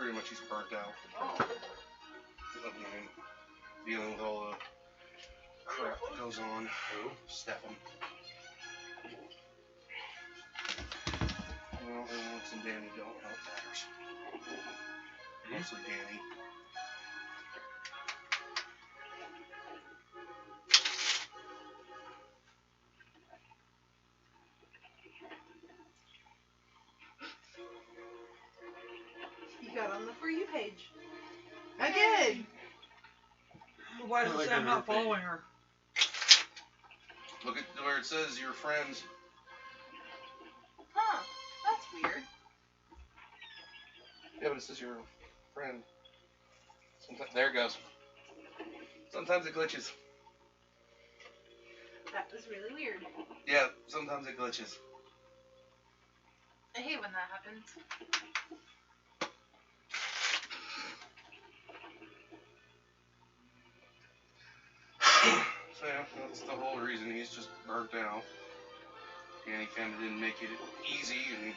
pretty much he's burnt out. Oh. Dealing with all the crap that goes on. Stefan. Well, Alex and Danny don't help matters. Mostly Danny. You got on the For You page. I did. Why does it say I'm not following her? Look at where it says your friends. Huh. That's weird. Yeah, but it says your friend. Sometimes, there it goes. Sometimes it glitches. That was really weird. Yeah, sometimes it glitches. I hate when that happens. So yeah, that's the whole reason he's just burnt out. Danny kind of didn't make it easy, and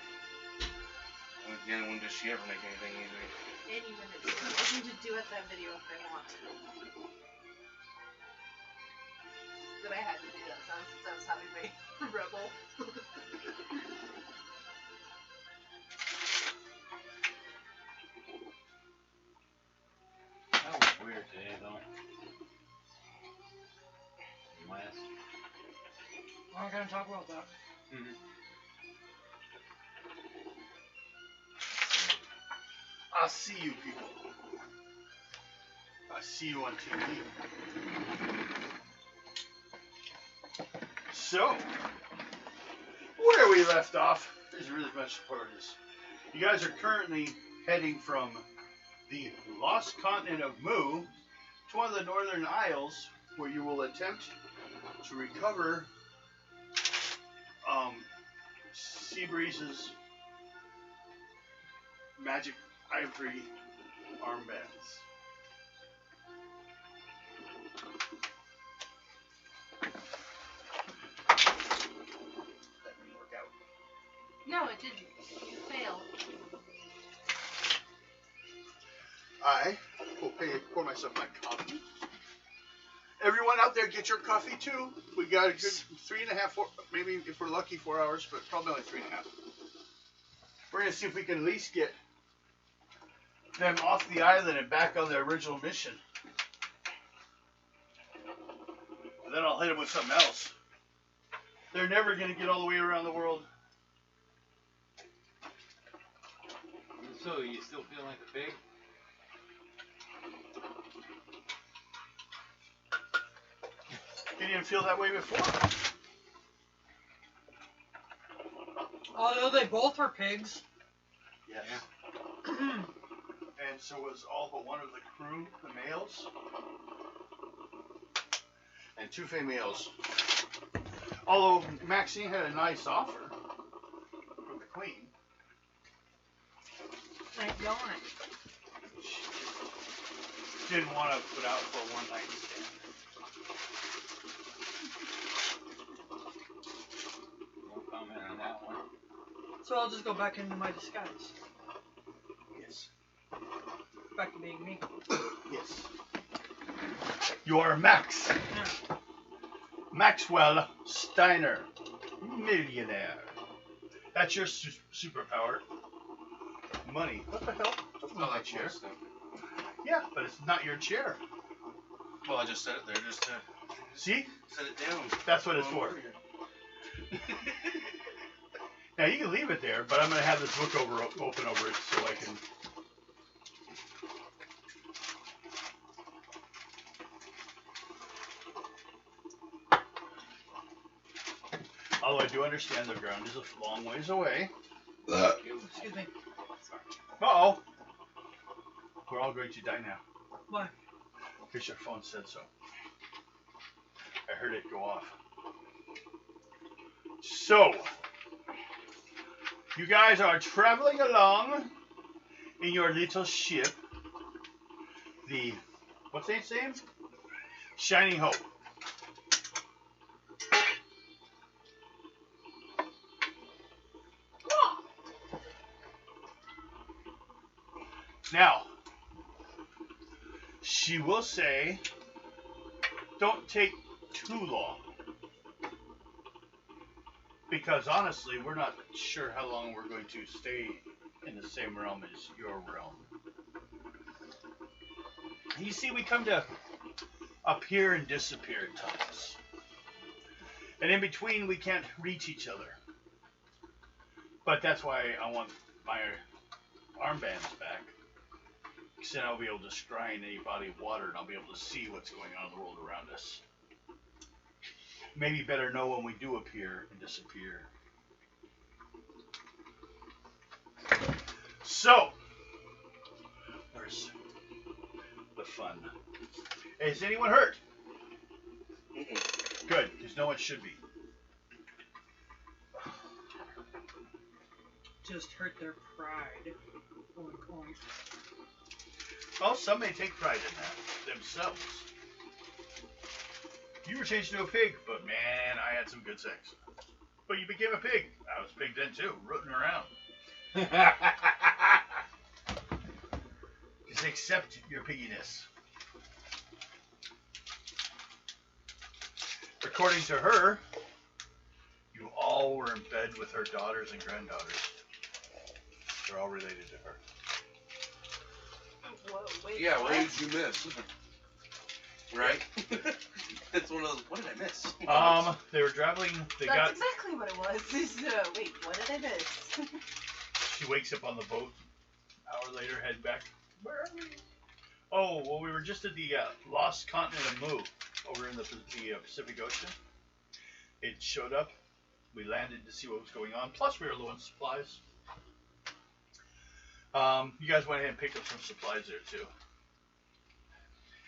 again, when does she ever make anything easy? Any minute. Listen to Duet That Video if they want. But I had to do that sound since I was having my rebel. That was weird today, though. Last. We're not gonna talk about that. I see you people. I see you on TV. So, where we left off is really much part of this. You guys are currently heading from the lost continent of Mu to one of the northern isles where you will attempt to recover Seabreeze's magic ivory armbands. That didn't work out. No, it didn't. You failed. I will pour myself my coffee. Everyone out there, get your coffee too. We got a good 3.5, 4, maybe if we're lucky 4 hours, but probably only 3.5. We're gonna see if we can at least get them off the island and back on their original mission. And then I'll hit them with something else. They're never gonna get all the way around the world. So, you still feel like a pig? You didn't feel that way before. Although they both are pigs. Yes. And so was all but one of the crew, the males. And 2 females. Although Maxine had a nice offer for the queen. Ain't going it. She didn't want to put out for a one-night stand. No comment on that one. So I'll just go back into my disguise. Yes. Back to being me. Yes. You are Max. Yeah. Maxwell Steiner. Millionaire. That's your superpower. Money. What the hell? That's not my chair. Stuff. Yeah, but it's not your chair. Well, I just set it there just to See? set it down. That's what it's for. Now you can leave it there, but I'm going to have this book open over it so I can. Although I do understand the ground is a long ways away. Excuse me. Uh-oh. We're all going to die now. Why? Because your phone said so. I heard it go off. So, you guys are traveling along in your little ship. The, what's its name? Shining Hope. Now, she will say, don't take too long. Because honestly, we're not sure how long we're going to stay in the same realm as your realm. You see, we come to appear and disappear at times. And in between, we can't reach each other. But that's why I want my armbands back. Because then I'll be able to scry any body of water and I'll be able to see what's going on in the world around us. Maybe better know when we do appear and disappear. So, where's the fun? Is anyone hurt? Good, because no one should be. Just hurt their pride. Oink, oink. Well, some may take pride in that themselves. You were changed to a pig, but man, I had some good sex. But you became a pig. I was a pig then too, rooting around. Just accept your pigginess. According to her, you all were in bed with her daughters and granddaughters. They're all related to her. Whoa, wait, Yeah, what what? did you miss? Right? It's one of those, what did I miss? They were traveling, That's exactly what it was. Wait, what did I miss? She wakes up on the boat. Hour later, head back. Where are we? Oh, well, we were just at the lost continent of Mu, over in the Pacific Ocean. It showed up. We landed to see what was going on. Plus, we were low on supplies. You guys went ahead and picked up some supplies there too.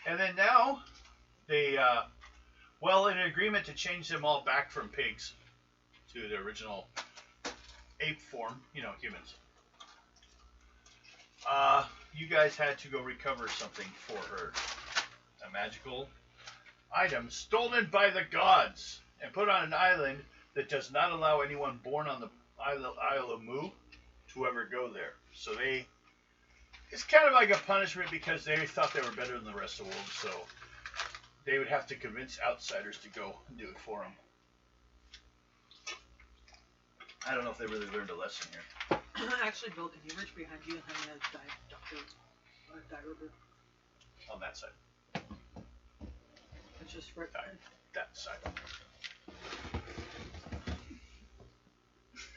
And then now, they, in an agreement to change them all back from pigs to the original ape form, humans. You guys had to go recover something for her. A magical item stolen by the gods and put on an island that does not allow anyone born on the Isle of Mu to ever go there. So it's kind of like a punishment because they thought they were better than the rest of the world, so they would have to convince outsiders to go and do it for them. I don't know if they really learned a lesson here. I actually built an image behind you and having a die river. On that side. It's just right That side.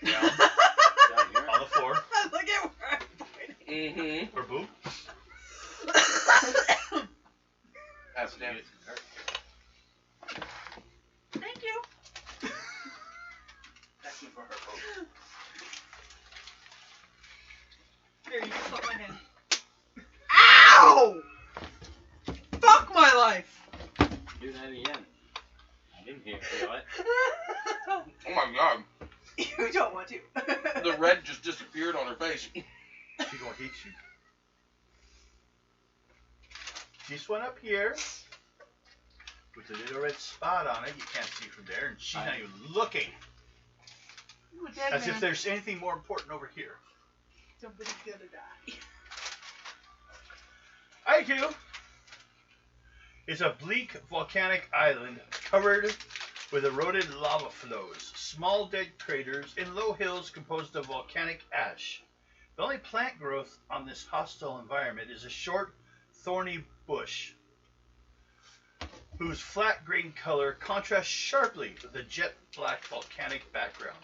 Down. Down here. On the floor. Look at where I'm pointing. Mm-hmm. Or boob. That's damn it. Thank you. Asking for her vote. Here, you can slap my hand. Ow! Fuck my life! Do that again. I didn't hear feel it. Oh my god. You don't want to. The red just disappeared on her face. She gonna hit you. This one up here with a little red spot on it. You can't see from there, and she's not even looking. Ooh, dead As man. if there's anything more important over here. Somebody's gonna die. IQ is a bleak volcanic island covered with eroded lava flows, small dead craters, and low hills composed of volcanic ash. The only plant growth on this hostile environment is a short, thorny bush, whose flat green color contrasts sharply with the jet black volcanic background.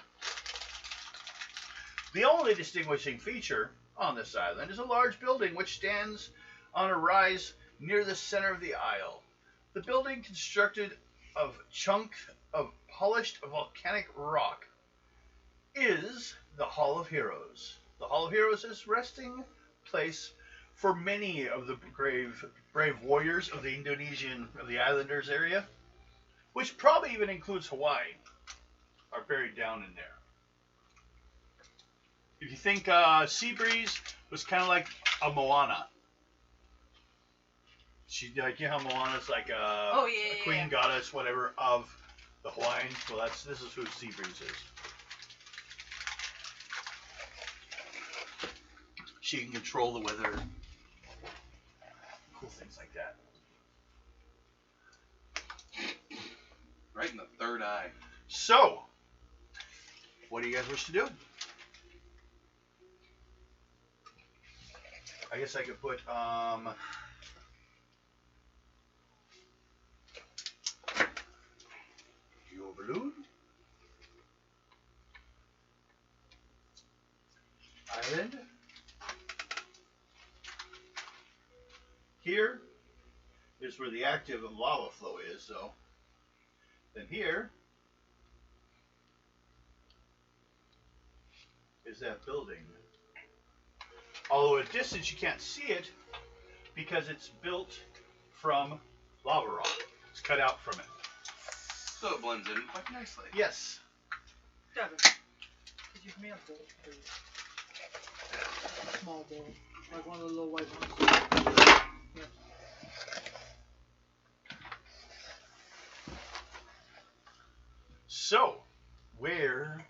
The only distinguishing feature on this island is a large building which stands on a rise near the center of the isle. The building, constructed of chunks of polished volcanic rock, is the Hall of Heroes. The Hall of Heroes is resting place for many of the brave warriors of the Islanders area, which probably even includes Hawaii, are buried down in there. If you think Seabreeze was kind of like a Moana. She, like, how Moana's like a queen goddess, whatever, of the Hawaiian. Well, this is who Seabreeze is. She can control the weather cool things like that. Right in the third eye. So, what do you guys wish to do? I guess I could put your balloon, island. Here is where the active lava flow is, so then here is that building. Although at distance you can't see it because it's built from lava rock. It's cut out from it. So it blends in quite nicely. Yes. Devin, could you give me a bowl, please? A small bowl, like one of the little white ones. Yeah. So, where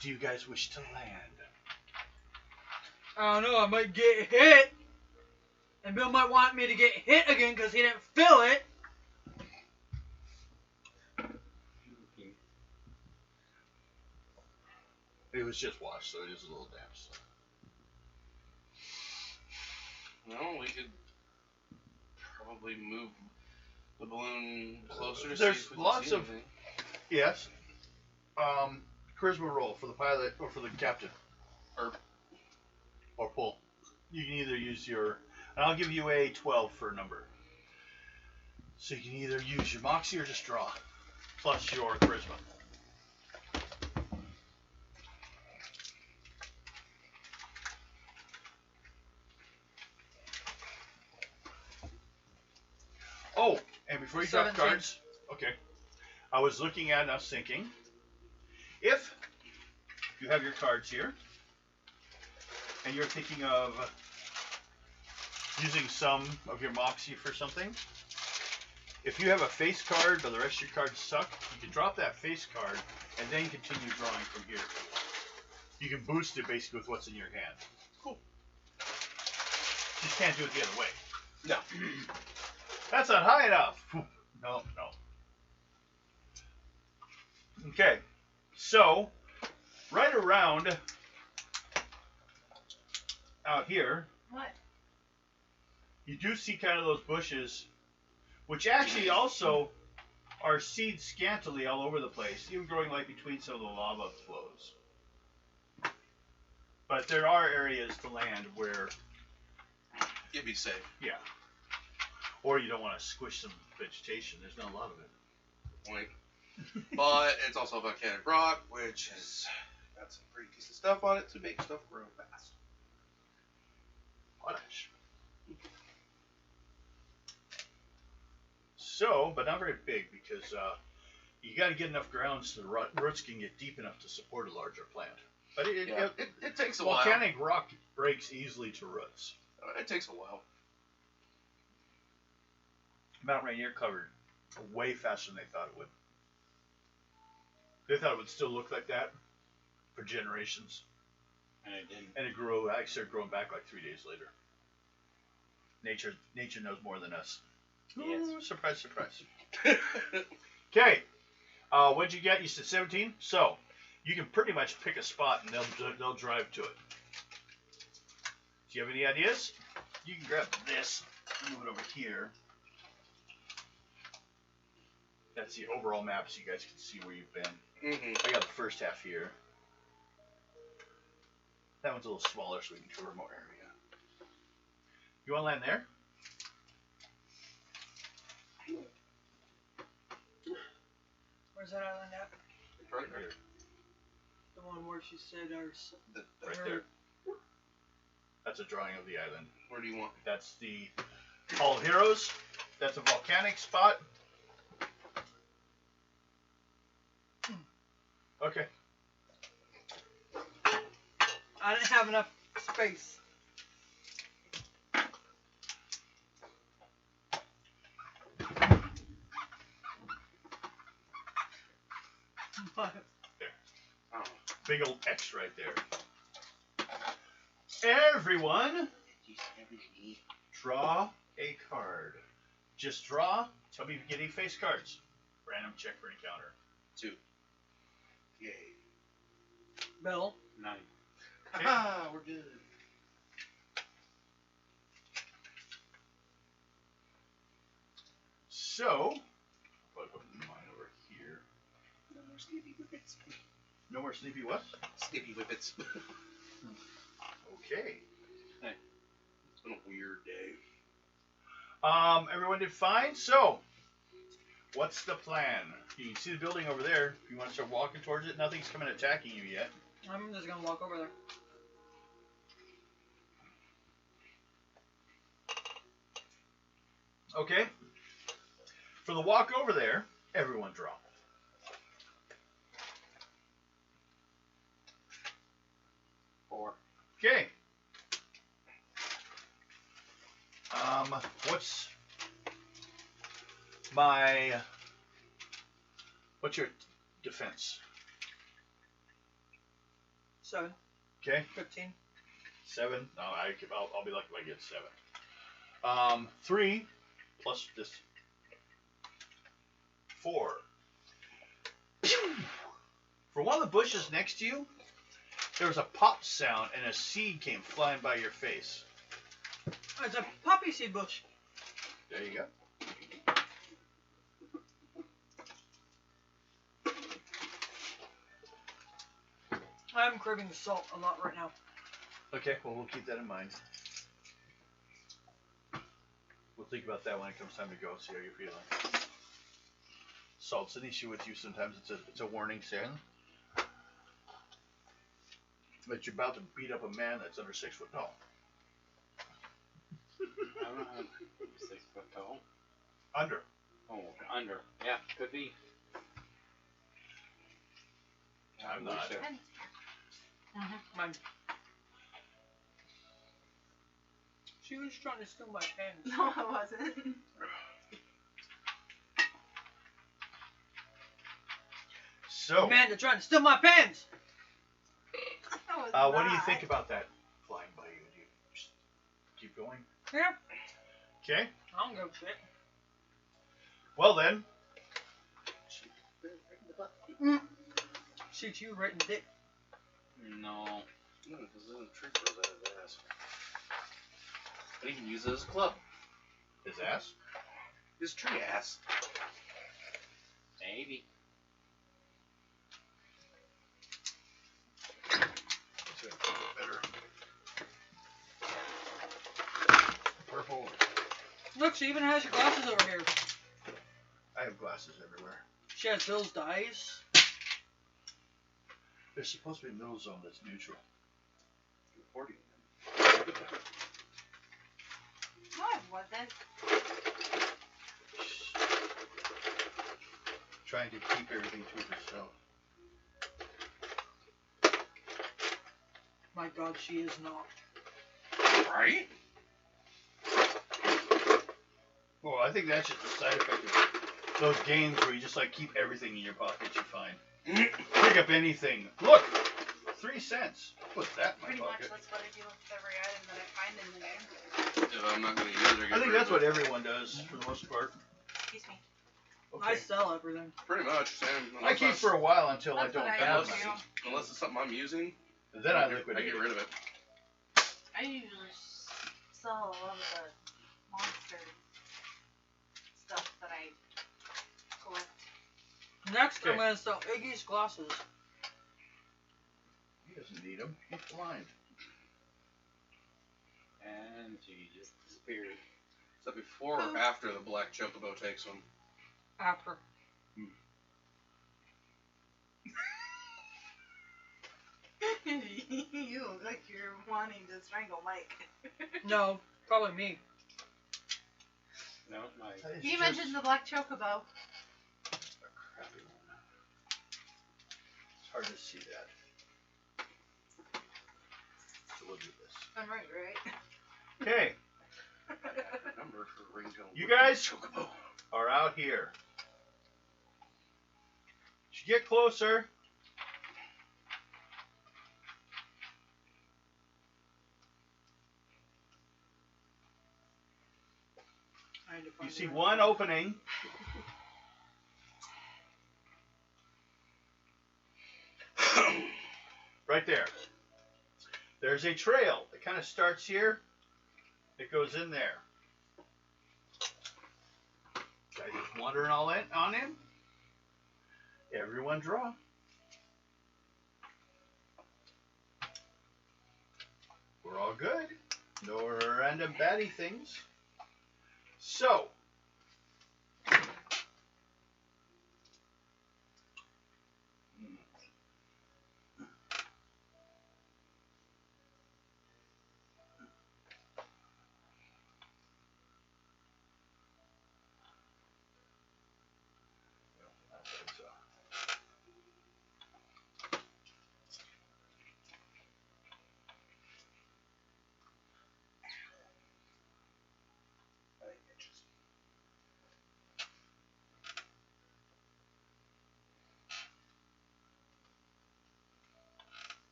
do you guys wish to land? I don't know, I might get hit. And Bill might want me to get hit again because he didn't feel it. It was just washed, so it is a little damp. So. Well, we could probably move the balloon closer to There's see if we can lots see of- anything. Yes. Charisma roll for the pilot or for the captain. Or pull. You can either use your, and I'll give you a 12 for a number. So you can either use your moxie or just draw, plus your charisma. Oh, and before you drop 17. cards, okay. I was looking at and I was thinking, if you have your cards here, and you're thinking of using some of your moxie for something, if you have a face card but the rest of your cards suck, you can drop that face card and then continue drawing from here. You can boost it basically with what's in your hand. Cool. Just can't do it the other way. No. That's not high enough. No. Okay. So, right around out here, What? you do see kind of those bushes, which actually also are seed scantily all over the place, even growing like between some of the lava flows. But there are areas to land where, It'd be safe. yeah, or you don't want to squish some vegetation. There's not a lot of it. Point. But it's also volcanic rock, which has got some pretty decent stuff on it to make stuff grow fast. Potash. So, but not very big because you got to get enough ground so the roots can get deep enough to support a larger plant. But It takes a while. volcanic rock breaks easily to roots. It takes a while. Mount Rainier covered way faster than they thought it would. They thought it would still look like that for generations. And it didn't. And it grew. I started growing back like 3 days later. Nature knows more than us. Yes. Ooh, surprise, surprise. Okay. What'd you get? You said 17. So you can pretty much pick a spot and they'll drive to it. Do you have any ideas? You can grab this, move it over here. That's the overall map, so you guys can see where you've been. I got the first half here. That one's a little smaller, so we can cover more area. You want to land there? Where's that island at? Right there. The one where she said ours. Right there. That's a drawing of the island. Where do you want? That's the Hall of Heroes. That's a volcanic spot. Okay. I didn't have enough space. What? Oh. Big old X right there. Everyone, draw a card. Just draw. Tell me if you get any face cards. Random check for encounter. 2. Yay. Bill. 9. Haha, we're good. So, I'll put mine over here. No more sleepy whippets. No more sleepy what? Sleepy whippets. Okay. It's been a weird day. Everyone did fine. So, what's the plan? You can see the building over there. If you want to start walking towards it, nothing's coming attacking you yet. I'm just gonna walk over there. Okay. For the walk over there, everyone draw. Okay. What's your defense? 7. Okay. 15. 7. No, I'll be lucky if I get 7. 3 plus this 4. For one of the bushes next to you, there was a pop sound and a seed came flying by your face. Oh, it's a poppy seed bush. There you go. I'm craving salt a lot right now. Okay, well, we'll keep that in mind. We'll think about that when it comes time to go, see how you're feeling. Salt's an issue with you sometimes. It's a warning sign. But you're about to beat up a man that's under 6 foot tall. I don't know. 6 foot tall. Under. Oh, under. Yeah, could be. I'm not. Sure. Mine. She was trying to steal my pens. No, I wasn't. So, Man, they're trying to steal my pens! what do you think about that flying by you? Do you just keep going? Yeah. Okay. I don't go shit. Well then, Shoot you right in the dick. No. No, this isn't a trick for that ass. But he can use it as a club. his ass. His tree ass. Maybe. Better. Purple. Look, she even has her glasses over here. I have glasses everywhere. She has Bill's dice. There's supposed to be a middle zone that's neutral. 40. No, I wasn't. Trying to keep everything to herself. My God, she is not. Right? Well, I think that's just a side effect of those games where you just like keep everything in your pocket you find. Pick up anything. Look! 3 cents. Put that in my Pretty much pocket. that's what I do with every item that I find in the game. If I'm not going to use it, I think that's what everyone does for the most part. Excuse me. I Okay. sell everything. Pretty much, Sam. I keep for a while until I That's don't what I have do. money. Unless it's something I'm using, Then I I liquidate get it. rid of it. I usually sell a lot of the monster stuff that I collect. Next, I'm Okay. going to sell Iggy's glasses. He doesn't need them. He's blind. And she just disappeared. Is that before or after the black chocobo takes them? After. You look like you're wanting to strangle Mike. No, probably me. No, my. That is He just mentioned the black chocobo. a crappy one. It's hard to see that. So we'll do this. I'm right, right? Okay. Number for ringtone. You guys Chocobo. are out here. As you get closer, trying to find You see the right one opening. Right there. There's a trail. It kind of starts here. It goes in there. Guys just wandering all in on him. Everyone draw. We're all good. No random baddie things. So.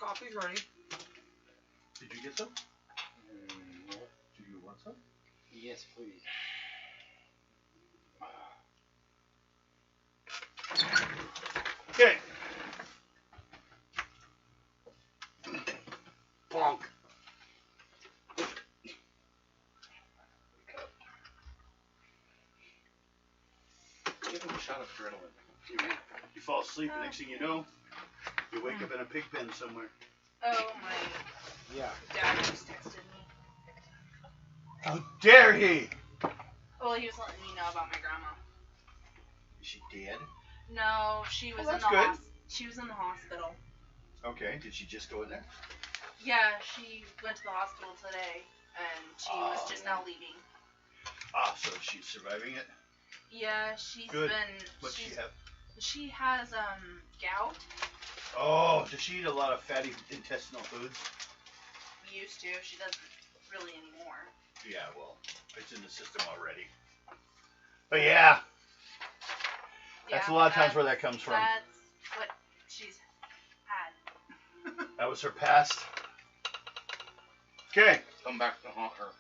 Coffee's ready. Did you get some? No. Do you want some? Yes, please. Okay. Bonk. Give him a shot of adrenaline. You fall asleep, the next thing you know, you wake up in a pig pen somewhere. Oh, my Yeah. dad just texted me. How dare he? Well, he was letting me know about my grandma. Is she dead? No, she was Well, in that's the good. she was in the hospital. Okay, did she just go in there? Yeah, she went to the hospital today, and she was just now leaving. Ah, so she's surviving it? Yeah, she's Good. been. What's she have? She has gout. Oh, does she eat a lot of fatty intestinal foods? Used to. She doesn't really anymore. Yeah, well, it's in the system already. But yeah, that's a lot of times where that comes from. That's what she's had. That was her past. Okay, Come back to haunt her.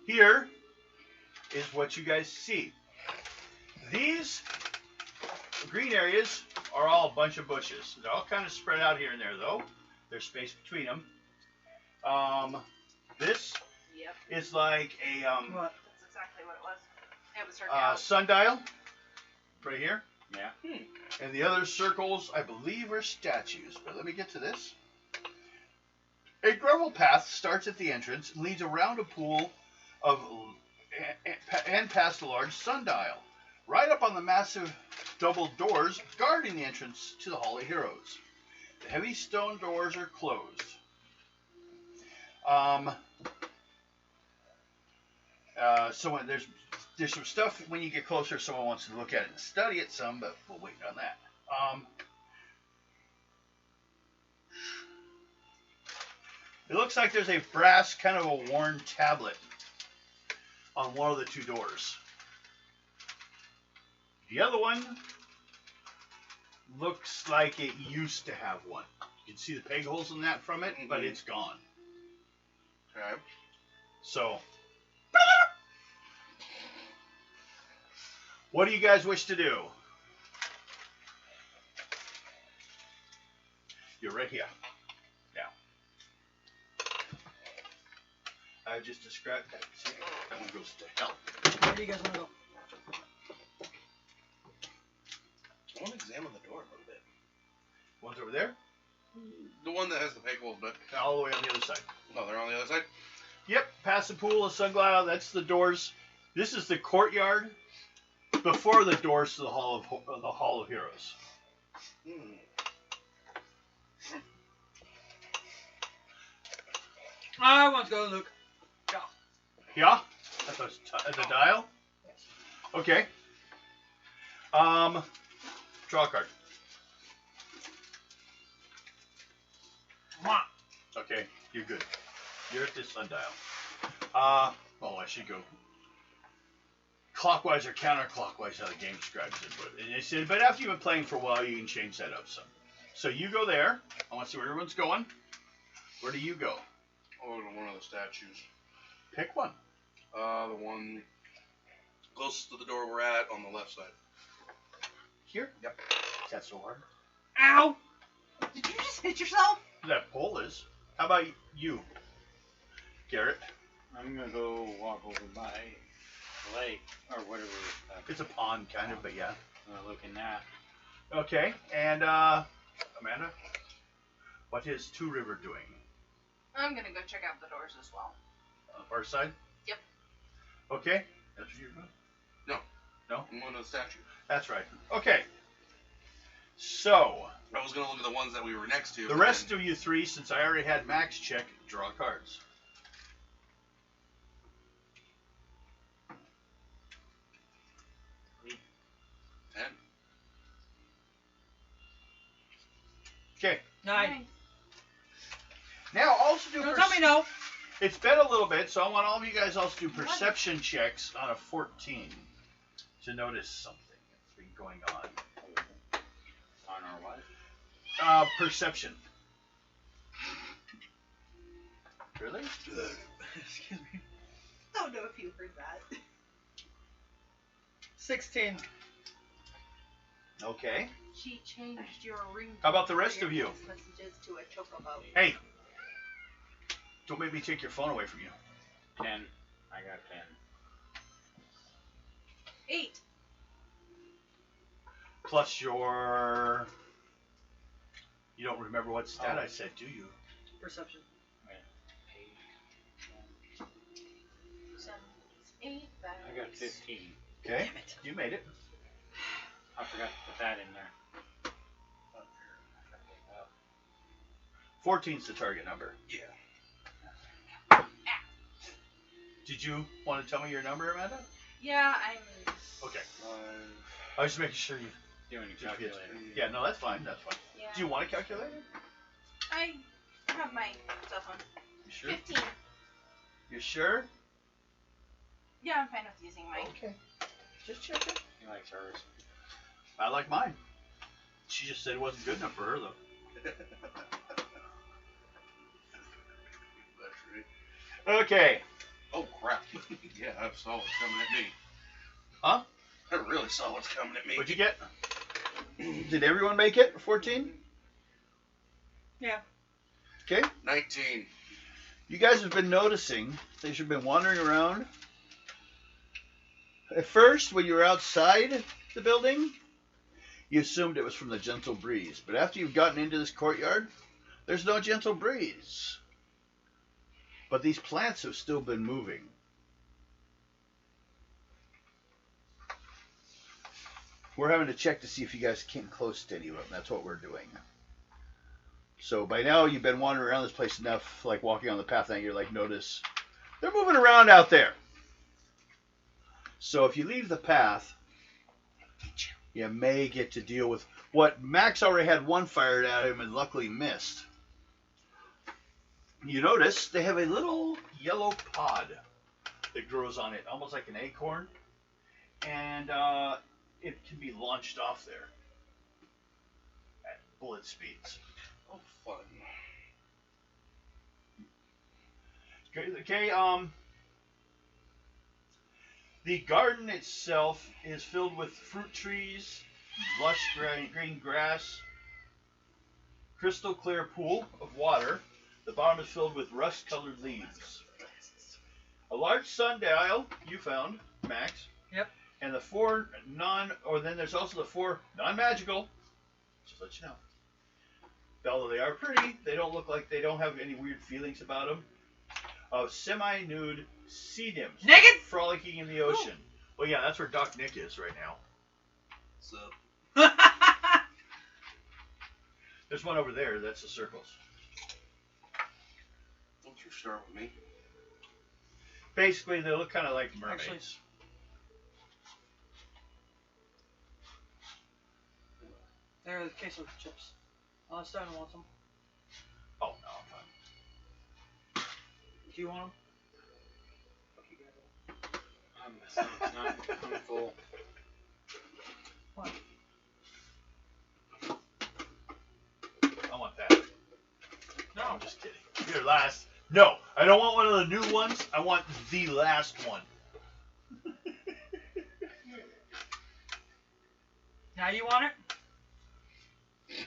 here is what you guys see. These green areas are all a bunch of bushes. They're all kind of spread out here and there, though. There's space between them. This Yep. is like a What? That's exactly what it was. It was her gout. sundial right here. Yeah. And the other circles, I believe, are statues. But let me get to this. A gravel path starts at the entrance and leads around a pool of and past a large sundial, right up on the massive double doors guarding the entrance to the Hall of Heroes. The heavy stone doors are closed. Someone there's some stuff when you get closer. Someone wants to look at it and study it some, but we'll wait on that. It looks like there's a brass, kind of a worn tablet on one of the two doors. The other one looks like it used to have one. You can see the peg holes in that from it, but it's gone. Okay. So, what do you guys wish to do? You're right here. Now, I just described that. See, that one goes to hell. Where do you guys want to go? I want to examine the door a little bit. One's over there, The one that has the peg holes, but all the way on the other side. no, they're on the other side. Yep, past the pool of sundial, that's the doors. This is the courtyard before the doors to the Hall of Heroes. I want to go, Luke. Yeah? At the dial? Okay. Draw a card. Mwah. Okay, you're good. You're at this sundial. I should go clockwise or counterclockwise how the game describes it. And they said, but after you've been playing for a while, you can change that up some. So you go there. I want to see where everyone's going. Where do you go? Oh, to one of the statues. Pick one. The one closest to the door we're at on the left side. Here? Yep. Is that so hard? Ow! Did you just hit yourself? That pole is. How about you, Garrett? I'm gonna go walk over by the lake or whatever. It's a pond, kind of, but yeah. Look in that. Okay, and Amanda, what is Two River doing? I'm gonna go check out the doors as well. On the far side? Yep. Okay, that's what you're doing? No? I'm going to the statue. That's right. Okay. So, I was going to look at the ones that we were next to. the rest of you three, since I already had Max check, draw cards. Okay. 9. Now, also do Don't tell me no. It's been a little bit, so I want all of you guys also do perception checks on a 14 to notice something that's been going on. On our what? Perception. Really? Excuse me. I don't know if you heard that. 16. Okay. She changed your ring. How about the rest of you? Messages to a chocobo. Hey, don't make me take your phone away from you. 10. I got 10. 8. Plus your... You don't remember what stat I said, do you? Perception. 8. I got 15. Okay. Damn it. You made it. I forgot to put that in there. 14's the target number. Yeah. Did you want to tell me your number, Amanda? Yeah, I'm. Okay. I was just making sure you... Doing a calculator. Yeah, no, that's fine. That's fine. Yeah. Do you want a calculator? I have my cell phone. You sure? 15. You sure? Yeah, I'm fine with using mine. Okay. Just checking. He likes hers. I like mine. She just said it wasn't good enough for her, though. That's right. Okay. Oh, crap. Yeah, I saw what's coming at me. Huh? I really saw what's coming at me. What'd you get? Did everyone make it? 14? Yeah. Okay. 19. You guys have been noticing that you've been wandering around. At first, when you were outside the building, you assumed it was from the gentle breeze. But after you've gotten into this courtyard, there's no gentle breeze. But these plants have still been moving. We're having to check to see if you guys came close to any of them. That's what we're doing. So by now you've been wandering around this place enough, like walking on the path, and you're like, notice they're moving around out there. So if you leave the path, you may get to deal with what Max already had one fired at him and luckily missed. You notice they have a little yellow pod that grows on it, almost like an acorn, and it can be launched off there at bullet speeds. Oh, fun. Okay, the garden itself is filled with fruit trees, lush green grass, crystal clear pool of water. The bottom is filled with rust-colored leaves. A large sundial you found, Max. Yep. And the then there's also the 4 non-magical, just to let you know. Although they are pretty, they don't look like they don't have any weird feelings about them. Of semi-nude sea nymphs. Naked? Frolicking in the ocean. Well, yeah, that's where Doc Nick is right now. So, There's one over there, that's the circles. don't you start with me. Basically, they look kind of like mermaids. Actually- There's a case of chips. Stan wants them. Oh, no, I'm fine. Do you want them? It's not. I'm full. What? I want that. No. I'm just kidding. Here, last. No, I don't want one of the new ones. I want the last one. Now you want it?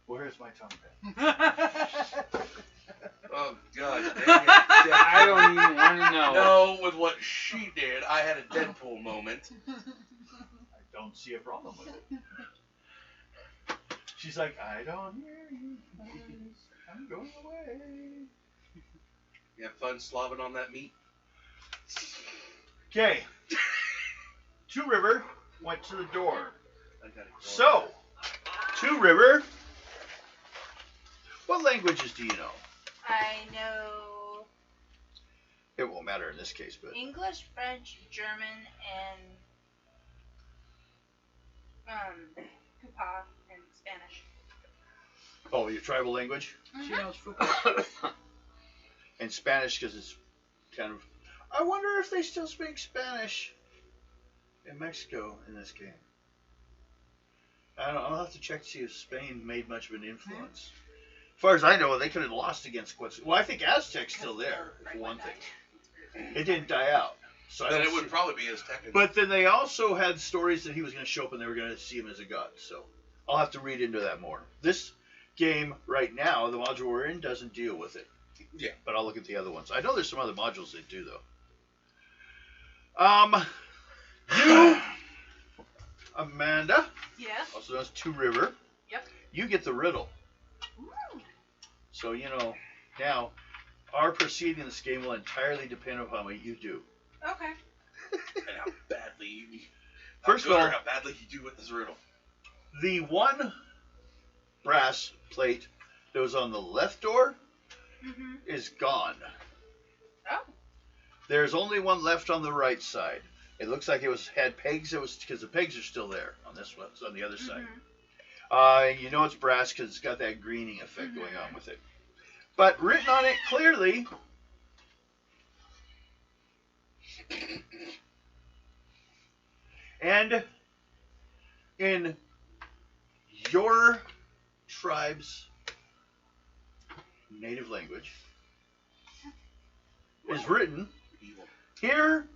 Where's my tongue pad? Oh God, dang it. I don't even want to know. No, with what she did, I had a Deadpool moment. I don't see a problem with it. She's like, I don't hear you. I'm going away. You have fun slobbing on that meat? Okay. Two River went to the door. I gotta go. So, Two River, what languages do you know? I know It won't matter in this case, but English, French, German, and Kupa and Spanish. oh, your tribal language She knows Fupa. and Spanish because it's kind of. I wonder if they still speak Spanish in Mexico in this game. I don't know. I'll have to check to see if Spain made much of an influence. As far as I know, they could have lost against Quetzalcoatl. Well, I think Aztec's still there, for one thing. It didn't die out. So I Then don't it would see- probably be as technical. But then they also had stories that he was going to show up and they were going to see him as a god. So I'll have to read into that more. This game right now, the module we're in, doesn't deal with it. Yeah. But I'll look at the other ones. I know there's some other modules that do, though. You, Amanda, Yes. also known as Two River. Yep. You get the riddle. Ooh. So, now, our proceeding in this game will entirely depend upon what you do. Okay. And how badly you. First of all, how badly you do with this riddle. the one brass plate that was on the left door Mhm. is gone. Oh. There's only one left on the right side. It looks like had pegs. It was because the pegs are still there on this one. It's on the other side. You know it's brass because it's got that greening effect going on with it. But written on it clearly, and in your tribe's native language, is written, Evil. here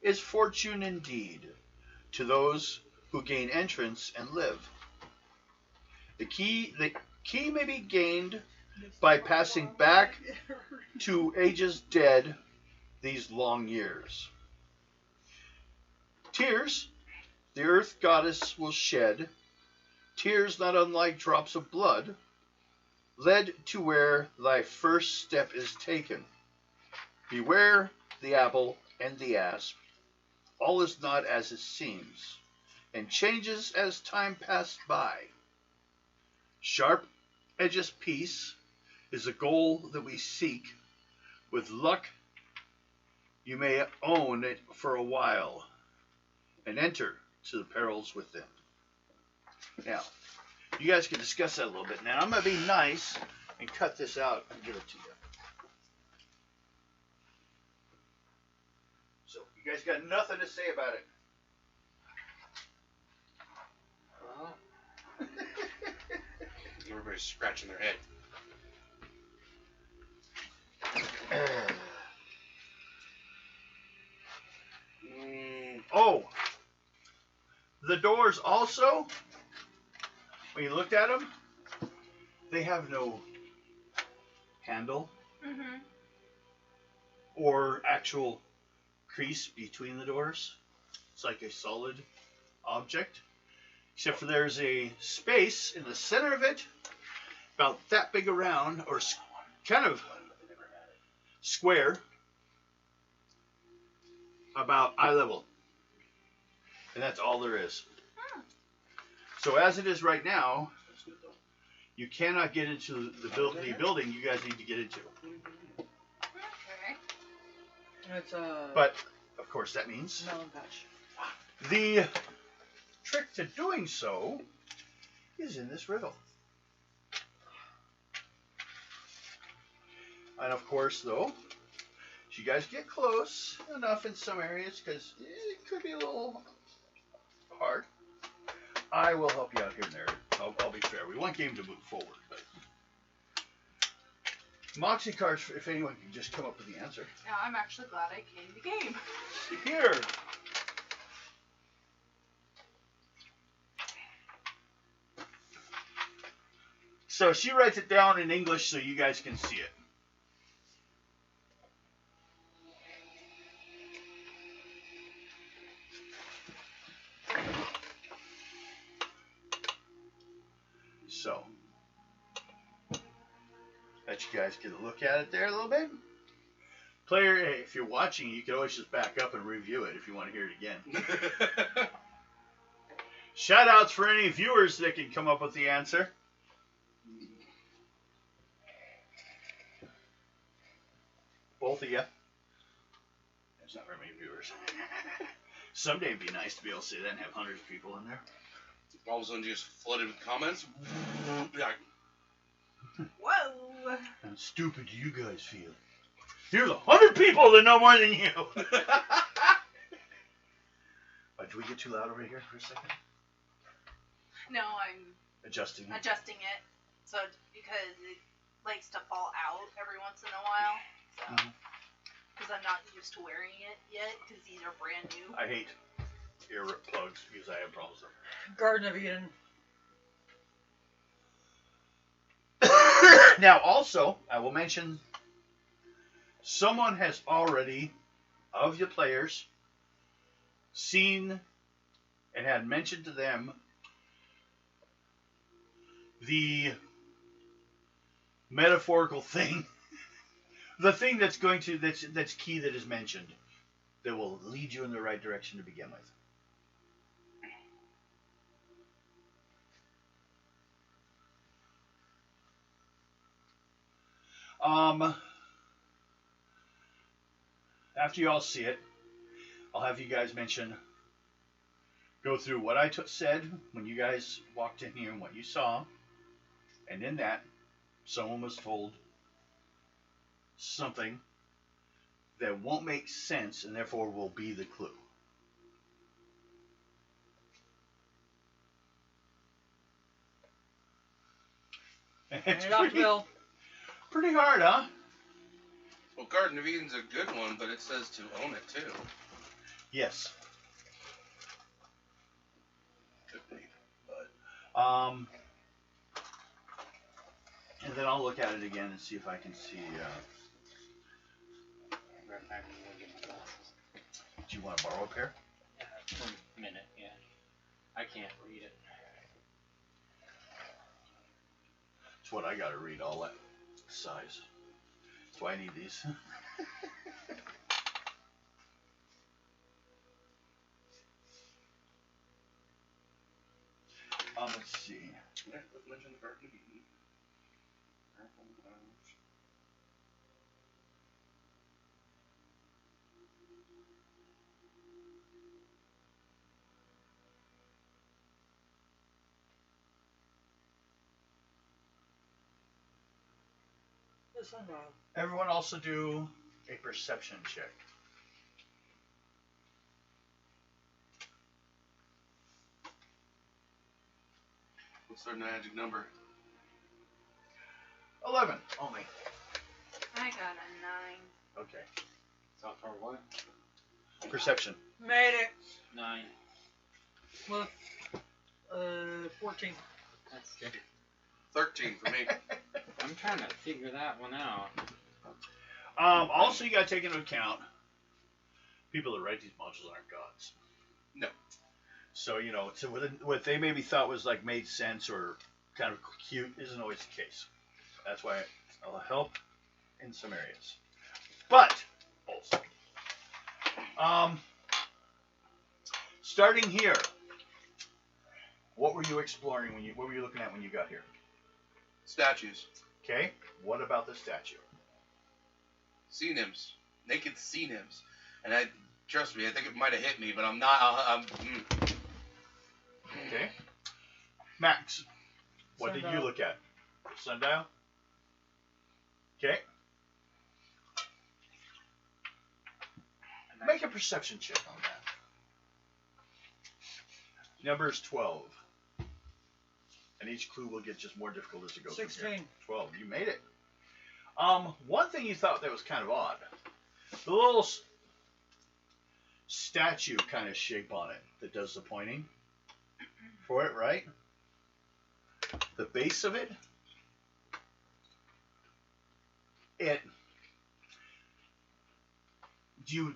is fortune indeed to those who gain entrance and live. The key may be gained by passing back to ages dead these long years. Tears, the earth goddess will shed, tears not unlike drops of blood, led to where thy first step is taken. Beware the apple and the asp. All is not as it seems, and changes as time passed by. Sharp edges peace is a goal that we seek. With luck, you may own it for a while, and enter to the perils within. Now, you guys can discuss that a little bit. Now, I'm going to be nice and cut this out and give it to you. So, you guys got nothing to say about it. Everybody's scratching their head. Oh, the doors also, when you looked at them, they have no handle Mhm. or actual crease between the doors. It's like a solid object, except for there's a space in the center of it, about that big around, or kind of square, about eye level. And that's all there is. So as it is right now, you cannot get into the building you guys need to get into. Okay. And it's But, of course, that means melon patch. the trick to doing so is in this riddle. And of course, though, as you guys get close enough in some areas, because it could be a little hard, I will help you out here and there. I'll be fair. We want game to move forward. But Moxie cards, if anyone can just come up with the answer. Now I'm actually glad I came to game. Here. So she writes it down in English so you guys can see it. So, let you guys get a look at it there a little bit. Player, hey, if you're watching, you can always just back up and review it if you want to hear it again. Shout outs for any viewers that can come up with the answer. Both of you. There's not very many viewers. Someday it'd be nice to be able to say that and have hundreds of people in there. All of a sudden, just flooded with comments. Like, Whoa! How stupid do you guys feel? Here's 100 people that know more than you. Do we get too loud over here for a second? No, I'm Adjusting. adjusting it so because it likes to fall out every once in a while. So, because I'm not used to wearing it yet, because these are brand new. I hate ear plugs because I have problems with them. Garden of Eden. Now, also, I will mention someone has already, of your players, seen and had mentioned to them the metaphorical thing, the thing that's going to that's key that is mentioned, that will lead you in the right direction to begin with. After you all see it, I'll have you guys go through what I said when you guys walked in here and what you saw. And in that, someone was told something that won't make sense and therefore will be the clue. It's pretty hard, huh? well, Garden of Eden's a good one, but it says to own it too. Yes. Could be, but and then I'll look at it again and see if I can see. Right back and go get my glasses. Do you want to borrow a pair? Yeah, for a minute, yeah. I can't read it. It's what I got to read, all that size. That's why I need these. Let's see. yeah, let's mention the Garden of Eden. Everyone also do a perception check. What's their magic number? 11 only. I got a 9. Okay. So for what? Perception. Made it 9. with 14. That's good. 13 for me. I'm trying to figure that one out. Also, you got to take into account people that write these modules aren't gods. No. So, you know, so what they maybe thought was like made sense or kind of cute isn't always the case. That's why I'll help in some areas. But also, starting here, what were you exploring what were you looking at when you got here? Statues. Okay. What about the statue? Sea nymphs. Naked sea nymphs. And trust me, I think it might have hit me, but I'm not. Okay. Max, what did you Sundial. look at? Sundial? Okay. Make a perception check on that. Number is 12. And each clue will get just more difficult as it goes from here. 16. 12. You made it. One thing you thought that was kind of odd. The little statue kind of shape on it that does the pointing for it, right? The base of it, do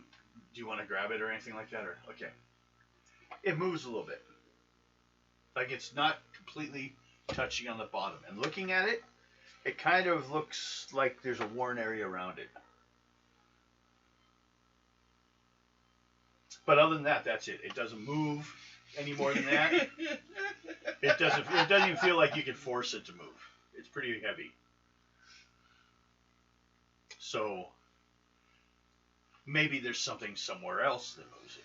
you want to grab it or anything like that, or okay? It moves a little bit, like it's not completely touching on the bottom. And looking at it, it kind of looks like there's a worn area around it. But other than that, that's it. It doesn't move any more than that. It doesn't even feel like you can force it to move. It's pretty heavy. So maybe there's something somewhere else that moves it.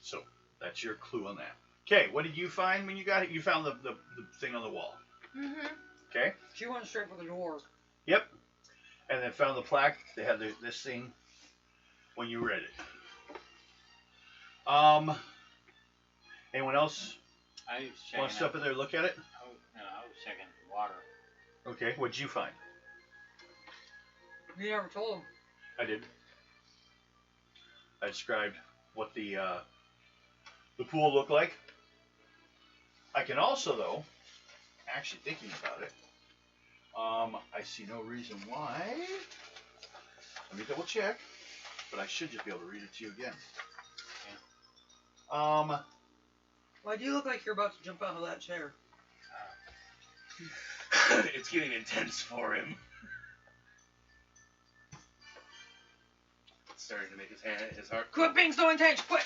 So that's your clue on that. Okay, what did you find when you got it? You found the thing on the wall. Mm-hmm. Okay. She went straight for the door. Yep. And then found the plaque. They had this thing when you read it. Anyone else I was checking. want to step in there and look at it? I was checking the water. Okay, what'd you find? You never told him. I did. I described what the pool looked like. I can also, though, actually thinking about it, I see no reason why. Let me double check, but I should just be able to read it to you again. Why do you look like you're about to jump out of that chair? It's getting intense for him. It's starting to make his heart. Quit being so intense! Quit!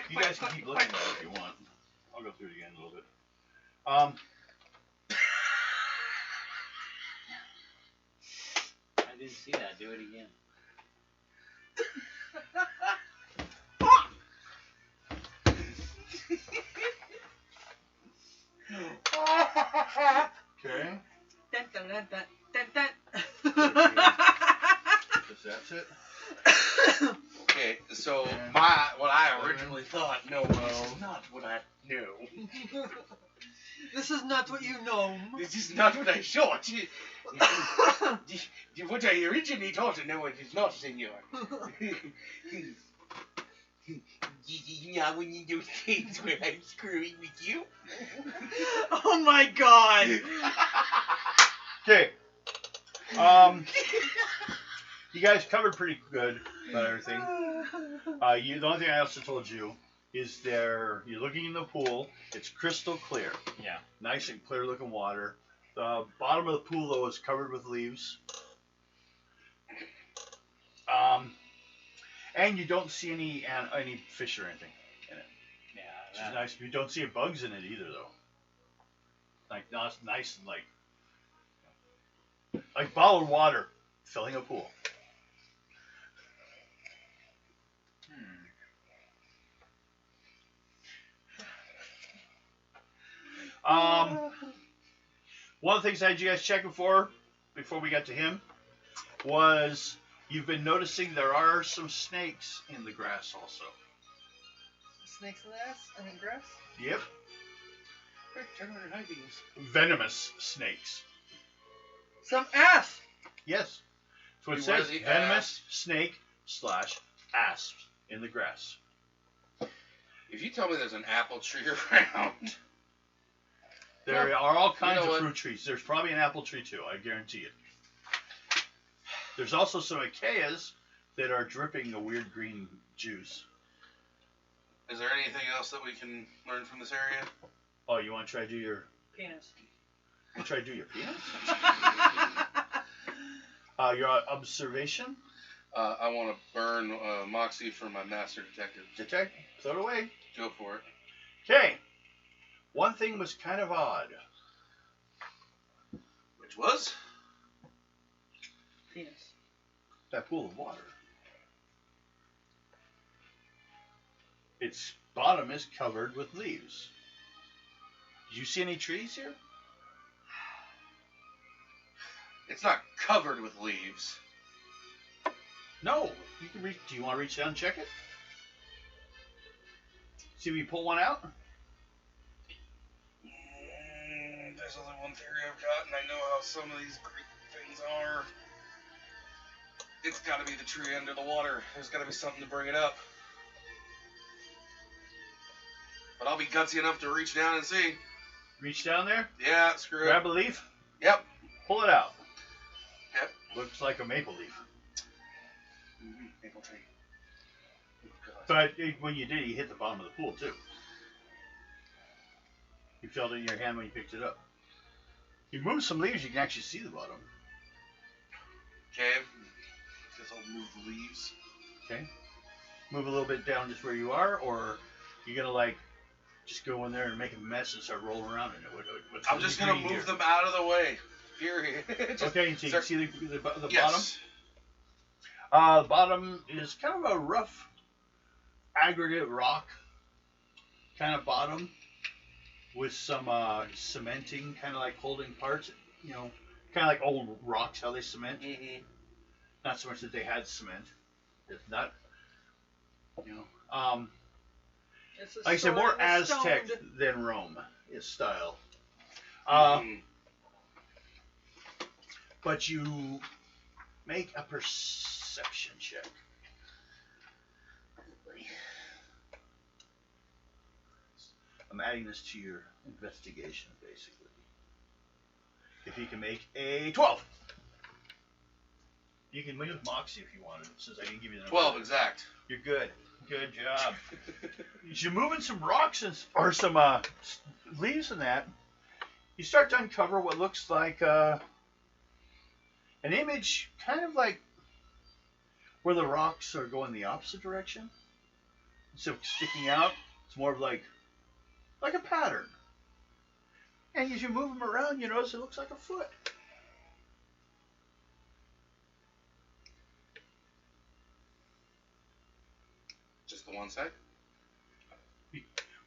You guys can keep looking at it if you want. I'll go through it again a little bit. I didn't see that. Do it again. Okay. Dun, dun, dun, dun, dun, dun. That's it. Okay, so And what I originally thought, no, it's not what I knew. This is not what you know. This is not what I thought. What I originally thought, no, it is not, senor. Yeah, when you do things where I'm screwing with you. Oh my god! Okay. You guys covered pretty good about everything. The only thing I also told you is you're looking in the pool. It's crystal clear. Yeah. Nice and clear looking water. The bottom of the pool, though, is covered with leaves. And you don't see any fish or anything in it. Yeah. Which is nice. You don't see bugs in it either, though. Like nice and like bottled water filling a pool. One of the things I had you guys checking for before we got to him was you've been noticing there are some snakes in the grass also. Snakes in the ass? I mean grass? Yep. High beams. Venomous snakes. Some ass! Yes. That's what it Beware says. the Venomous snake / asps in the grass. If you tell me there's an apple tree around, There are all kinds know of what? fruit trees. There's probably an apple tree too, I guarantee it. There's also some acacias that are dripping a weird green juice. is there anything else that we can learn from this area? Oh, you want to try to do your Penis. penis? Your observation? I want to burn Moxie for my master detective. Detect. Throw it away. Go for it. Okay. One thing was kind of odd. Which was? Penis. That pool of water. its bottom is covered with leaves. Do you see any trees here? It's not covered with leaves. No. You can reach. Do you want to reach down and check it? See if you pull one out. There's only one theory I've got, and I know how some of these Greek things are. It's got to be the tree under the water. There's got to be something to bring it up. But I'll be gutsy enough to reach down and see. Reach down there. Yeah, screw it. Grab a leaf. Yep. Pull it out. Yep. Looks like a maple leaf. Maple tree. But when you did, you hit the bottom of the pool too. You felt it in your hand when you picked it up. You move some leaves, you can actually see the bottom. Okay. Guess I'll move the leaves. Okay. Move a little bit down just where you are, or you're gonna like just go in there and make a mess and start rolling around in it. I'm just gonna move them out of the way. Period. Okay, so you can see the yes. bottom. The bottom is kind of a rough aggregate rock kind of bottom with some cementing, kind of like holding parts, you know, kind of like old rocks, how they cement. Mm-hmm. Not so much that they had cement. If not, you know, like I said, more Aztec than Rome is style. But you make a perception check. I'm adding this to your investigation, basically. If you can make a 12. You can use Moxie if you wanted, since I didn't give you the number. 12 exact. You're good. Good job. As you're moving some rocks or some leaves in that, you start to uncover what looks like an image, kind of like where the rocks are going the opposite direction. Instead of sticking out, it's more of like a pattern. And as you move them around, you notice it looks like a foot. Just the one side?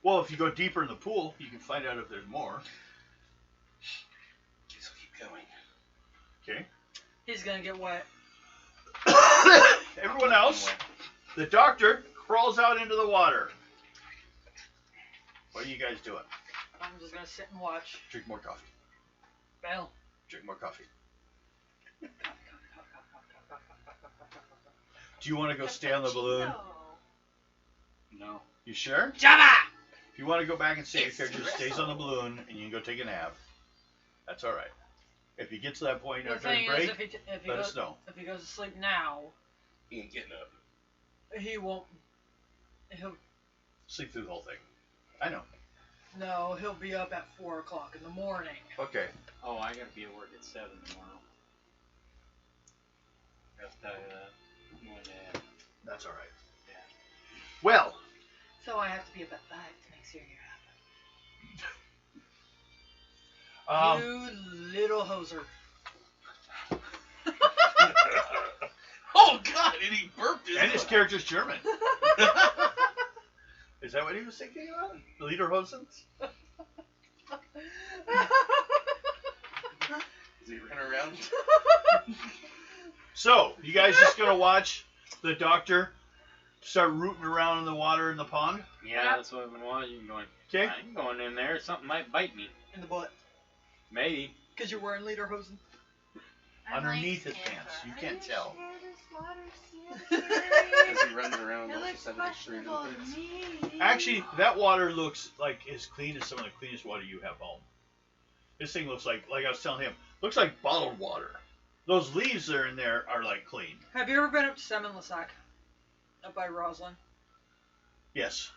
Well, if you go deeper in the pool, you can find out if there's more. Guess I'll keep going. Okay. He's gonna get wet. Everyone else, the doctor crawls out into the water. What are you guys doing? I'm just gonna sit and watch. Drink more coffee. Bell. Drink more coffee. Do you want to go stay on the balloon? No. You sure? Java! If you want to go back and stay, your character stays on the balloon and you can go take a nap. That's all right. If you get to that point The during thing break, is, if he let goes, us know. If he goes to sleep now, He ain't getting up. he won't. He'll Sleep through the whole thing. I know. no. He'll be up at 4 o'clock in the morning. Okay. Oh, I gotta be at work at 7 tomorrow. I'll tell you that. Yeah. That's all right. Yeah. Well, So I have to be up at 5 to make sure you're um, you little hoser. Oh God! And he burped his. and his character's German. Is that what he was thinking about? Lederhosens? Is he running around? So, you guys just gonna watch the doctor start rooting around in the water in the pond? Yeah, that's what I've been watching. Going, Okay. I'm going in there. Something might bite me. In the butt. Maybe. Because you're wearing lederhosen. Underneath his pants. You can't tell. As he runs around It on the looks 7th Street. questionable to me. Actually, that water looks like as clean as some of the cleanest water you have home. This thing looks like I was telling him, looks like bottled water. Those leaves that are in there are like clean. Have you ever been up to Salmon Lasac? Up by Roslyn? Yes.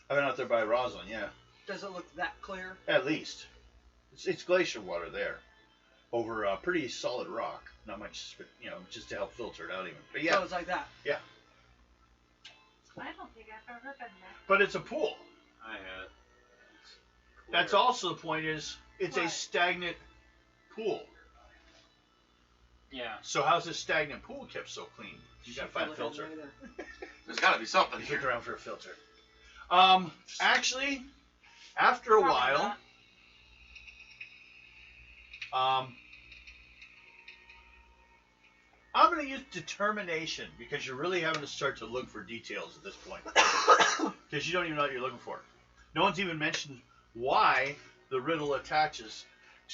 I've been out there by Roslyn, yeah. Does it look that clear? At least. It's glacier water there. Over a pretty solid rock. Not much, just to help filter it out even. But yeah, So it's like that. I don't think I've ever been there. but it's a pool. I had. That's also the point is, it's a What? stagnant pool. Yeah. So how's this stagnant pool kept so clean? You gotta find a filter. There's got to be something He's here. looking around for a filter. Actually, after a Probably while, not. I'm going to use determination because you're really having to start to look for details at this point. Because you don't even know what you're looking for. No one's even mentioned why the riddle attaches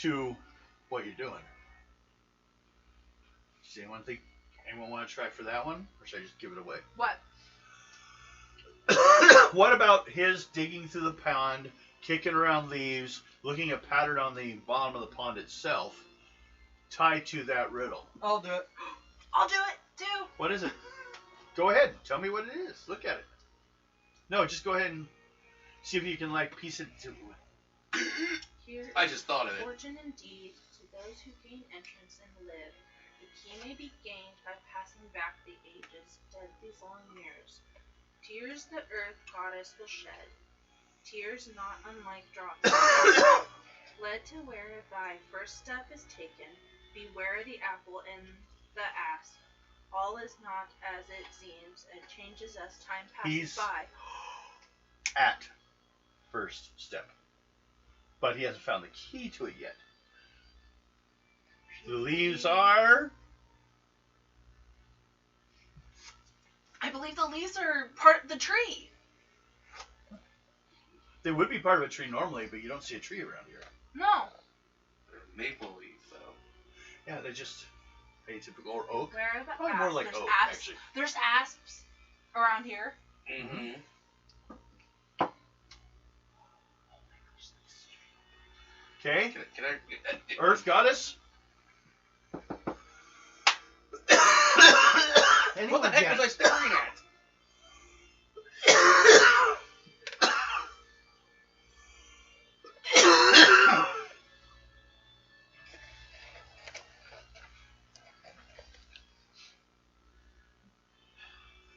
to what you're doing. Does anyone want to try for that one? Or should I just give it away? What? What about his digging through the pond, kicking around leaves, looking at pattern on the bottom of the pond itself, tied to that riddle? I'll do it. I'll do it too. What is it? Go ahead. Tell me what it is. Look at it. No, just go ahead and see if you can piece it to. Here I just thought of it. fortune indeed to those who gain entrance and live. The key may be gained by passing back the ages, dead these long years. Tears the earth goddess will shed. Tears not unlike drops of blood. Led to where thy first step is taken. Beware the apple and the asp. All is not as it seems, and changes as time passes He's by. at first step. But he hasn't found the key to it yet. The leaves are... I believe the leaves are part of the tree. They would be part of a tree normally, but you don't see a tree around here. No. They're maple leaf, though. Yeah, they're just atypical. Or oak. Where are the Probably asps? more like There's oak, asps. actually. There's asps around here. Mm-hmm. Okay. Can I Earth goddess. What the heck was I staring at?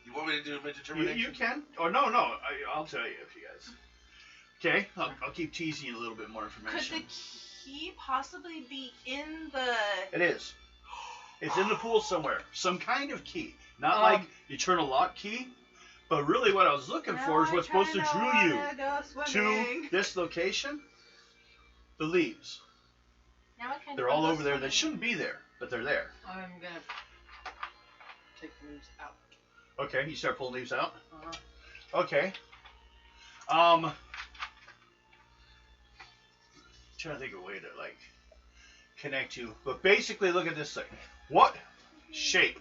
You want me to do my determination? You can. Or no. I'll tell you if you guys. Okay. I'll keep teasing you a little bit more Could information. the key possibly be in the... It is. It's in the pool somewhere. Some kind of key. Not Um, like eternal lock key. But really what I was looking for is what's supposed to drew you to this location. The leaves. Now I kinda They're all wanna over go there. They swimming. shouldn't be there, but they're there. I'm gonna take the leaves out. Okay, you start pulling leaves out. Uh-huh. Okay. Trying to think of a way to connect you, but basically look at this thing. What shape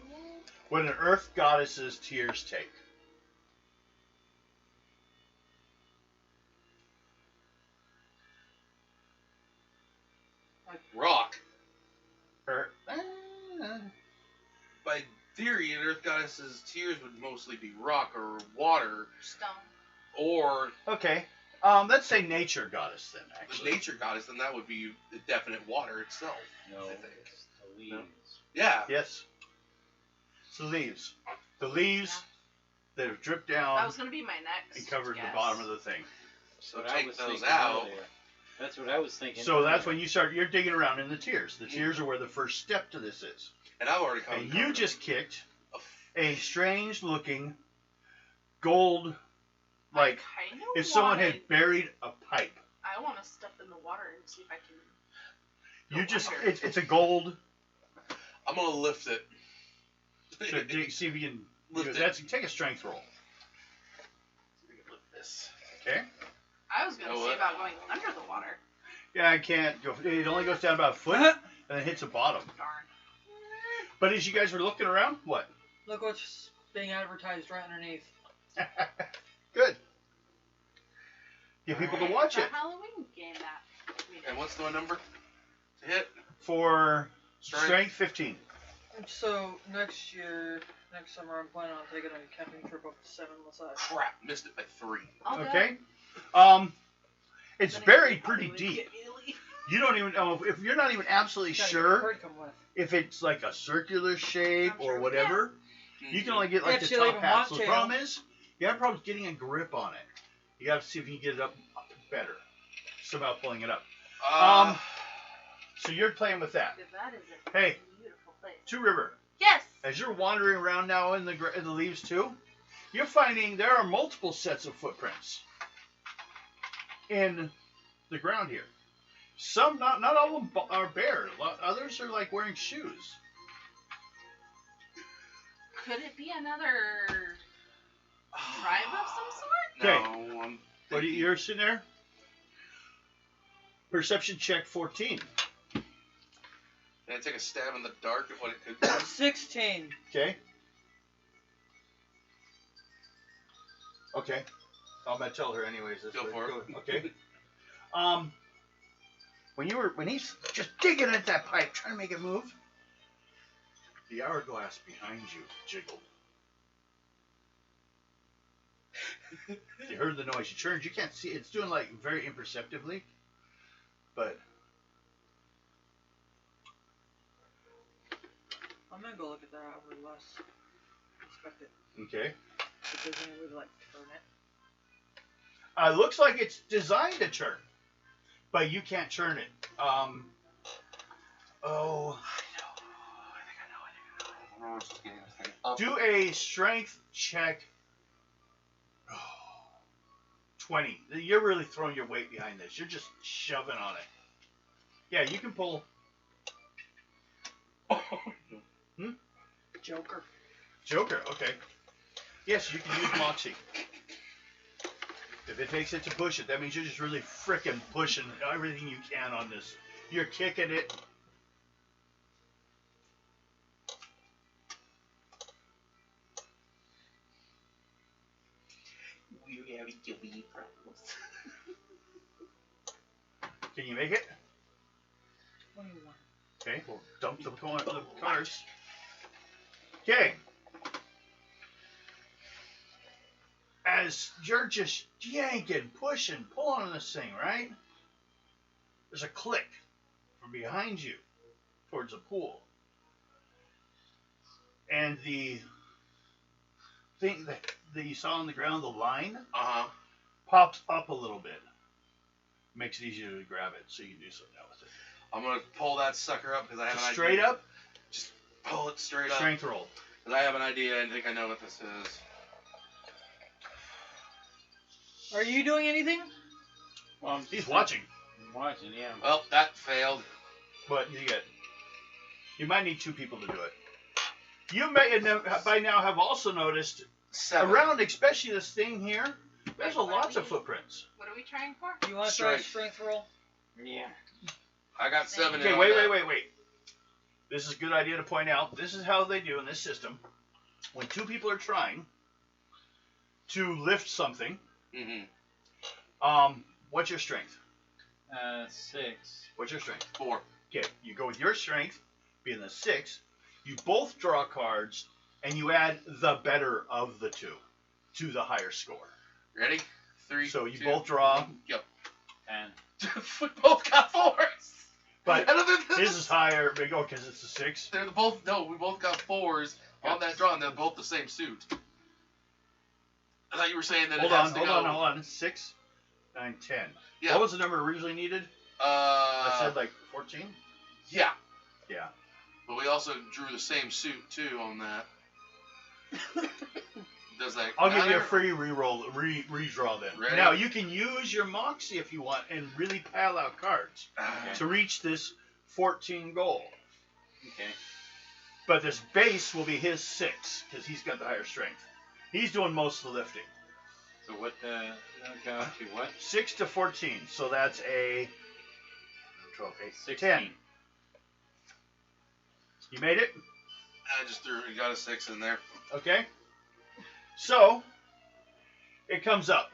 would an earth goddess's tears take? Rock. Or, By theory, an earth goddess's tears would mostly be rock or water, Stone. or okay. Let's say nature goddess then. the Actually, nature goddess, then that would be the definite water itself. No, I think. it's the leaves. Yeah. yes. It's the leaves. The leaves that have dripped down That was gonna be my next and covered guess. the bottom of the thing. So What I take was those thinking out. earlier. That's what I was thinking. So that's earlier. when you're digging around in the tears. The tears are where the first step to this is. And I've already And you covered just kicked a a strange looking gold, I like kinda if someone wanna- had buried a pipe. I want to step in the water and see if I can. You go just, under. it's a gold. I'm gonna lift it. So see if you can, Lift it. that's, take a strength roll. Lift this. Okay. I was gonna You know see what? about going under the water. Yeah, I can't go, it only goes down about a foot and then hits the bottom. Darn. But as you guys were looking around, what? Look what's being advertised right underneath. Good. Get people to watch It's it. a Halloween game that we did. And what's the number to hit? For strength 15. So next summer, I'm planning on taking a camping trip up to Seven Massage. Crap, missed it by 3. I'll do it. Okay. It's Then buried probably pretty would deep. get me to leave. You don't even know if you're not even absolutely Gotta get sure Kurt come with. if it's like a circular shape I'm sure or we whatever. You can only get like the If you'll top even half. want So the to. problem is you have problems getting a grip on it. You got to see if you can get it up better. Somehow pulling it up. So you're playing with that. That is a Hey. beautiful place. Two River. Yes. As you're wandering around now in the leaves too, you're finding there are multiple sets of footprints in the ground here. Some, not all of them are bare. Others are like wearing shoes. Could it be another tribe of some sort? Okay. No, I'm What are thinking- you're sitting there? Perception check 14. Can I take a stab in the dark at what it could be? 16. Okay. Okay. I'm gonna tell her anyways. This Go way. for it. Okay. When he's just digging at that pipe, trying to make it move, the hourglass behind you jiggled. You heard the noise. You turned. You can't see. It's doing like very imperceptibly, but I'm gonna go look at that hourglass. Inspect it. okay. If there's any way to like turn it. Looks like it's designed to turn, but you can't turn it. Oh, I know. I don't know what's getting this thing up. do a strength check. 20. You're really throwing your weight behind this. You're just shoving on it. Yeah, you can pull. Joker. Joker, okay. Yes, you can use Moxie. If it takes it to push it, that means you're just really frickin' pushing everything you can on this. You're kicking it. We're having giving problems. Can you make it? 21. Okay, we'll dump the cars. Okay. As you're just yanking, pushing, pulling on this thing, right? There's a click from behind you towards the pool. And the thing that you saw on the ground, the line, Uh-huh. pops up a little bit. Makes it easier to grab it so you can do something with it. I'm gonna pull that sucker up because I have an Straight idea. up, Pull it straight up. strength roll. Because I have an idea and think I know what this is. Are you doing anything? Well, He's watching, I'm watching, yeah. Well, that failed. but you might need two people to do it. You may by now have also noticed 7. around, especially this thing here, there's Wait, what are lots of we- footprints. What are we trying for? You want to try a Strength. strength roll? Yeah. I got 7 Okay, in on wait. that. This is a good idea to point out. This is how they do in this system. When two people are trying to lift something, Mm-hmm. what's your strength? 6. What's your strength? 4. Okay, you go with your strength, being the 6. You both draw cards, and you add the better of the two to the higher score. Ready? 3. So you 2, both draw. 1, Yep. 10. We both got 4s. But And then his is higher, because it's a 6. They're both we both got 4s on that draw, and they're both the same suit. I thought you were saying that Hold it has to on, go. hold on. 6, 9, 10. Yeah. What was the number originally needed? I said like 14? Yeah. Yeah. But we also drew the same suit too on that. Does that? I'll give you a matter? free redraw then. Ready? Now you can use your Moxie if you want and really pile out cards to reach this 14 goal. Okay. But this base will be his 6 because he's got the higher strength. He's doing most of the lifting. So what, go to what? 6 to 14, so that's a 12, 8, 16. 10. You made it? I just got a 6 in there. Okay. So, it comes up.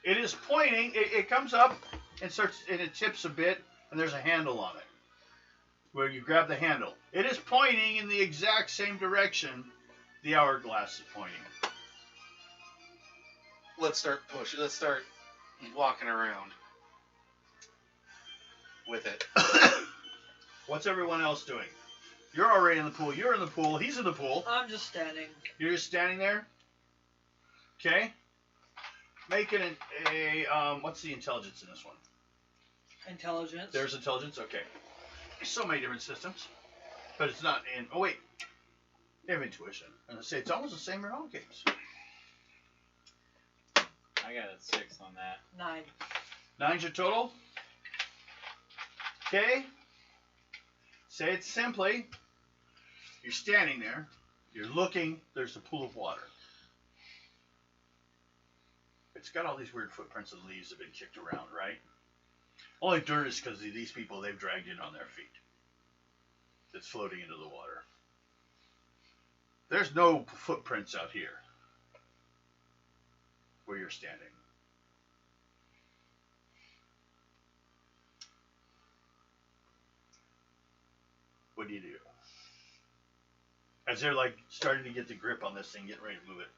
It is pointing, it comes up and it tips a bit, and there's a handle on it. Where you grab the handle. It is pointing in the exact same direction the hourglass is pointing. Let's start pushing. Let's start walking around with it. What's everyone else doing? You're already in the pool. You're in the pool. He's in the pool. I'm just standing. You're just standing there. Okay. Making what's the intelligence in this one? Intelligence. There's intelligence. Okay. There's so many different systems, but it's not in. Oh wait, they have intuition. And I say it's almost the same in all games. I got a 6 on that. 9. 9's your total? Okay. Say it simply. You're standing there. You're looking. There's a pool of water. It's got all these weird footprints of leaves that have been kicked around, right? Only dirt is because these people, they've dragged in on their feet. It's floating into the water. There's no footprints out here where you're standing. What do you do? As they're like starting to get the grip on this thing, getting ready to move it.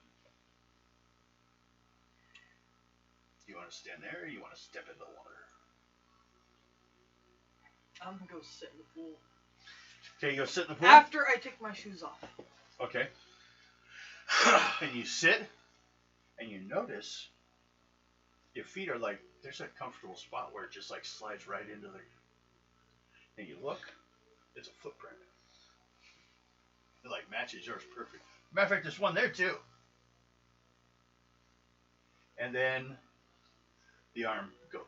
You want to stand there or you want to step in the water? I'm gonna go sit in the pool. Okay, you go sit in the pool? After I take my shoes off. Okay. And you sit and you notice your feet are like, there's a comfortable spot where it just like slides right into the, and you look, it's a footprint. It like matches yours perfect. Matter of fact, there's one there too. And then the arm go,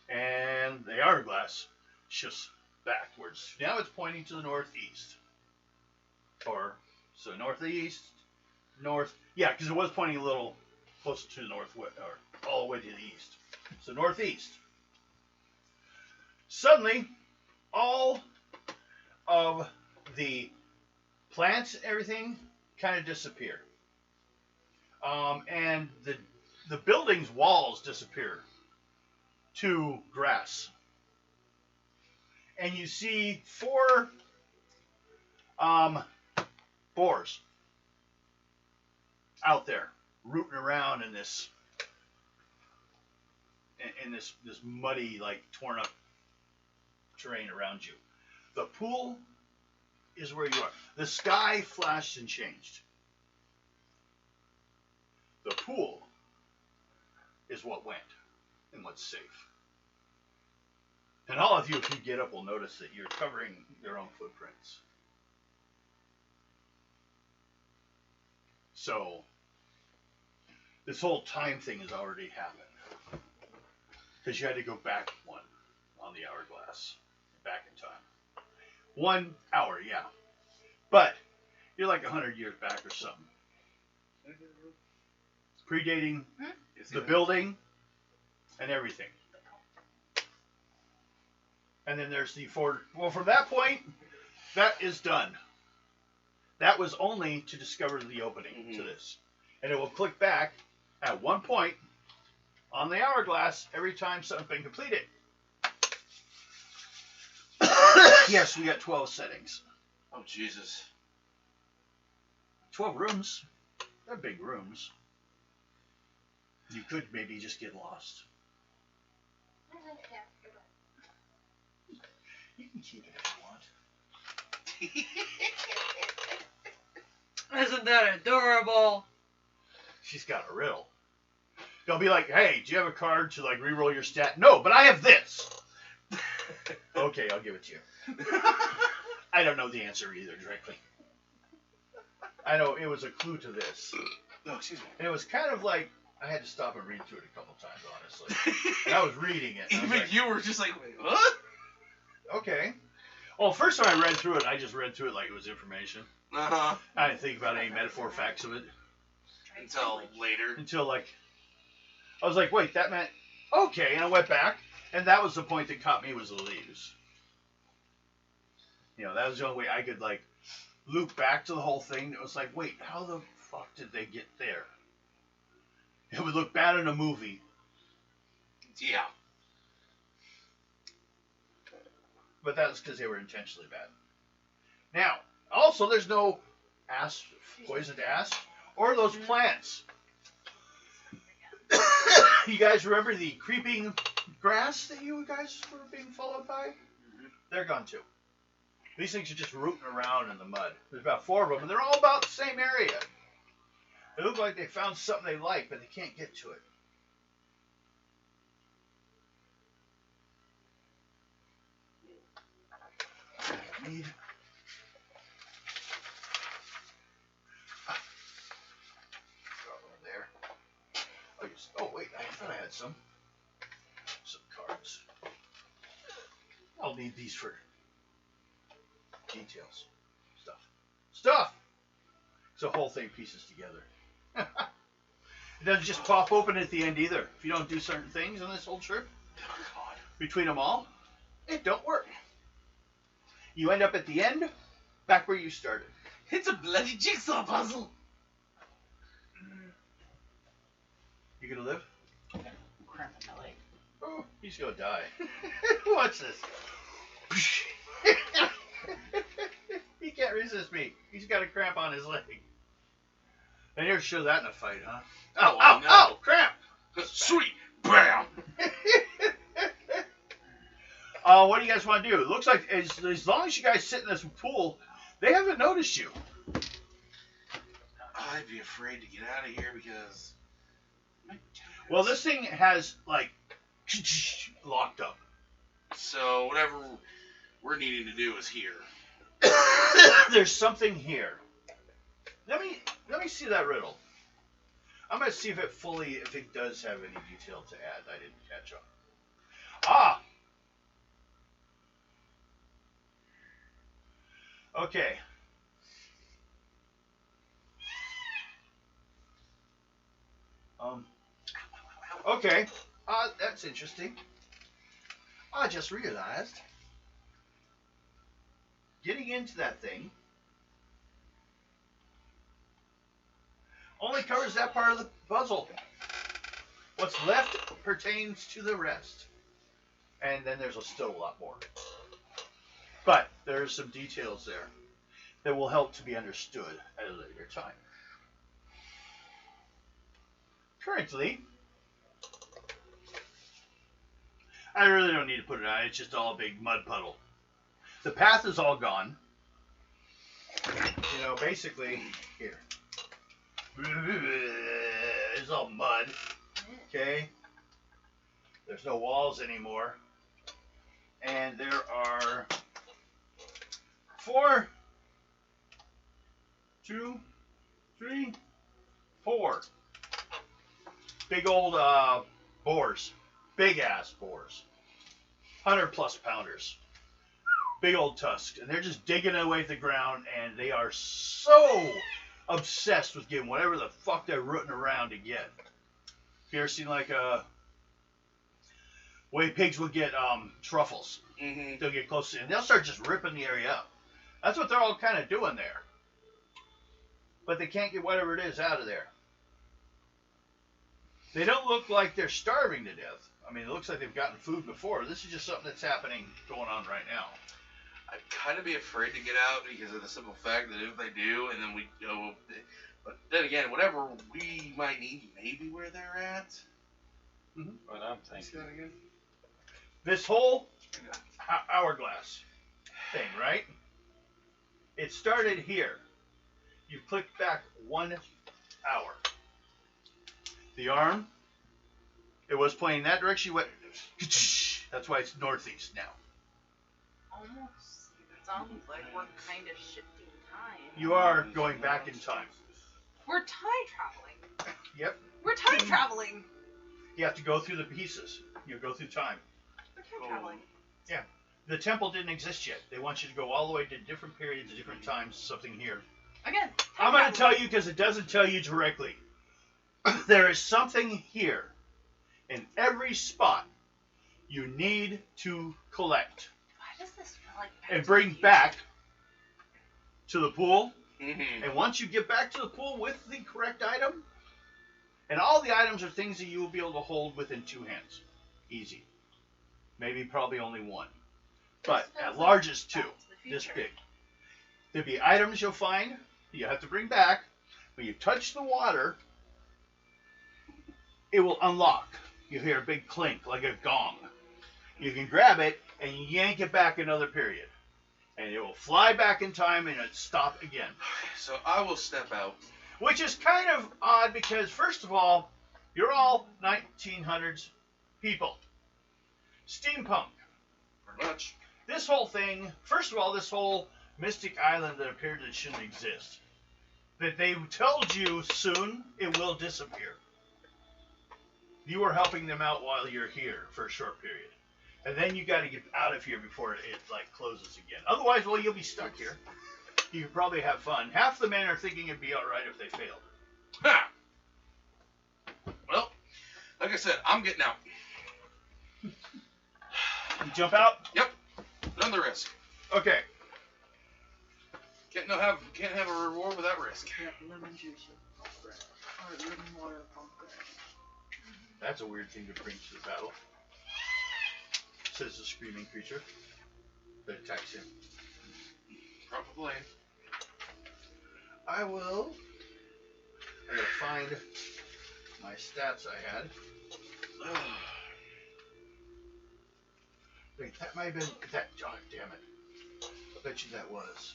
and the hourglass shifts backwards. Now it's pointing to the northeast. Or, so northeast, north, yeah, because it was pointing a little closer to the northwest, or all the way to the east. So northeast. Suddenly, all of the plants, everything, kind of disappear. And the building's walls disappear to grass. And you see 4 boars out there rooting around in this this muddy, like torn up terrain around you. The pool is where you are. The sky flashed and changed. The pool is what went and what's safe. And all of you, if you get up, will notice that you're covering your own footprints. So, this whole time thing has already happened. Because you had to go back one on the hourglass. Back in time. 1 hour, yeah. But, you're like 100 years back or something. Predating the building and everything. And then there's the Ford. Well, from that point, that is done. That was only to discover the opening to this. And it will click back at one point on the hourglass every time something's been completed. Yes, we got 12 settings. Oh, Jesus. 12 rooms. They're big rooms. You could maybe just get lost. You can keep it if you want. Isn't that adorable? She's got a riddle. They'll be like, hey, do you have a card to like re-roll your stat? No, but I have this. Okay, I'll give it to you. I don't know the answer either directly. I know it was a clue to this. No, excuse me. And it was kind of like, I had to stop and read through it a couple times, honestly. And I was reading it. And I was Even like, you were just like, wait, what? okay. Well, first time I read through it, I just read through it like it was information. Uh-huh. I didn't think about any metaphor facts of it. Until later. Until like, I was like, wait, that meant, okay. And I went back, and that was the point that caught me was the leaves. You know, that was the only way I could like loop back to the whole thing. It was like, wait, how the fuck did they get there? It would look bad in a movie. Yeah. But that was because they were intentionally bad. Now, also, there's no poisoned asp, or those plants. You guys remember the creeping grass that you guys were being followed by? They're gone too. These things are just rooting around in the mud. There's about 4 of them, and they're all about the same area. They look like they found something they like, but they can't get to it. Need. There. some cards. I'll need these for details. Stuff! So the whole thing pieces together. It doesn't just pop open at the end either. If you don't do certain things on this whole trip, between them all, it don't work. You end up at the end, back where you started. It's a bloody jigsaw puzzle. You gonna live? Cramp in my leg. Oh, he's gonna die. Watch this. He can't resist me. He's got a cramp on his leg. I never show that in a fight, huh? Ow, Oh, ow, no. ow, cramp! Sweet. Bam. What do you guys want to do? It looks like as long as you guys sit in this pool, they haven't noticed you. I'd be afraid to get out of here because. Well, this thing has, like, locked up. So whatever we're needing to do is here. There's something here. Let me see that riddle. I'm gonna see if it does have any detail to add that I didn't catch on. Ah. Okay. Okay. That's interesting. I just realized getting into that thing only covers that part of the puzzle. What's left pertains to the rest. And then there's still a lot more. But there's some details there that will help to be understood at a later time. Currently, I really don't need to put it on. It's just all a big mud puddle. The path is all gone. You know, basically, here. It's all mud. Okay? There's no walls anymore. And there are 4 big old boars. Big ass boars. 100+ pounders. Big old tusks. And they're just digging away at the ground, and they are so obsessed with getting whatever the fuck they're rooting around to get. You ever seen like way pigs would get truffles? Mm-hmm. They'll get close to it, and they'll start just ripping the area up. That's what they're all kind of doing there. But they can't get whatever it is out of there. They don't look like they're starving to death. I mean, it looks like they've gotten food before. This is just something that's happening, going on right now. I'd kind of be afraid to get out because of the simple fact that if they do, and then we go. But then again, whatever we might need, maybe where they're at. What I'm thinking. Again? This whole hourglass thing, right? It started here. You clicked back 1 hour. The arm, it was pointing that direction. You went. That's why it's northeast now. Almost sounds like we're kind of shifting time. You are going back in time. We're time traveling. Yep. We're time traveling. You have to go through the pieces. You go through time. We're time traveling. The temple didn't exist yet. They want you to go all the way to different periods, different times, something here. Again, I'm going to tell you because it doesn't tell you directly. There is something here in every spot you need to collect Why does this feel like and bring back to the pool. Mm-hmm. And once you get back to the pool with the correct item, and all the items are things that you will be able to hold within 2 hands. Easy. Maybe probably only 1. But at largest 2. This big. There'll be items you'll find you have to bring back. When you touch the water, it will unlock. You hear a big clink like a gong. You can grab it and yank it back another period. And it will fly back in time and it'll stop again. So I will step out. Which is kind of odd because, first of all, you're all 1900s people. Steampunk. Pretty much. This whole thing, first of all, this whole Mystic Island that appeared that shouldn't exist. That they told you soon it will disappear. You are helping them out while you're here for a short period. And then you got to get out of here before it like closes again. Otherwise, well, you'll be stuck here. You could probably have fun. Half the men are thinking it'd be all right if they failed. Ha! Well, like I said, I'm getting out. You jump out? Yep. None the risk. Okay. Can't have a reward without risk. Yeah, lemon juice. Alright, lemon water pomegranate. That's a weird thing to bring to the battle. Says the screaming creature that attacks him. Probably. I will. I gotta find my stats I had. Wait, that might have been that. Oh, damn it! I bet you that was.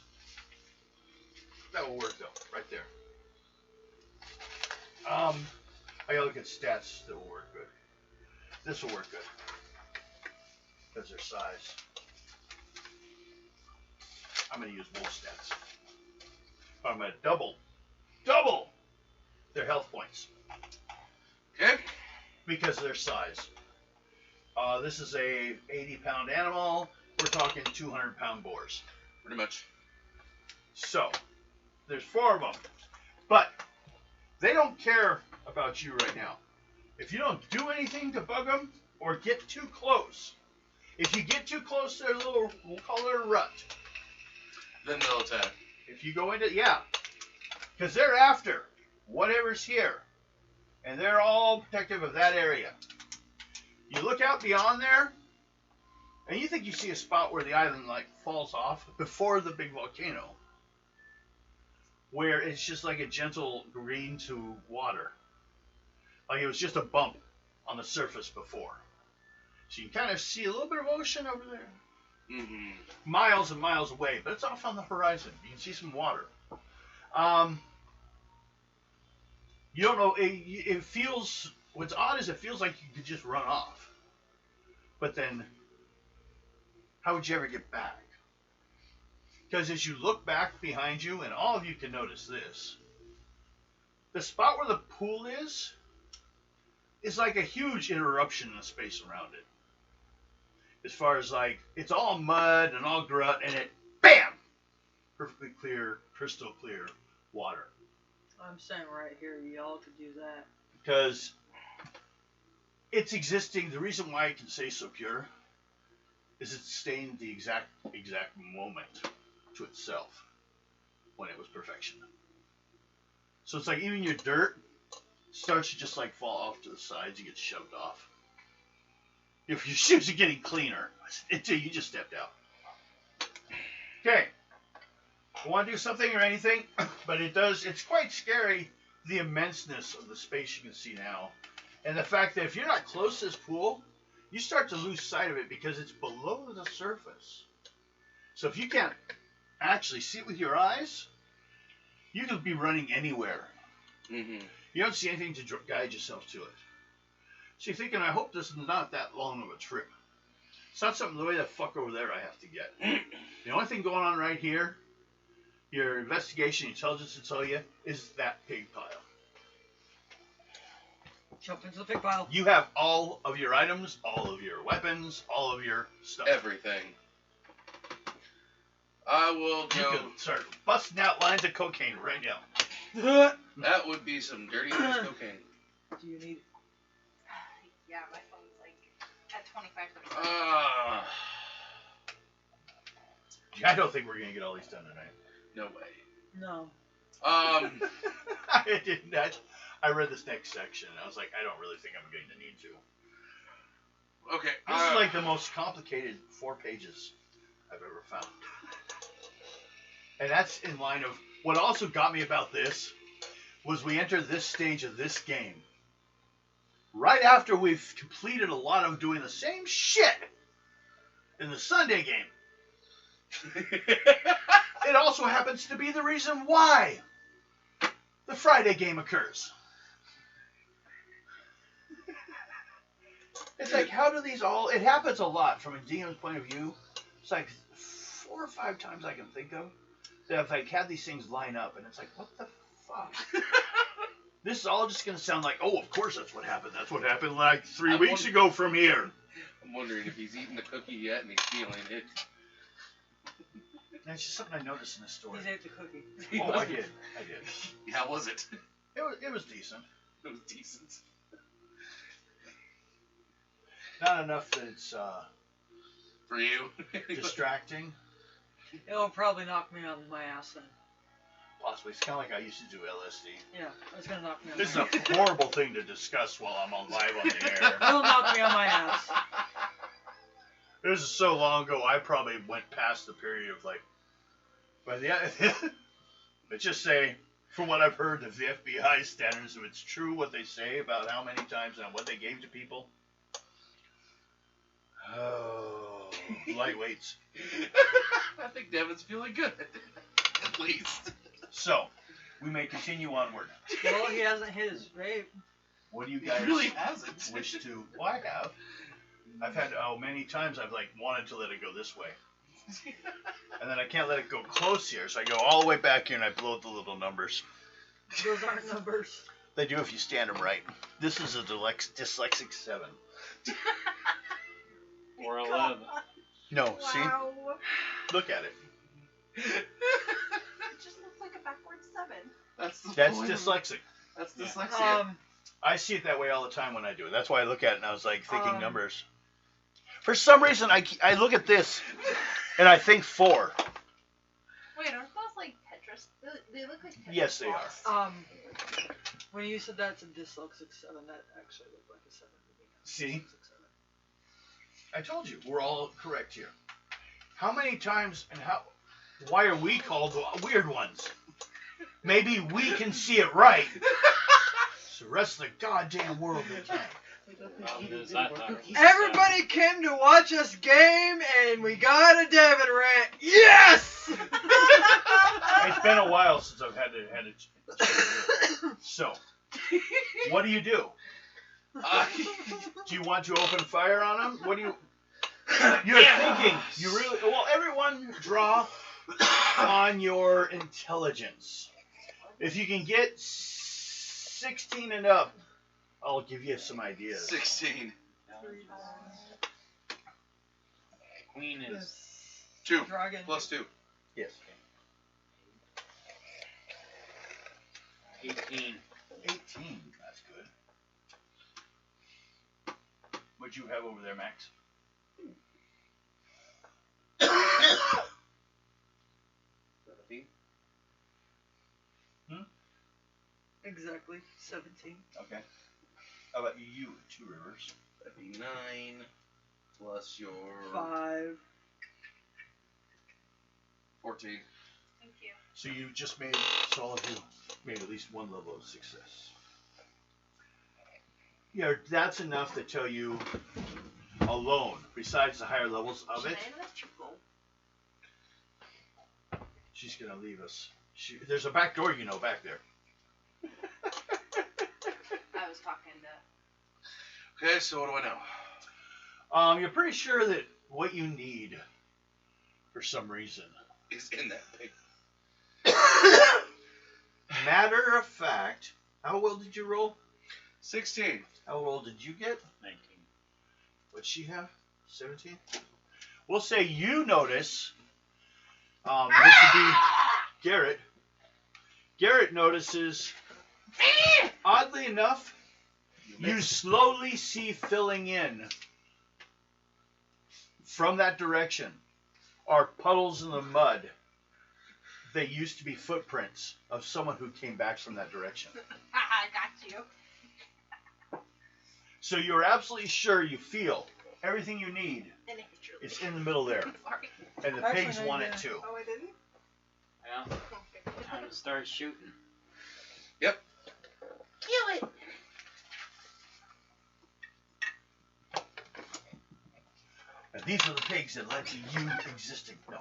That will work though, right there. I gotta look at stats that will work good. This will work good. Because their size. I'm gonna use wolf stats. I'm gonna double their health points. Okay. Because of their size. This is a 80-pound animal. We're talking 200-pound boars. Pretty much. So, there's 4 of them. But they don't care about you right now. If you don't do anything to bug them or get too close, if you get too close to their little, we'll call it a rut. Then they'll attack. If you go into, yeah. Because they're after whatever's here. And they're all protective of that area. You look out beyond there, and you think you see a spot where the island like falls off before the big volcano. Where it's just like a gentle green to water. Like it was just a bump on the surface before. So you can kind of see a little bit of ocean over there. Mm-hmm. Miles and miles away, but it's off on the horizon. You can see some water. You don't know, it feels, what's odd is it feels like you could just run off. But then, how would you ever get back? Because as you look back behind you, and all of you can notice this, the spot where the pool is like a huge interruption in the space around it. As far as like, it's all mud and all grut, and it, BAM! Perfectly clear, crystal clear water. I'm saying right here, y'all could do that. Because it's existing, the reason why it can stay so pure is it's staying the exact moment to itself when it was perfection. So it's like even your dirt starts to just like fall off to the sides, you get shoved off. If your shoes are getting cleaner until you just stepped out. Okay. I want to do something or anything, but it's quite scary, the immenseness of the space you can see now. And the fact that if you're not close to this pool, you start to lose sight of it because it's below the surface. So if you can't actually see it with your eyes, you could be running anywhere. Mm-hmm. You don't see anything to guide yourself to it. So you're thinking, I hope this is not that long of a trip. It's not something the way the fuck over there I have to get. The only thing going on right here, your investigation intelligence will tell you, is that pig pile. Jump into the pig pile. You have all of your items, all of your weapons, all of your stuff. Everything. I will You go. can start busting out lines of cocaine right now. That would be some dirty ass cocaine. Do you need? Yeah, my phone's like at 25%. I don't think we're going to get all these done tonight. No way. No. I did not. I read this next section, and I was like, I don't really think I'm going to need to. Okay. This is like the most complicated 4 pages I've ever found. And that's in line of, what also got me about this was we entered this stage of this game right after we've completed a lot of doing the same shit in the Sunday game. It also happens to be the reason why the Friday game occurs. It's like, how do these all... It happens a lot from a DM's point of view. It's like 4 or 5 times I can think of that I've like had these things line up, and it's like, what the fuck? This is all just going to sound like, oh, of course that's what happened. That's what happened like 3 I weeks wonder- ago from here. I'm wondering if he's eaten the cookie yet and he's feeling it. That's just something I noticed in this story. He's ate the cookie. Oh, I did. How was it? It was decent. It was decent. Not enough that it's For you? distracting. It'll probably knock me on my ass then. Possibly. It's kind of like I used to do LSD. Yeah, it's gonna knock me on This is my a ass. horrible thing to discuss while I'm on live on the air. It'll knock me on my ass. This is so long ago, I probably went past the period of like. But yeah, let's just say, from what I've heard of the FBI standards, if it's true what they say about how many times and what they gave to people. Oh, lightweights. I think Devin's feeling good. At least. So, we may continue onward. Well, he hasn't hit his vape. What do you He guys really hasn't. wish to? Well, I have. I've had many times I've like wanted to let it go this way, and then I can't let it go close here, so I go all the way back here and I blow the little numbers. Those aren't numbers. They do if you stand them right. This is a dyslexic 7. Or 11. No, Wow. see? Look at it. It just looks like a backward 7. That's the That's point of- dyslexic. That's Yeah. dyslexia. I see it that way all the time when I do it. That's why I look at it and I was like thinking Um, numbers. For some reason, I look at this and I think 4. Wait, aren't those like Tetris? They look like Tetris Yes, they are. blocks. When you said that's a dyslexic 7, that actually looked like a 7 to me. See? Dyslexic 7. I told you, we're all correct here. How many times and why are we called the weird ones? Maybe we can see it right. So the rest of the goddamn world they can't. Is that not- Everybody came to watch us game, and we got a Devin rant. Yes! It's been a while since I've had it. So, what do? Do you want to open fire on them? What do you? You're thinking. You really? Well, everyone draw on your intelligence. If you can get 16 and up, I'll give you some ideas. 16. Queen is 2. Dragon. Plus 2. Yes. 18. 18. That's good. What'd you have over there, Max? 17. Exactly. 17. Okay. How about you, Two Rivers? That'd be 9. Plus your 5. 14. Thank you. So you just made, so all of you made at least one level of success. Yeah, that's enough to tell you alone, besides the higher levels of it, Should I let you go? she's going to leave us. There's a back door, back there. I was talking to. Okay, so what do I know? You're pretty sure that what you need, for some reason, Is in that pig. matter of fact, how well did you roll? 16. How well did you get? 19. What'd she have? 17? We'll say you notice, this would be Garrett. Garrett notices, oddly enough, you slowly see filling in from that direction are puddles in the mud. They used to be footprints of someone who came back from that direction. I got you. So you're absolutely sure you feel everything you need Individually. is in the middle there. Sorry. And the Actually, pigs no, want yeah. it too. Oh, I didn't? Yeah, time to start shooting. Kill it! And these are the pigs that led to you existing. No.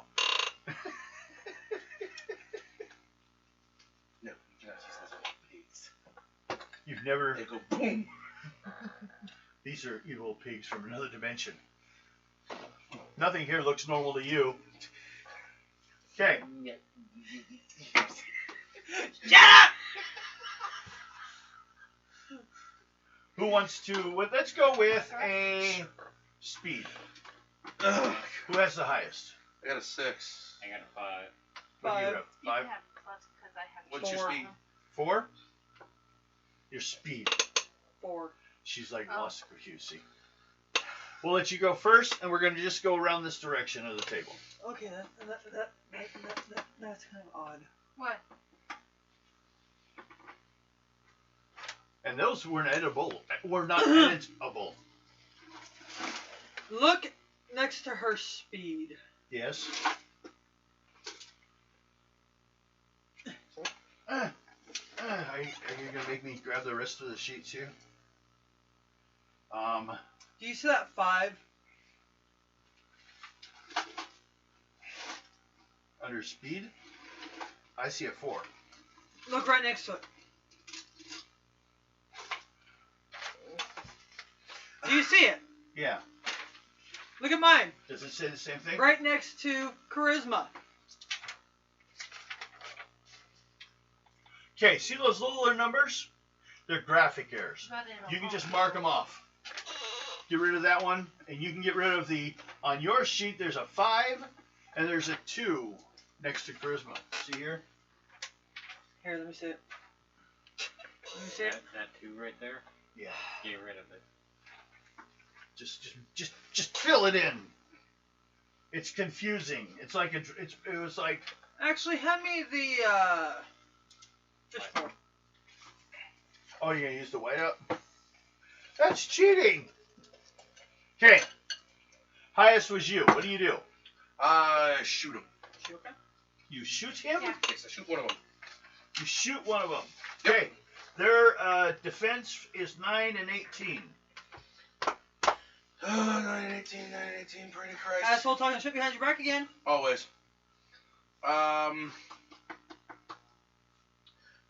No, you cannot use those little pigs. You've never. They go boom. These are evil pigs from another dimension. Nothing here looks normal to you. Okay. Shut up! Who wants to? Well, let's go with a speed. Ugh. Who has the highest? I got a 6. I got a 5. What do you 5. have? You 5? can have plus because I have. What's your 4. speed? 4? Your speed. 4. She's like Oh. Oscar Husey. We'll let you go first, and we're going to just go around this direction of the table. Okay, that's kind of odd. What? And those weren't edible. Were not editable. Look next to her speed. Yes. Are you going to make me grab the rest of the sheets here? Do you see that 5? Under speed, I see a 4. Look right next to it. Do you see it? Yeah. Look at mine. Does it say the same thing? Right next to charisma. Okay, see those littler numbers? They're graphic errors. But it'll You can all- just mark them off. Get rid of that one, and you can get rid of the, on your sheet there's a 5, and there's a 2 next to charisma. See here? Here, let me see it. Let me see it. That 2 right there? Yeah. Get rid of it. Just fill it in. It's confusing. It's like it was like, Actually, hand me the fishbowl. oh, you're gonna use the white up? That's cheating. Okay. Highest was you. What do you do? Shoot him. Okay. You shoot him? Yeah. Yes, I shoot one of them. You shoot one of them. Yep. Okay. Their defense is 9 and 18. 918, 918, pretty Christ. Asshole talking shit behind your back again. Always.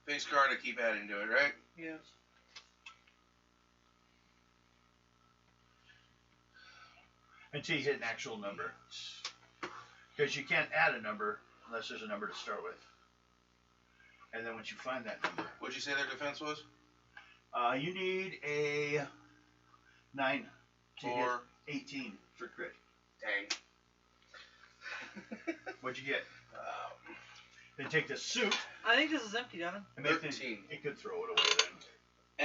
Face guard, I keep adding to it, right? Yes. Until you hit an actual number. Because you can't add a number unless there's a number to start with. And then once you find that number, What'd you say their defense was? you need a 9 to hit Or 18 for crit. dang. What'd you get? Then take the suit I think this is empty, Devin. and make 13. it could throw it away then.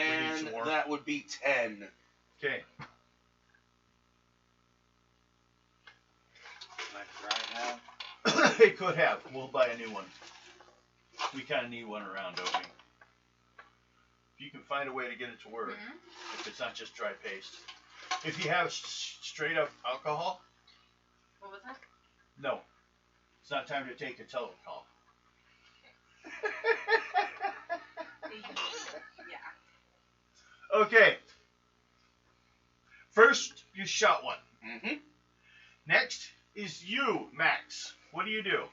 And some more. that would be 10. Okay. Like right now? It could have. We'll buy a new one. We kind of need one around, don't we? If you can find a way to get it to work, Mhm. if it's not just dry paste. If you have straight up alcohol, What was that? no. It's not time to take a telephone call. Yeah. Okay. First, you shot one. Mm-hmm. Next is you, Max. What do you do?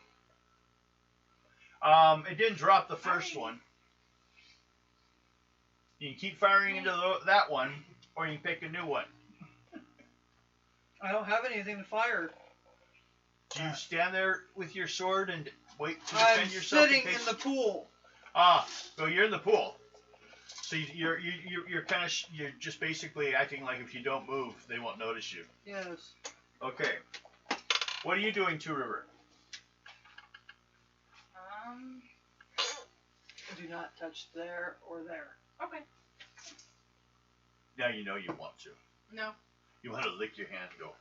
It didn't drop the first one. You can keep firing into that one, or you can pick a new one. I don't have anything to fire. Do you stand there with your sword and wait to I'm defend yourself? sitting case... in the pool. So you're in the pool. So you're kind of you're just basically acting like if you don't move, they won't notice you. Yes. Okay. What are you doing, Two River? Do not touch there or there. Okay. Now you know you want to. No. You want to lick your hand and go.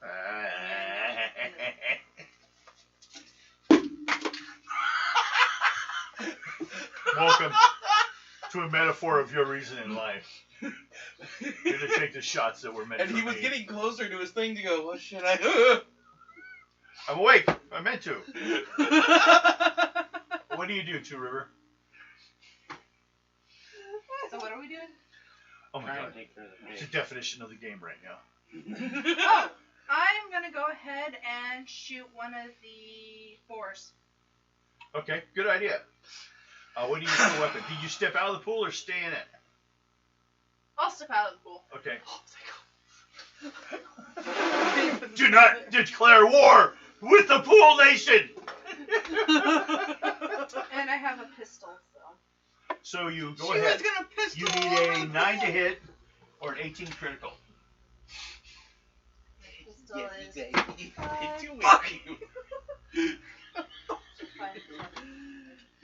Welcome to a metaphor of your reason in life. You're to take the shots that were meant And for he was me. getting closer to his thing to go, what should I... I'm awake. I meant to. What do you do, Two River? So what are we doing? Oh my Try god. and take care of the It's the fish. definition of the game right now. Oh, I'm gonna go ahead and shoot one of the fours. Okay, good idea. What do you use for a weapon? Did you step out of the pool or stay in it? I'll step out of the pool. Okay. Oh, Do not declare war with the pool nation! And I have a pistol, so. So you go She ahead. was gonna pistol You all need over a the 9 to pool. hit or an 18 critical. Pistol is Fuck!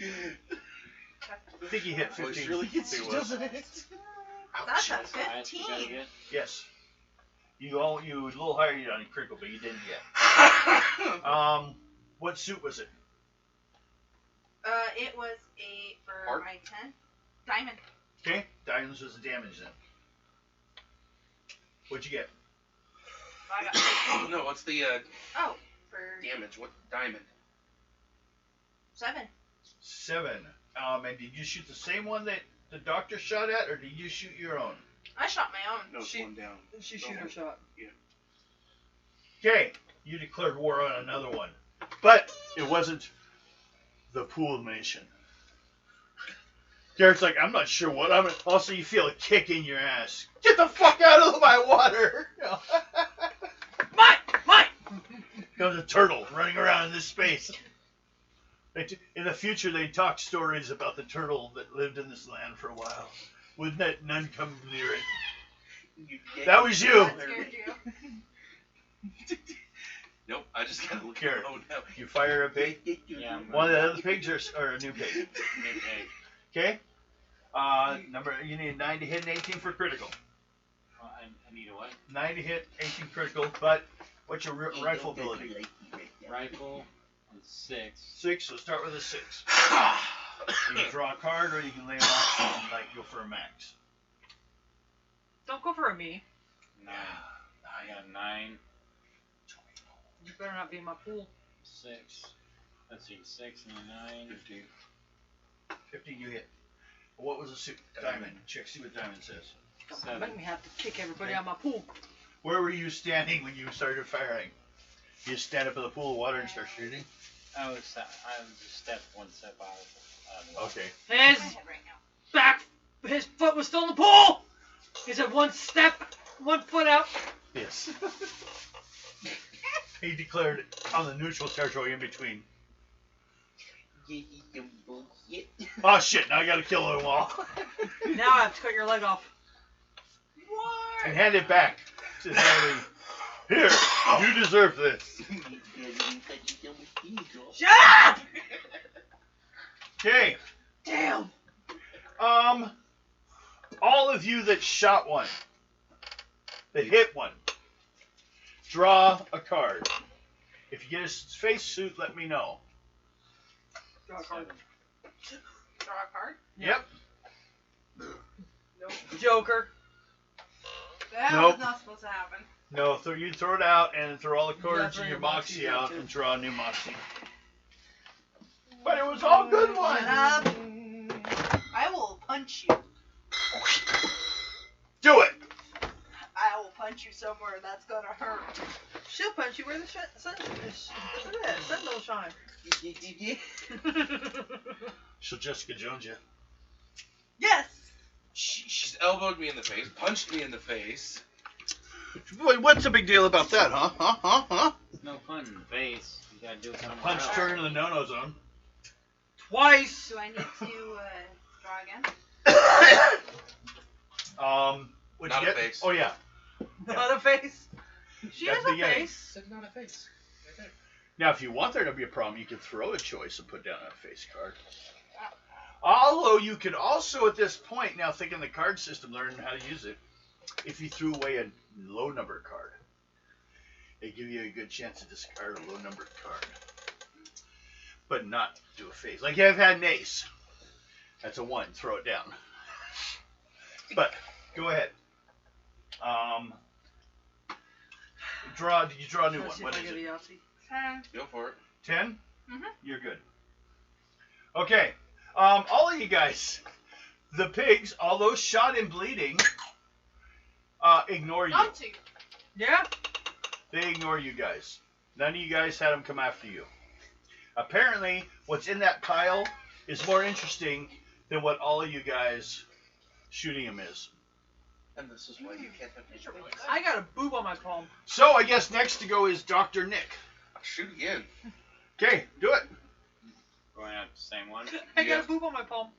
I think he hit Voice 15. really gets He you, was. doesn't it? That's a That's the highest you gotta 15. get. Yes. You a little higher on your critical, but you didn't yet. What suit was it? It was a for Heart? my 10 diamond. Okay, diamonds was the damage then. What'd you get? I got No, what's the oh for damage? What diamond? 7. 7. And did you shoot the same one that the doctor shot at, or did you shoot your own? I shot my own. No, it's She- one down. She shoot her shot. Okay, you declared war on another one, but it wasn't the pool nation. Garrett's like, I'm not sure what I'm. Also, you feel a kick in your ass. Get the fuck out of my water! Mine! Comes a turtle running around in this space. In the future, they talk stories about the turtle that lived in this land for a while. Wouldn't that none come near it? That was you. That scared you. Nope, I just gotta look Here. at oh no. You fire a pig. Yeah, One of the other pigs or a new pig. Okay. Okay. You need a 9 to hit and 18 for critical. I need a what? 9 to hit, 18 critical. But what's your rifle ability? Rifle and 6. 6. So start with a 6. You can draw a card, or you can lay it off and go for a max. Don't go for a me. 9. I got 9. You better not be in my pool. 6. Let's see, 6 and a 9. 15. 15 you hit. What was the suit? Diamond. Check, see what diamond says. Don't 7. make me have to kick everybody out of my pool. Where were you standing when you started firing? You just stand up in the pool of water and start shooting? I was just one step out of the water. Okay. My His head right now. his foot was still in the pool! He said 1 step, 1 foot out. Yes. He declared on the neutral territory in between. Oh shit, now I gotta kill them all. Now I have to cut your leg off. What? And hand it back to Harley. Here, you deserve this. Shut up! Okay. Damn. All of you that shot one, that hit one, draw a card. If you get a face suit, let me know. Draw a card. 7. Draw a card? Yep. Joker. That Nope. was not supposed to happen. No, you throw it out and throw all the cards Yeah, in your bring your moxie Moxie out out, too. and draw a new moxie. But it was all good ones. I will punch you. Do it. I will punch you somewhere that's gonna hurt. She'll punch you where the sun is. Look at that, sun don't shine. She'll Jessica Jones you. Yes! She's elbowed me in the face, punched me in the face. Wait, what's the big deal about that, huh? It's no fun in the face. You gotta do it somewhere Punch else. turn in the no-no zone. Twice. Do I need to draw again? What'd Not you a get? face. Oh yeah. Not a face. She That's has a beginning. face. Said not a face. Right there. Now, if you want there to be a problem, you can throw a choice and put down a face card. Although you could also, at this point, now thinking the card system, learn how to use it. If you threw away a low number card, it give you a good chance to discard a low numbered card, but not do a face. Like I've had an ace. That's a 1. Throw it down. But go ahead. Did you draw a new one? Let's see What if I is get it? a Yahtzee. 10. Go for it. 10? Mhm. You're good. Okay. All of you guys, the pigs, although shot and bleeding, ignore you. Not to. Yeah? They ignore you guys. None of you guys had them come after you. Apparently, what's in that pile is more interesting than what all of you guys shooting him is. And this is why you can't have These are really good. I got a boob on my palm. So I guess next to go is Dr. Nick. Shoot again. Okay, do it. Going out the same one. I Yeah. got a boob on my palm.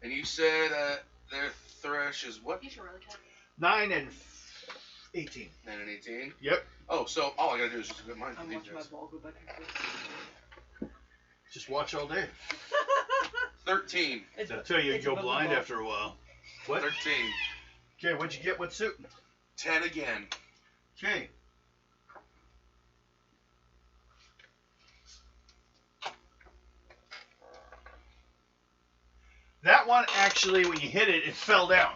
And you said their thresh is what? These are really good. 9 and 18. 9 and 18. Yep. Oh, so all I gotta do is just get mine for I'm these watching my guys. ball go back and forth. Just watch all day. 13. It's, I'll tell you, you it's go above the blind ball. after a while. What? 13. Okay, what'd you get? What suit? 10 again. Okay. That one actually, when you hit it, it fell down.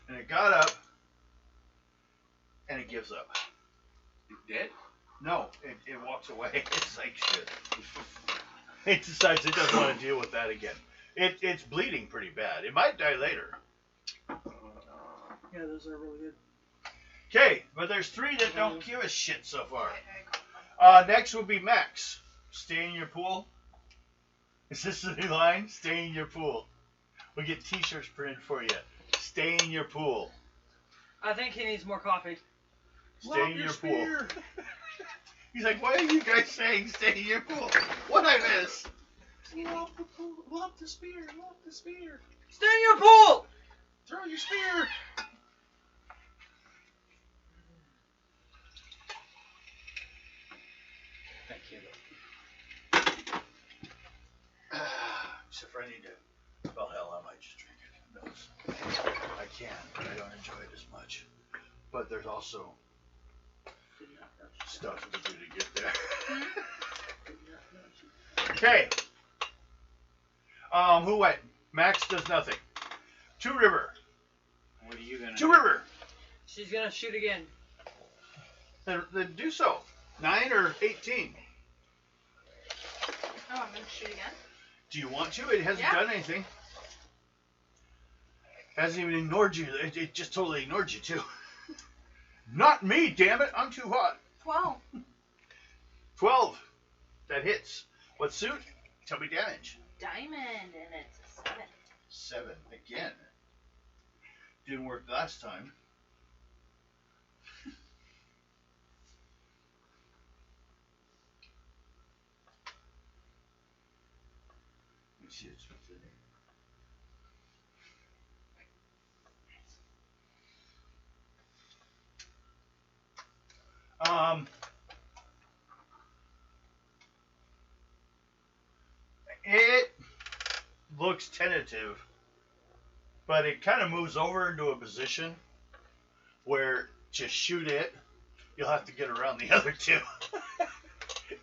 And it got up. And it gives up. You dead? No, it walks away. It's like shit. It decides it doesn't want to deal with that again. It's bleeding pretty bad. It might die later. Yeah, those are really good. Okay, but there's 3 that don't give a shit so far. Next would be Max. Stay in your pool. Is this the new line? Stay in your pool. We get t-shirts printed for you. Stay in your pool. I think he needs more coffee. Stay in your pool. He's like, why are you guys saying stay in your pool? What'd I miss? Lob the pool. Lob the spear. Lob the spear. Stay in your pool! Throw your spear. Thank you. Except for I need to. Well, hell, I might just drink it. Who knows? I can, but I don't enjoy it as much. But there's also stuff to do to get there. Okay. Who went? Max does nothing. 2 River. What are you gonna 2 River. She's gonna shoot again. Then do so. 9 or 18. Oh, I'm gonna shoot again. Do you want to? It hasn't Yeah. done anything. Hasn't even ignored you. It just totally ignored you, too. Not me, damn it. I'm too hot. 12. 12. That hits. What suit? Tell me damage. Diamond, and it's a 7. 7. Again. Didn't work last time. Let me see what's in here. It looks tentative, but it kind of moves over into a position where to shoot it, you'll have to get around the other 2.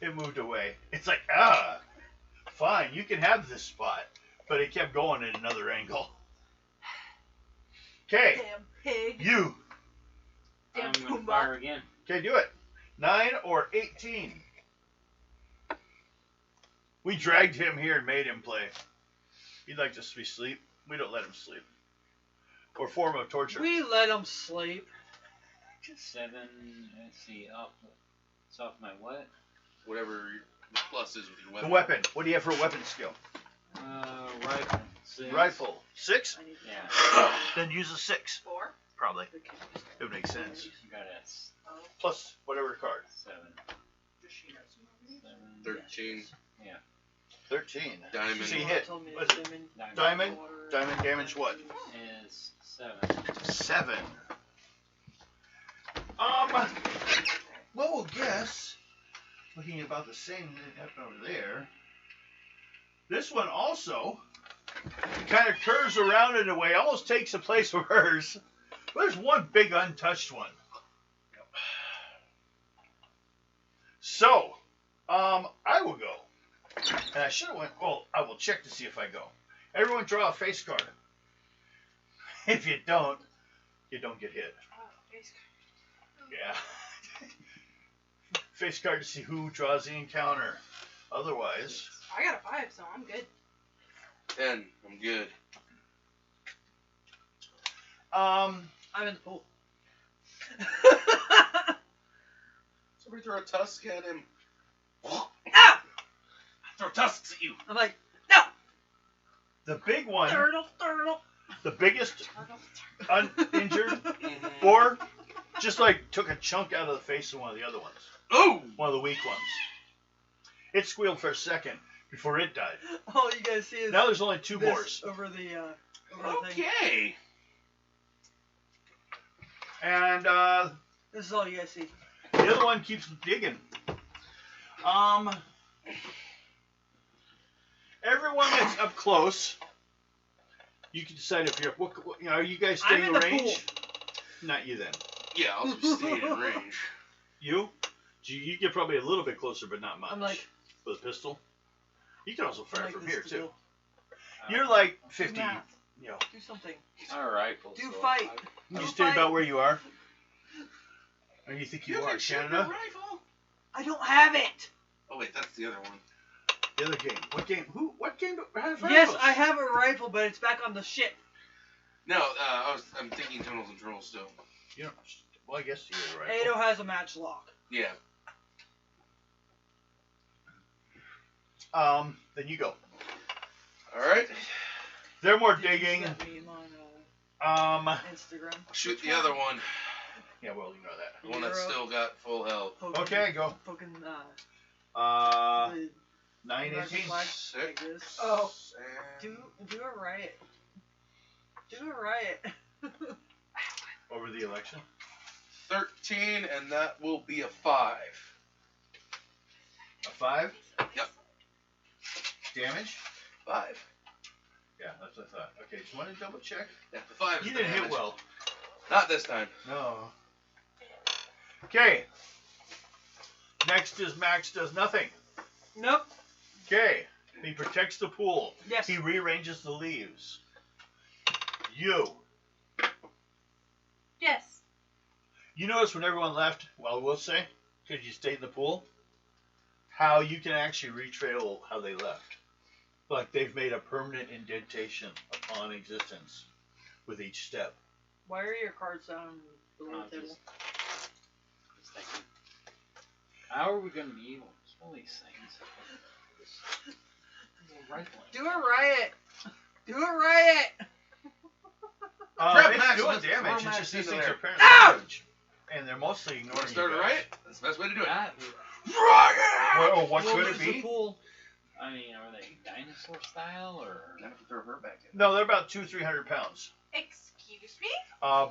It moved away. It's like, fine, you can have this spot, but it kept going in another angle. Okay, Damn pig. you. Damn I'm gonna Pumbaa. fire again. Okay, do it. 9 or 18. We dragged him here and made him play. He'd like to be sleep. We don't let him sleep. Or form of torture. We let him sleep. 7. Let's see. It's off my what? Whatever the plus is with your The weapon. weapon. What do you have for a weapon skill? Rifle. 6. Rifle. 6? I need Yeah. Then use a 6. 4. Probably. the cans. It would make sense. You got a Plus whatever card. 7. Does she know some of these? 13. 13. Diamond. See, Mom hit. told me What's it's it? diamond, Diamond? water, Diamond damage what? Is 7. 7. Well, we'll guess. Looking about the same that happened over there. This one also kind of curves around in a way, almost takes the place of hers. There's one big untouched one. So, I will go. And I should have went, well, I will check to see if I go. Everyone draw a face card. If you don't get hit. Oh, face card. Yeah. Face card to see who draws the encounter. Otherwise, I got a 5, so I'm good. 10. I'm good. I'm in the pool. Somebody throw a tusk at him. Ah! Throw tusks at you. I'm like, no! the big one, Turtle. the biggest Turtle. uninjured, or just like took a chunk out of the face of one of the other ones. Oh! One of the weak ones. It squealed for a second before it died. All you guys see is Now there's only 2 this boars. over the thing. Okay. And This is all you guys see. the other one keeps digging. Everyone that's up close, you can decide if you're. Are you guys staying I'm in in the range? Not you then. Yeah, I'll just stay in range. You? You get probably a little bit closer, but not much. I'm like, with a pistol. You can also fire like from this here to too. go. You're like Do 50. math. You know, Do something. All right. Well, Do so fight. you Don't stay fight. about where you are. Or you think you are, can shoot your Canada? rifle. I don't have it. Oh wait, that's the other one. The other game. What game? What game has Yes, rifles? I have a rifle, but it's back on the ship. No, I'm thinking Tunnels and Trolls still. You know, well, I guess you're right. Ado has a matchlock. Yeah. Then you go. All right. They're more Did you digging. send me on Instagram. Shoot the other one. Yeah, well, you know that. The one that's Zero. still got full health. Poking, Okay, go. Poking Uh, the 9, American 18. flag like this. Oh, do a riot. Do a riot. Over the election. 13, and that will be a 5. A 5? Yep. Damage? 5. Yeah, that's what I thought. Okay, just want to double check. Yeah, the 5 is You the didn't hit damage. well. Not this time. No. Okay. Next is Max does nothing. Nope. Okay. He protects the pool. Yes. He rearranges the leaves. You. Yes. You notice when everyone left, well, we'll say, because you stayed in the pool, how you can actually retrail how they left. Like they've made a permanent indentation upon existence with each step. Why are your cards down below the table? Just thinking, how are we going to be able to kill these things? Rifling. Do a riot. Do a riot. Grab It's Max, doing let's damage. throw It's Max just these into things there. are apparently Ow! huge. And they're mostly ignoring Want you to start a guys. riot? That's the best way to do it. That, Well, what We'll could lose it the be? pool. I mean, are they dinosaur style or? I have to throw her back in. No, they're about 200-300 pounds. Excuse me? A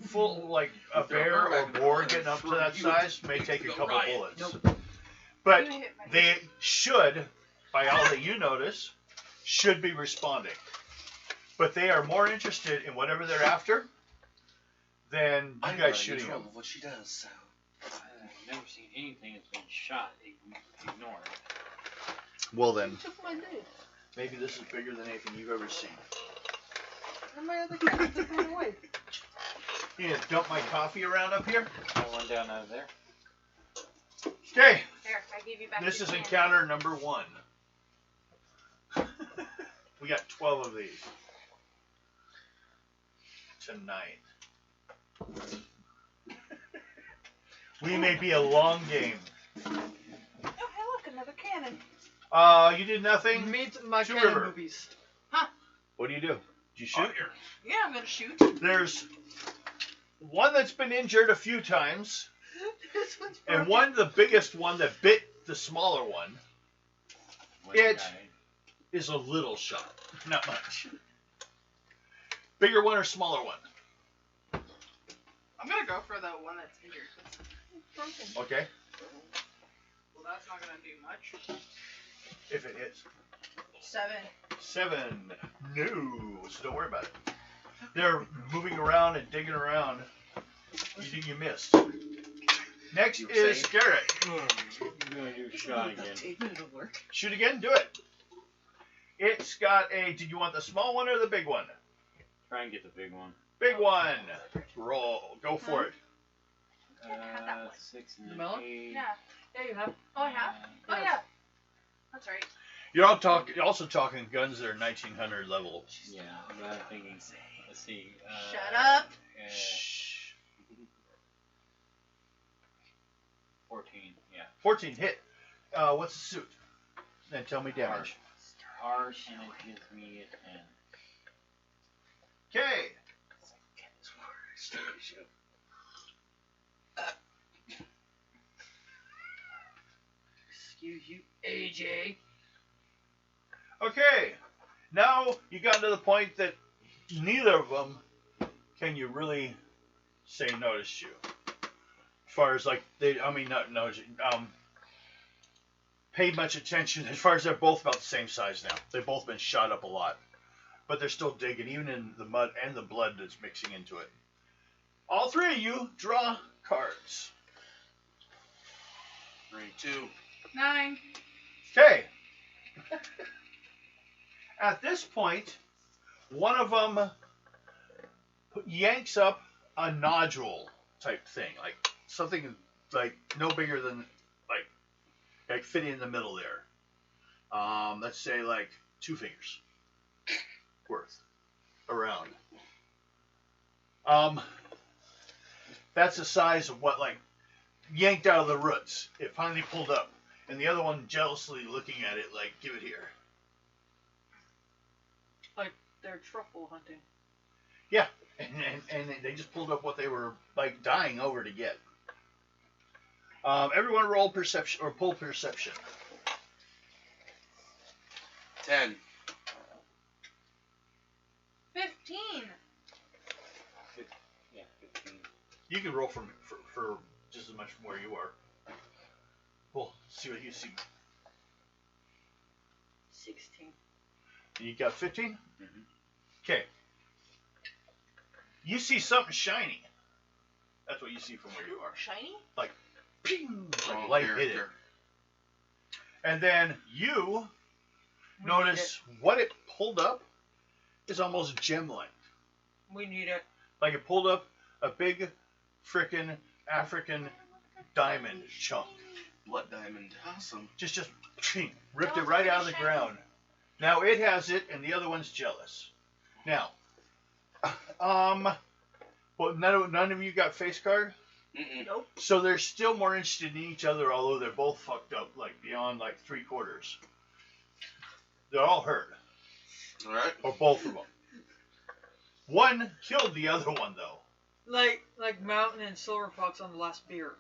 full, like a Throw bear her or back in the boar corner, getting up to throw that you size to may take a go couple riot. bullets. Nope. But You hit my they should, by all that you notice, should be responding. But they are more interested in whatever they're after than you I'm guys not in shooting control them. of what she does, so. I've never seen anything that's been shot ignored. Well then, You took my day. maybe this is bigger than anything you've ever seen. And my other cat took one away. You need to dump my coffee around up here? Got one down out of there. Okay, There, I gave you back this your is candy. encounter number 1. We got 12 of these tonight. We may be a long game. Oh, hey, look, another cannon. You did nothing? Meet my Two cannon river. movies. What do you do? Did you Oh, shoot? here. Yeah, I'm gonna shoot. There's one that's been injured a few times, This one's and broken. one, the biggest one that bit the smaller one, One It- guy. is a little shot. Not much. Bigger one or smaller one? I'm gonna go for the one that's injured. It's broken. Okay, Well, that's not gonna do much. if it hits. 7. 7. No, so don't worry about it. They're moving around and digging around. You missed. Next You were is safe. Garrett. I'm gonna do a shot again. It'll work. Shoot again, do it. It's got a, did you want the small one or the big one? Try and get the big one. Big one. Roll. Go for it. Can't have that one. 6 and The an melon? 8. Yeah. Yeah, you have. Oh, I have? Oh, yeah. That's right. You're also talking guns that are 1900 level. Yeah, but I'm thinking. Let's see. Shut up. Shh. 14. Yeah. 14 hit. What's the suit? Then tell me damage. Harsh, and it gives me a 10. Okay. Excuse you, AJ. Okay. Now you got to the point that neither of them can you really say noticed you. As far as like not noticed, paid much attention. As far as they're both about the same size now. They've both been shot up a lot, but they're still digging, even in the mud and the blood that's mixing into it. All three of you draw cards. 3, 2. 9. Okay. At this point, one of them yanks up a nodule type thing, like something like no bigger than like fitting in the middle there. Let's say like 2 fingers worth around. That's the size of what like yanked out of the roots. It finally pulled up, and the other one jealously looking at it like, give it here. Like they're truffle hunting. Yeah, and they just pulled up what they were like dying over to get. Everyone roll perception or pull perception. 10. 15. Yeah, 15. You can roll for just as much from where you are. We'll see what you see. 16. You got 15? Mm-hmm. Okay. You see something shiny. That's what you see from where you are. Shiny? Ping! Like Oh, light here, hit it. here. And then you notice what it pulled up is almost gem-like. We need it. Like it pulled up a big frickin' African diamond chunk. Blood diamond. Awesome. Just ripped it right out of the ground. Now it has it, and the other one's jealous. Now, well, none of you got face card, Mm-mm. Nope. so they're still more interested in each other, although they're both fucked up, like beyond like 3/4. They're all hurt, Alright. or both of them. One killed the other one though. Like Mountain and Silver Fox on the last beer.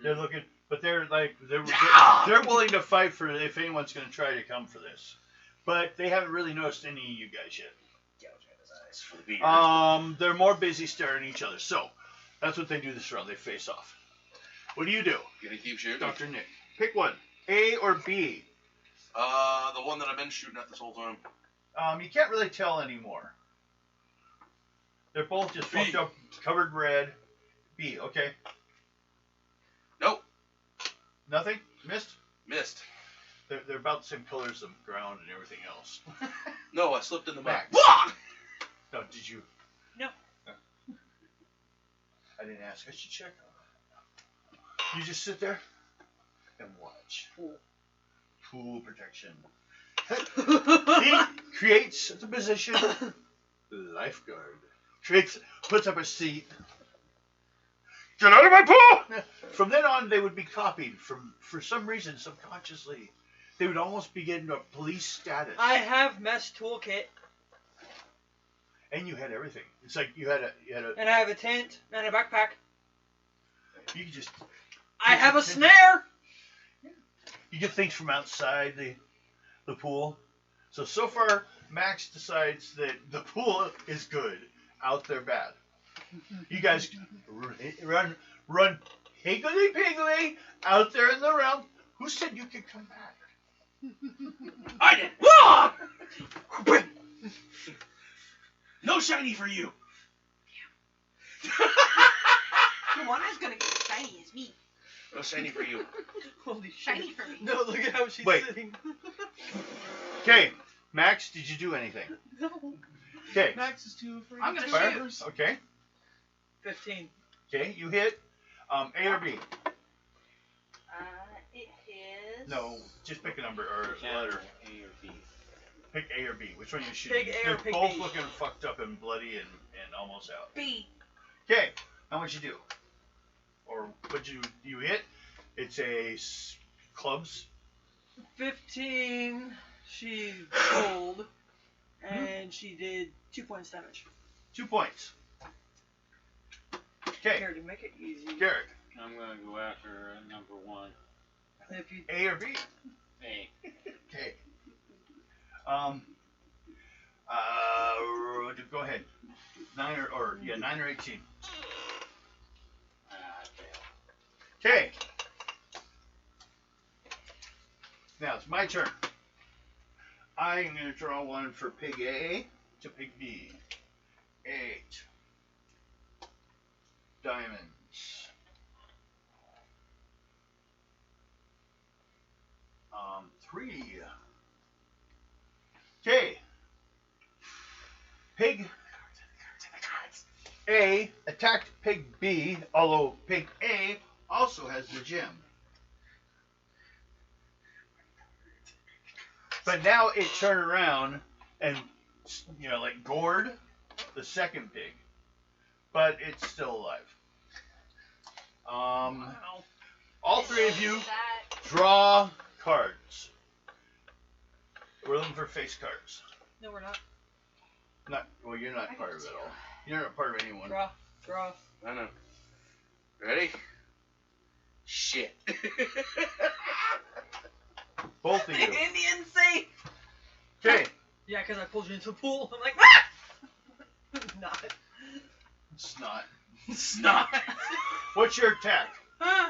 They're looking, but they're willing to fight for if anyone's going to try to come for this, but they haven't really noticed any of you guys yet. For the beer. They're more busy staring at each other. So, that's what they do this round. They face off. What do? You gonna keep shooting? Dr. Nick? Pick one. A or B? The one that I've been shooting at this whole time. You can't really tell anymore. They're both just B. fucked up, covered red. B, okay. Nope. Nothing? Missed? Missed. They're about the same colors as the ground and everything else. No, I slipped in the mud. Max. No, did you? No. I didn't ask. I should check. You just sit there and watch. Pool protection. He creates the position. Lifeguard. Puts up a seat. Get out of my pool! From then on, they would be copied. For some reason, subconsciously, they would almost be getting a police status. I have mess toolkit, And you had everything. It's like you had a. and I have a tent and a backpack. You could just. I have a snare. You get things from outside the pool. So far, Max decides that the pool is good. Out there bad. You guys run higgly-piggly out there in the realm. Who said you could come back? I did. No shiny for you. The one who's gonna get shiny is me. No shiny for you. Holy shit. Shiny for me. No, look at how she's Wait. sitting. Okay, Max, did you do anything? No. Okay. Max is too afraid. I'm gonna Fire. shoot. Okay. 15. Okay, you hit. A or B? It is. No, just pick a number or a letter. A or B. Pick A or B. Which one are you shooting? Pick A or They're pick both B. looking fucked up and bloody and almost out. B. Okay, now what you do? Or what you hit? It's a clubs. 15. She rolled, and she did 2 points damage. 2 points. Okay, Here, to make it easy. Garrett. I'm gonna go after number 1. If you A or B? A. Okay. Go ahead. 9 or 18. I fail. Okay. Now it's my turn. I'm going to draw one for pig A to pig B. 8 diamonds. 3. Okay. Pig A attacked pig B, although pig A also has the gem. But now it turned around and, like gored the second pig. But it's still alive. All three of you That draw cards. We're looking for face cards. No, we're not. Well, you're not I part got of it two. all. You're not part of anyone. Draw. I know. Ready? Shit. Both of you. Indian safe. Okay. Yeah, because I pulled you into the pool. I'm like, ah! Not. Snot. Snot. What's your attack?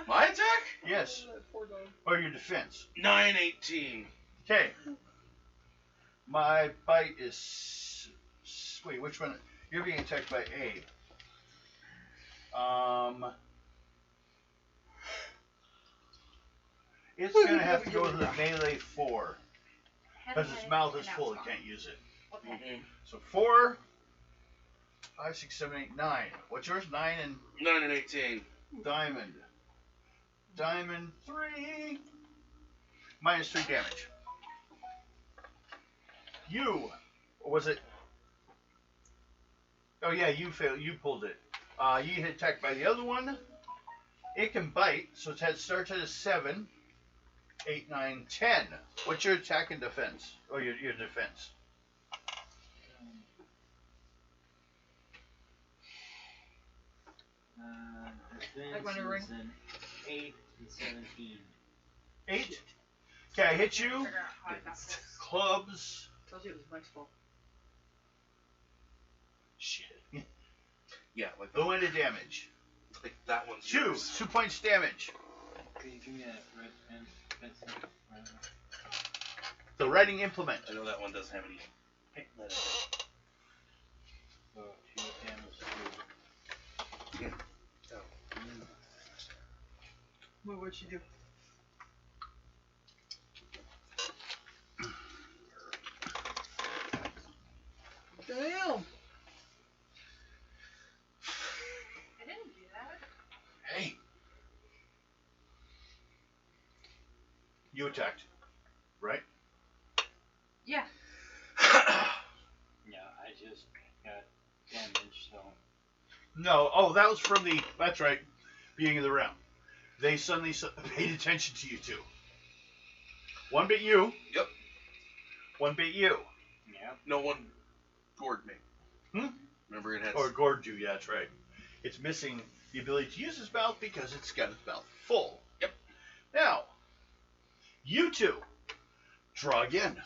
My attack? Yes. Poor dog. Or your defense? 918. Okay. My bite is. Wait, which one? You're being attacked by A. It's gonna have to go to the melee 4 because its mouth is full. It can't use it. Okay. So 4, 5, 6, 7, 8, 9. What's yours? 9 and 9 and 18. diamond. Diamond 3. Minus 3 damage. You. Or was it? Oh yeah, you failed. You pulled it. You get attacked by the other one. It can bite, so it starts at a 7, 8, 9, 10. What's your attack and defense? Or your defense? Like when Defense I ring. is an 8 and 17. 8. Okay, I hit you. Figure out how I got this. Clubs. Tells you it was Mike's fault. Shit. Yeah, like Low end of damage. that one's 2. yours. 2 points damage. Could you give me that red pen? Pencil? The writing implement. I know that one doesn't have any letters. So 2 damage. 2. What'd she do? Damn! I didn't do that. Hey. You attacked, right? Yeah. Yeah, I just got damage, so. No. Oh, that was from the. That's right. Beginning of the round. They suddenly paid attention to you two. One bit you. Yep. One bit you. Yeah. No one gored me. Hmm? Remember it had. Or gored you. Yeah, that's right. It's missing the ability to use its mouth because it's got its mouth full. Yep. Now, you two draw again.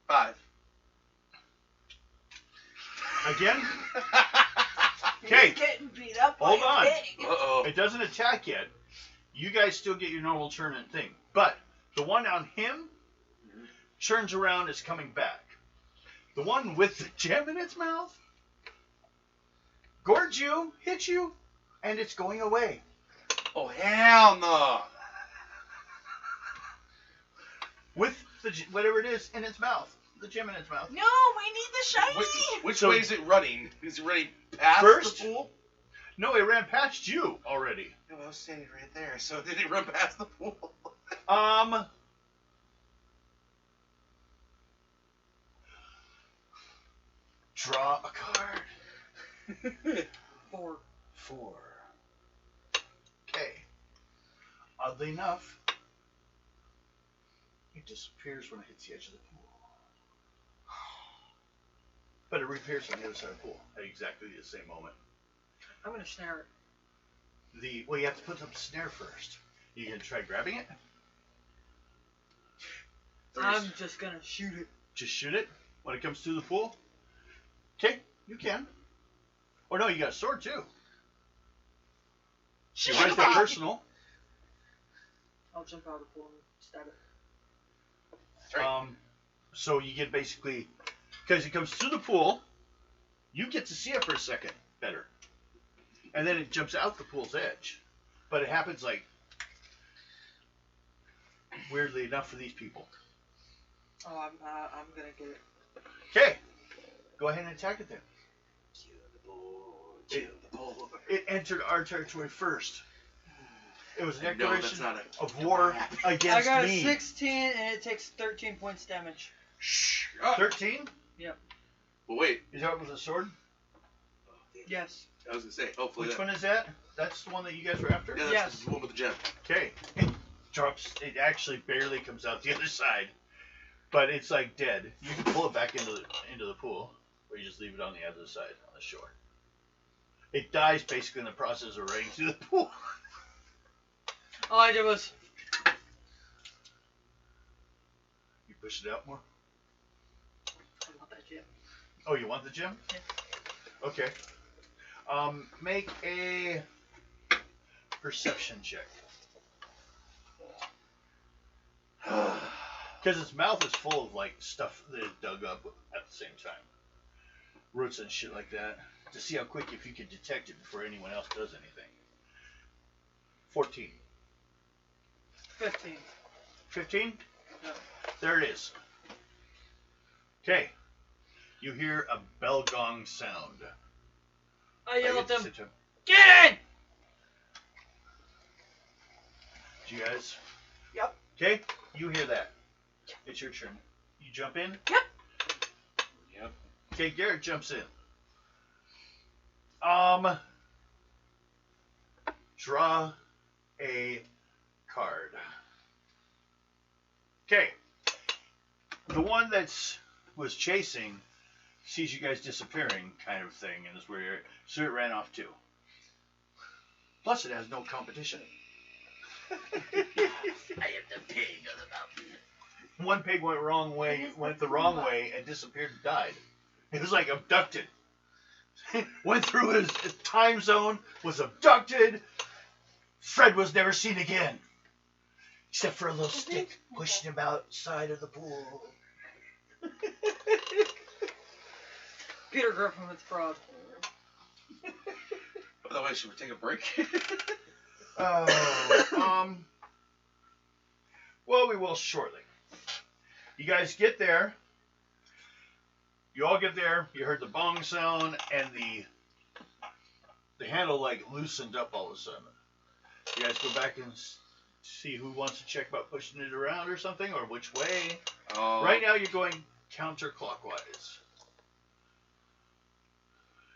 5. Again. Okay. He's getting beat up Hold by on. a pig. Uh-oh. It doesn't attack yet. You guys still get your normal turn and thing. But the one on him turns around, is coming back. The one with the gem in its mouth gorge you, hit you, and it's going away. Oh, hell no. With the whatever it is in its mouth. The gem in its mouth. No, we need the shiny. Which So- way is it running? Is it running past First? the pool? No, it ran past you already. No, I was standing right there. So did it run past the pool? Draw a card. 4. 4. Okay. Oddly enough, it disappears when it hits the edge of the pool. But it reappears on the other side of the pool at exactly the same moment. I'm gonna snare it. Well, you have to put up the snare first. You gonna try grabbing it? I'm just gonna shoot it. Just shoot it when it comes through the pool. Okay. You can. Oh no, you got a sword too. Shut You want to up. get personal? I'll jump out of the pool and stab it. That's right. So you get basically, because it comes through the pool, you get to see it for a second better, and then it jumps out the pool's edge. But it happens like weirdly enough for these people. Oh, I'm gonna get it. Okay, go ahead and attack it then. Kill the bull. It entered our territory first. It was a No, that's declaration not a. of war I against got a me. 16 and it takes 13 points damage. Shh. Up. 13? Well, wait. Is that with a sword? Yes. I was gonna say. Hopefully. Which that, one is that? That's the one that you guys were after? Yeah, that's Yes. the one with the gem. Okay. It drops. It actually barely comes out the other side, but it's like dead. You can pull it back into the pool, or you just leave it on the other side on the shore. It dies basically in the process of running through the pool. All I did was. You push it out more. I want that gem. Oh, you want the gem? Yeah. Okay. Make a perception check. Because its mouth is full of like stuff that it dug up at the same time, roots and shit like that. To see how quick if you can detect it before anyone else does anything. 14. 15. 15? No. There it is. Okay. You hear a bell gong sound. I yell at them. Sit down. Get in! Do you guys? Yep. Okay, you hear that. It's your turn. You jump in? Yep. Okay, Garrett jumps in. Draw a card. Okay. The one that's was chasing sees you guys disappearing, kind of thing, and is where so it ran off too. Plus, it has no competition. I am the pig of the mountain. One pig went the wrong way, and disappeared and died. It was like abducted. Went through his time zone, was abducted. Fred was never seen again, except for a little stick pushing him outside of the pool. Peter Griffin with frog. By the way, should we take a break? Well, we will shortly. You guys get there. You all get there. You heard the bong sound, and the handle like loosened up all of a sudden. You guys go back and see who wants to check about pushing it around or something, or which way. Right now, you're going counterclockwise.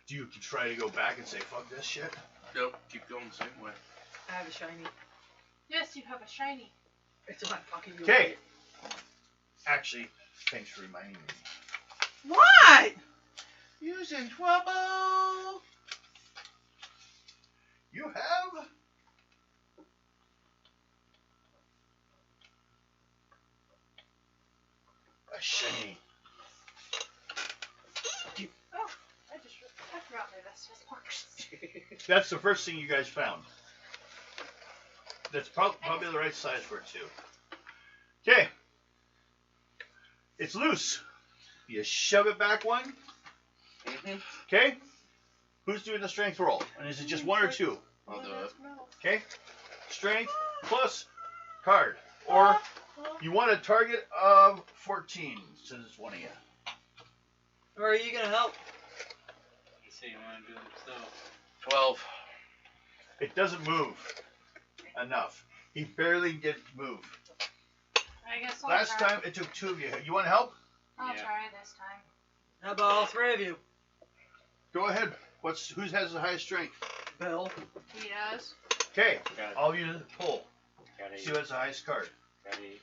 Do you try to go back and say, fuck this shit? Nope, keep going the same way. I have a shiny. Yes, you have a shiny. It's in my pocket. You Okay. Actually, thanks for reminding me. What? Using trouble. You have a shiny. Oh, I forgot my best pockets. That's the first thing you guys found. That's probably the right size for it too. Okay. It's loose. You shove it back one. Mm-hmm. Okay. Who's doing the strength roll? And is it just one or two? I'll do it. Okay. Strength plus card. Or you want a target of 14 since it's one of you. Or are you gonna help? You say you want to do it yourself. 12. It doesn't move enough. He barely gets moved. I guess I'll Last try. time it took two of you. You want to help? I'll Yeah. try this time. How about all three of you? Go ahead. Who has the highest strength? Bill. He does. Okay. Got it. All of you pull. Got See who has the highest card. Got it.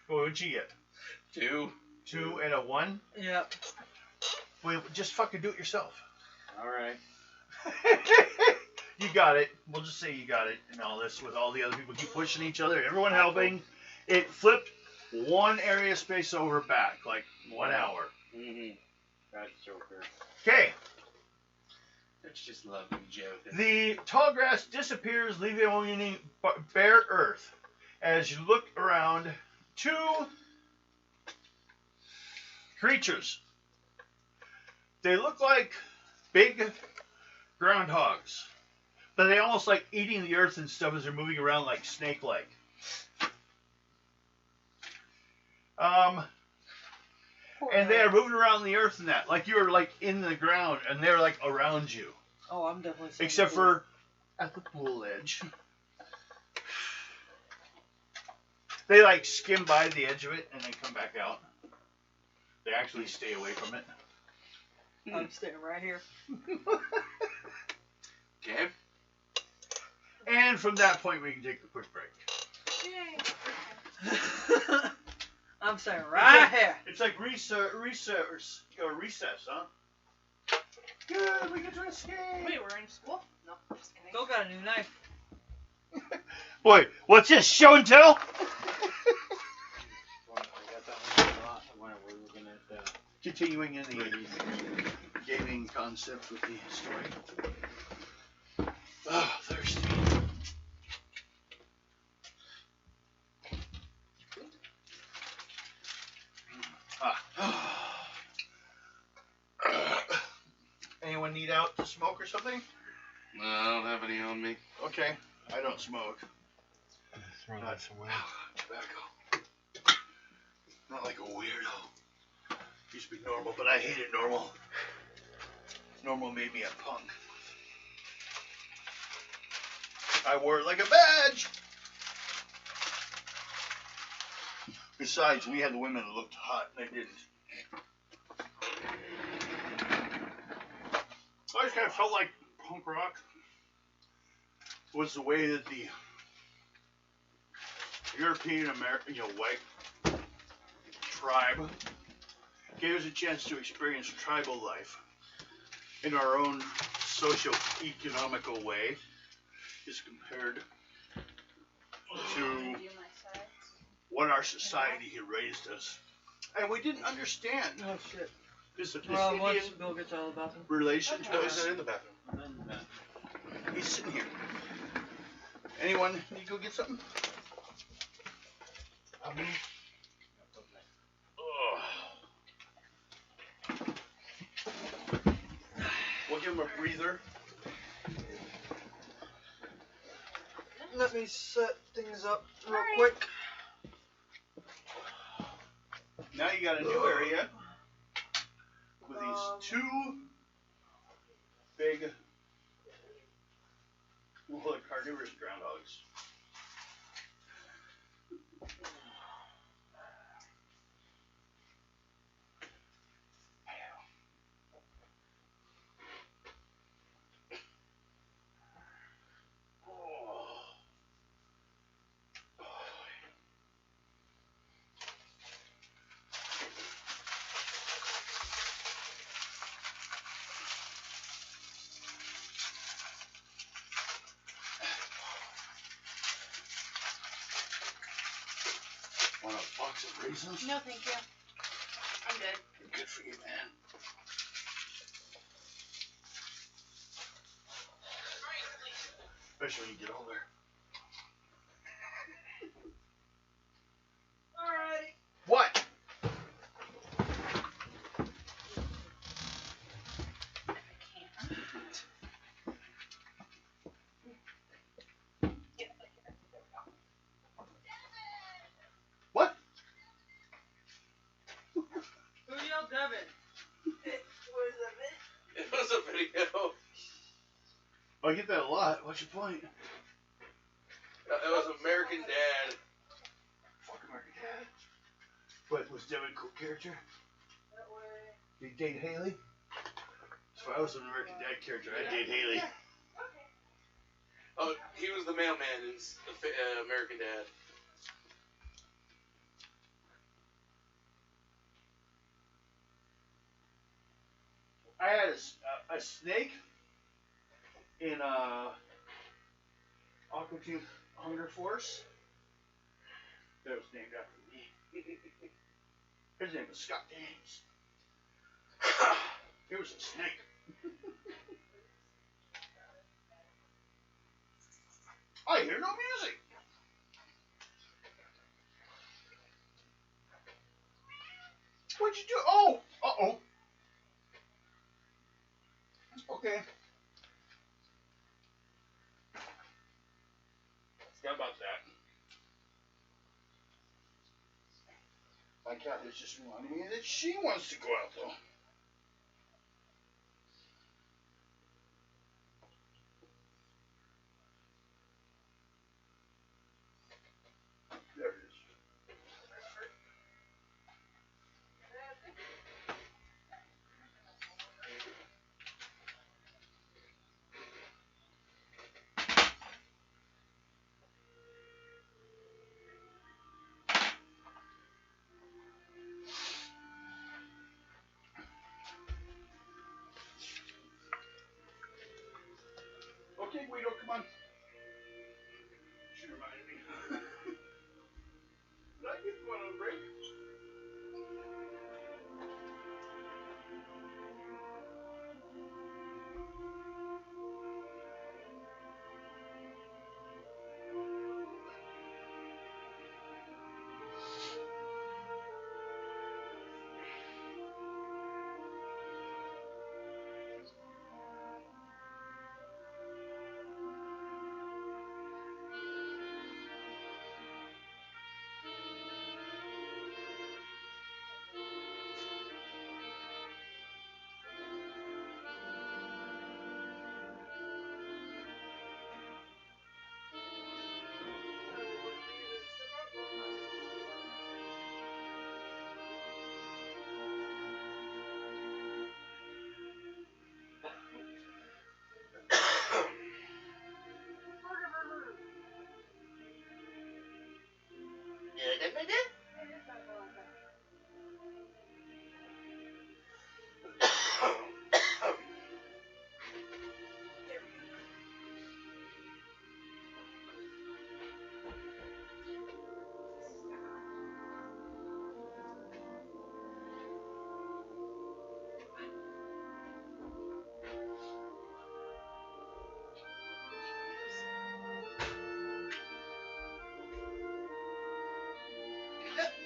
What would you get? 2. 2 and a 1? Yep. Well, just fucking do it yourself. All right. You got it. We'll just say you got it and all this with all the other people keep pushing each other, everyone helping. It flipped one area of space over back, like 1 hour. Mm-hmm. Got it, Joker. Okay. That's just lovely joking. The tall grass disappears, leaving only bare earth. As you look around, two creatures. They look like big groundhogs, but they almost like eating the earth and stuff as they're moving around like snake-like. And they are moving around the earth and that, like you are like in the ground, and they're like around you. Oh, I'm definitely. seeing Except the pool. for at the pool edge. They like skim by the edge of it and then come back out. They actually stay away from it. I'm staying right here. Okay. And from that point, we can take a quick break. Yay. I'm staying right like- here. It's like recess, huh? Good, we get to escape. Wait, we're in school? No, just kidding. Phil got a new knife. Boy, what's this, show and tell? I got that one a lot when we were looking at Continuing in the gaming concept with the story. Oh, thirsty. Anyone need out to smoke or something? No, I don't have any on me. Okay, I don't smoke. throw Not this away. tobacco. Not like a weirdo. Used to be normal, but I hated normal. Normal made me a punk. I wore it like a badge. Besides, we had the women that looked hot, and they didn't. I just kind of felt like punk rock was the way that the European American, white tribe gave us a chance to experience tribal life in our own socio-economical way, as compared to Do my sides. what our society had raised us. And we didn't understand Oh shit. this Well, once Indian Bill gets out of the bathroom. relation to No, he's us. not in the bathroom. And then, He's sitting here. Anyone need to go get something? We'll give him a breather. Let me set things up real Alright. quick. Now you got a new area with these two big carnivorous groundhogs. Want a box of raisins? No, thank you. I'm good. Good for you, man. Especially when you get older. Alright. What? What? Who yelled Devin? It was a video. I get that a lot. What's your point? It was American Dad. Fuck American Dad. What, was Devin a cool character? Did he date Haley? So if I was an American Dad character, I'd date Haley. Oh, he was the mailman in American Dad. I had a snake in Aqua Teen Hunger Force that was named after me. His name was Scott James. It was a snake. I hear no music. What'd you do? Oh! Uh-oh. Okay. Forgot about that. My cat is just reminding me that she wants to go out, though. There it is. Okay, Guido, come on. She reminded me. Did I get one on break?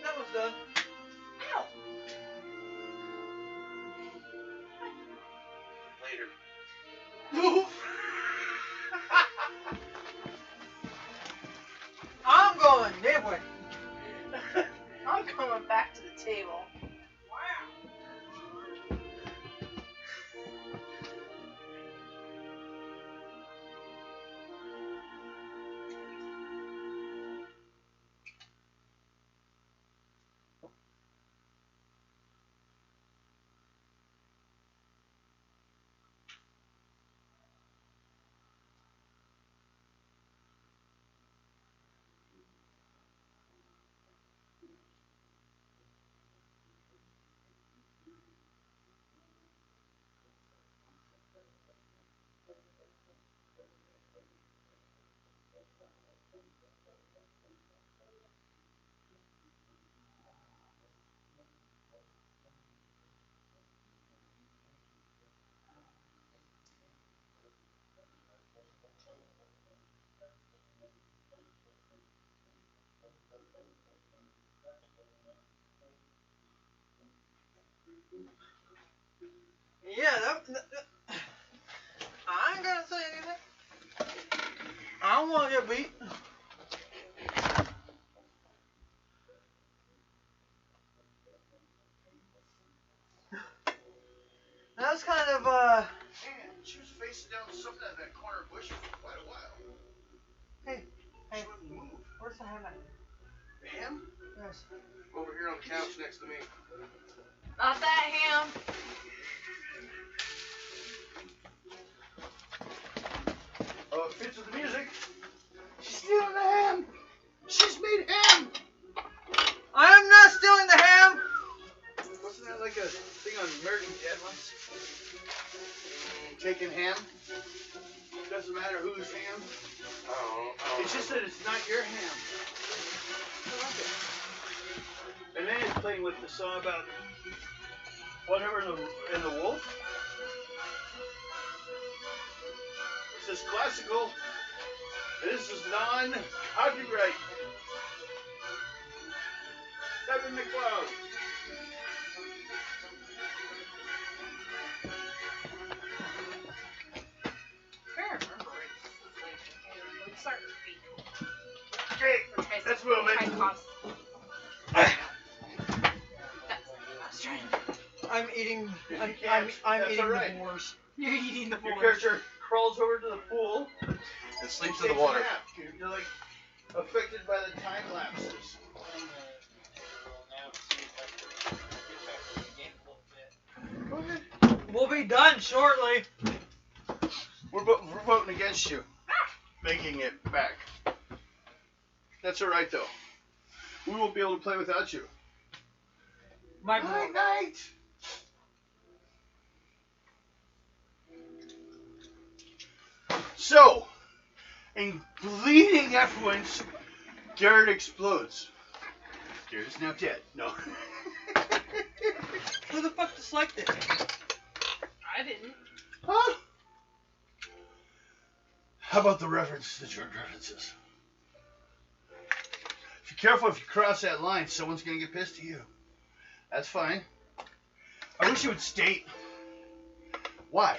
That one's done. Ow! Later. I'm going that way. I'm going back to the table. Yeah, I ain't gonna say anything. I don't want to get beat. That's kind of, Man, she was facing down something at that corner bush for quite a while. Hey, She wouldn't move. where's the ham at? Ham? Yes. Over here on the couch next to me. Not that ham. Oh, it fits with the music. She's stealing the ham. She's made ham. I'm not stealing the ham! Wasn't that like a thing on American Dad once? Taking ham. Doesn't matter whose ham. It's just that it's not your ham. I like it. And then it's playing with the song about whatever in the wolf. is classical. This is non-copyright. Kevin McLeod. I remember it's like, okay, let's start repeating. Okay, let's move it. I was trying to. I'm eating. I'm That's eating alright. the boars. You're eating the Your board. character crawls over to the pool. It sleeps and in the takes a water. nap. You're like affected by the time lapses. Go ahead. We'll be done shortly. We're voting against you. Making it back. That's alright though. We won't be able to play without you. My Night night. So, in bleeding effluence, Garrett explodes. Garrett is now dead. No. Who the fuck disliked it? I didn't. Huh? How about the reference to drug references? If you're careful, if you cross that line, someone's gonna get pissed at you. That's fine. I wish you would state why.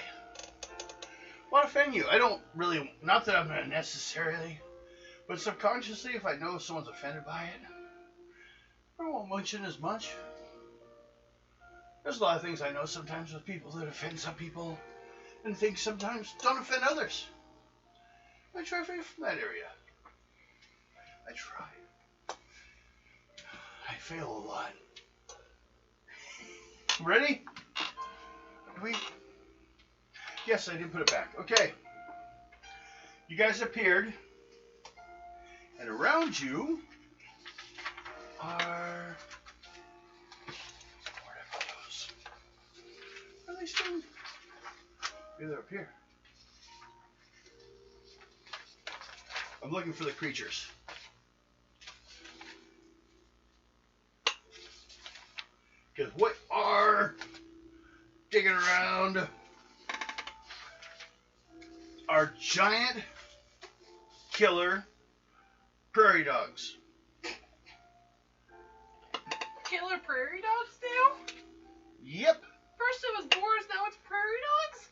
What offend you? I don't really, not that I'm gonna necessarily, but subconsciously, if I know someone's offended by it, I won't mention as much. There's a lot of things I know sometimes with people that offend some people, and things sometimes don't offend others. I try free from that area. I try. I fail a lot. Ready? Yes, I did put it back. Okay. You guys appeared, and around you are... Where'd I put those? Are they still... Maybe they're up here. I'm looking for the creatures. Because what are digging around are giant killer prairie dogs. Killer prairie dogs now? Yep. First it was boars, now it's prairie dogs?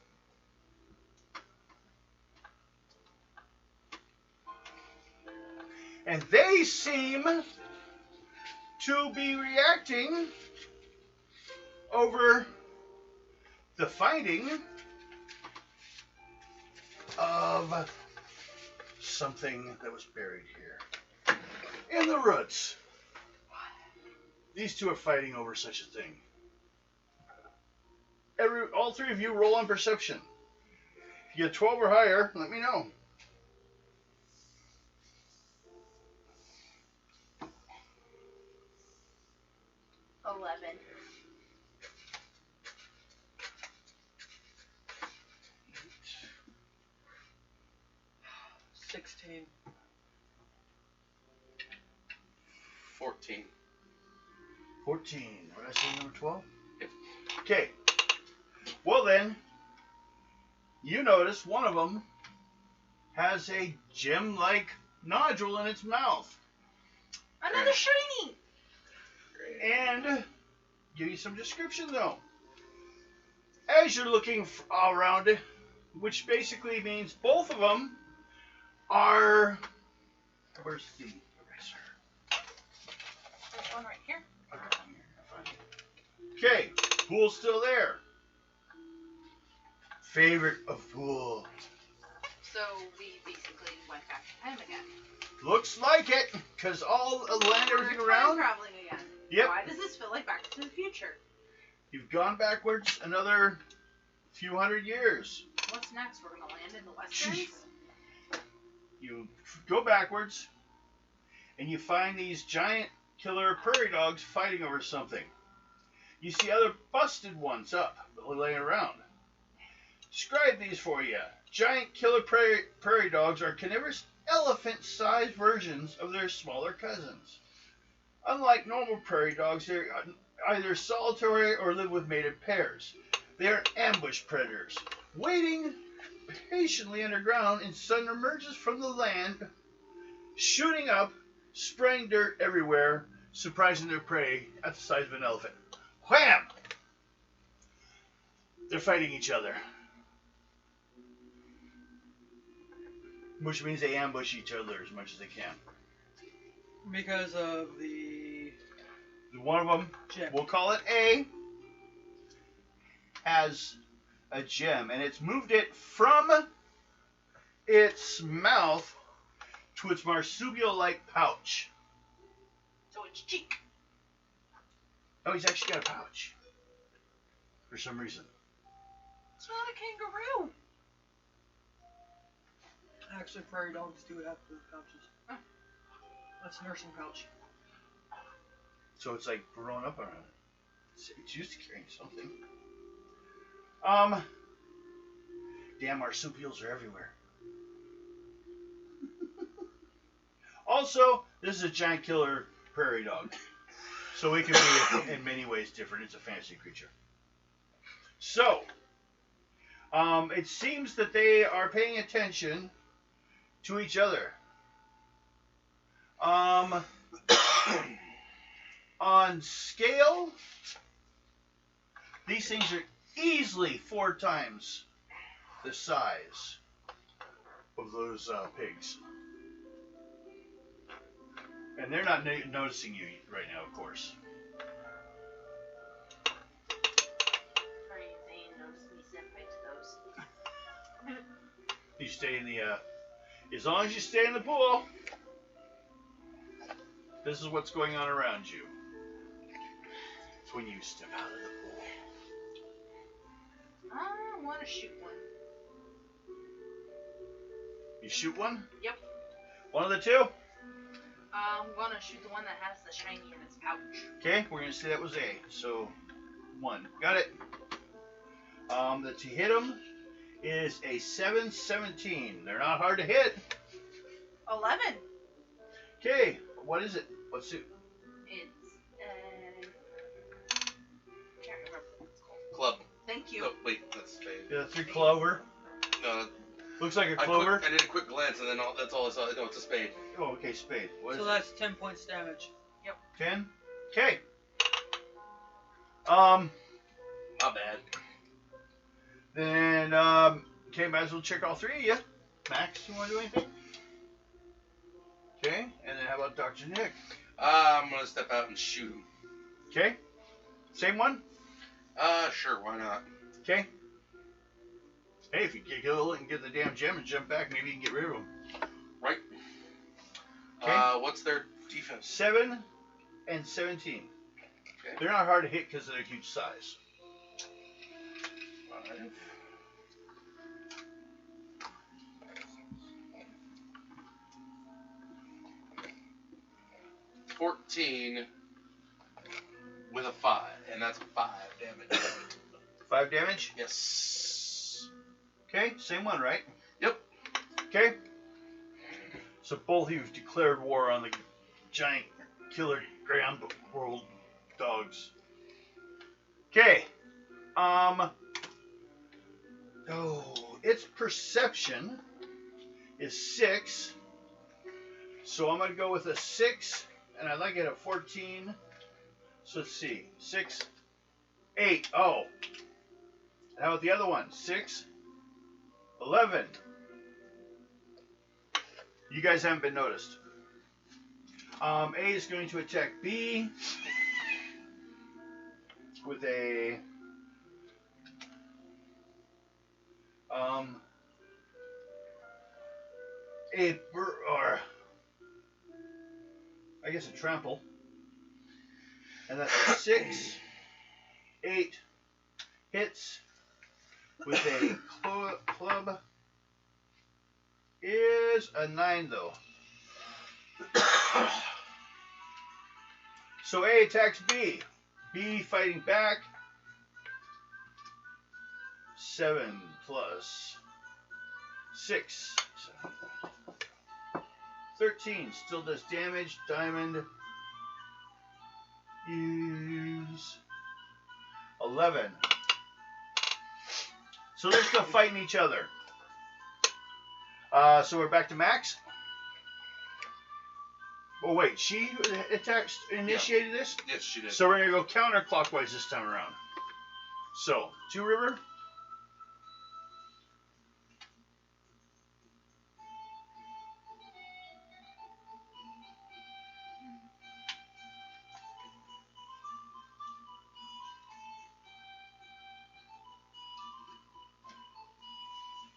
And they seem to be reacting over the finding of something that was buried here in the roots. These two are fighting over such a thing. All three of you roll on perception. If you get 12 or higher, let me know. 11. $16. 14. 14. What did I say, number 12? Yep. Okay. Well then, you notice one of them has a gem-like nodule in its mouth. Another shiny! And give you some description though. As you're looking around it, which basically means both of them are... Where's the eraser? There's one right here. Okay, pool's still there. Favorite of pool. So we basically went back to time again. Looks like it, because all the land, everything We're around. time traveling again. Yep. Why does this feel like Back to the Future? You've gone backwards another few hundred years. What's next? We're gonna land in the westerns? You go backwards, and you find these giant killer prairie dogs fighting over something. You see other busted ones up, laying around. Describe these for you. Giant killer prairie dogs are carnivorous elephant-sized versions of their smaller cousins. Unlike normal prairie dogs, they are either solitary or live with mated pairs. They are ambush predators, waiting patiently underground and suddenly emerges from the land, shooting up, spraying dirt everywhere, surprising their prey at the size of an elephant. Wham! They're fighting each other. Which means they ambush each other as much as they can. Because of the One of them, gem. we'll call it A, has a gem, and it's moved it from its mouth to its marsupial-like pouch. So it's cheek. Oh, he's actually got a pouch. For some reason. It's not a kangaroo. Actually, prairie dogs do have the pouches. That's a nursing pouch. So it's like grown up around it. It's used to carrying something. Damn marsupials are everywhere. Also, this is a giant killer prairie dog. So it can be in many ways different. It's a fantasy creature. So, it seems that they are paying attention to each other. On scale, these things are easily 4 times the size of those pigs. And they're not noticing you right now, of course. Funny, they ain't noticed me senpai to those. You stay in the, as long as you stay in the pool, this is what's going on around you. It's when you step out of the pool. I want to shoot one. You shoot one? Yep. One of the two? I'm gonna shoot the one that has the shiny in its pouch. Okay, we're going to say that was A. So, 1. Got it. To hit them is a 7-17. They're not hard to hit. 11. Okay, what is it? What's it? It's can't remember what it's called. Club. Thank you. No, wait, that's spade. Yeah, 3 clover. No, Looks like a clover. I did a quick glance and then that's all I saw. No, it's a spade. Oh, okay, spade. What So is that's 10 points damage. it? 10? Okay. My bad. Then, okay, might as well check all 3 of you. Max, you want to do anything? Okay, and then how about Dr. Nick? I'm gonna step out and shoot him. Okay. Same one? Sure, why not? Okay. Hey, if you get kill and get the damn gem and jump back, maybe you can get rid of them. Right. Okay. What's their defense? 7 and 17. Okay. They're not hard to hit because of their huge size. 5. 14 with a 5, and that's 5 damage. 5 damage? Yes. Okay, same one, right? Yep. Okay. So both of you have declared war on the giant killer ground world dogs. Okay. Its perception is 6. So I'm gonna go with a 6, and I like it at 14. So let's see. 6, 8. Oh. How about the other one? 6, 11. You guys haven't been noticed. A is going to attack B with a I guess a trample, and that's a 6, 8 hits with a club. Is a 9 though. So A attacks B. B fighting back. 7 plus 6. 13 still does damage. Diamond is 11. So they're still fighting each other. So we're back to Max. Oh wait, she initiated this? Yes, she did. So we're gonna go counterclockwise this time around. So, 2 River.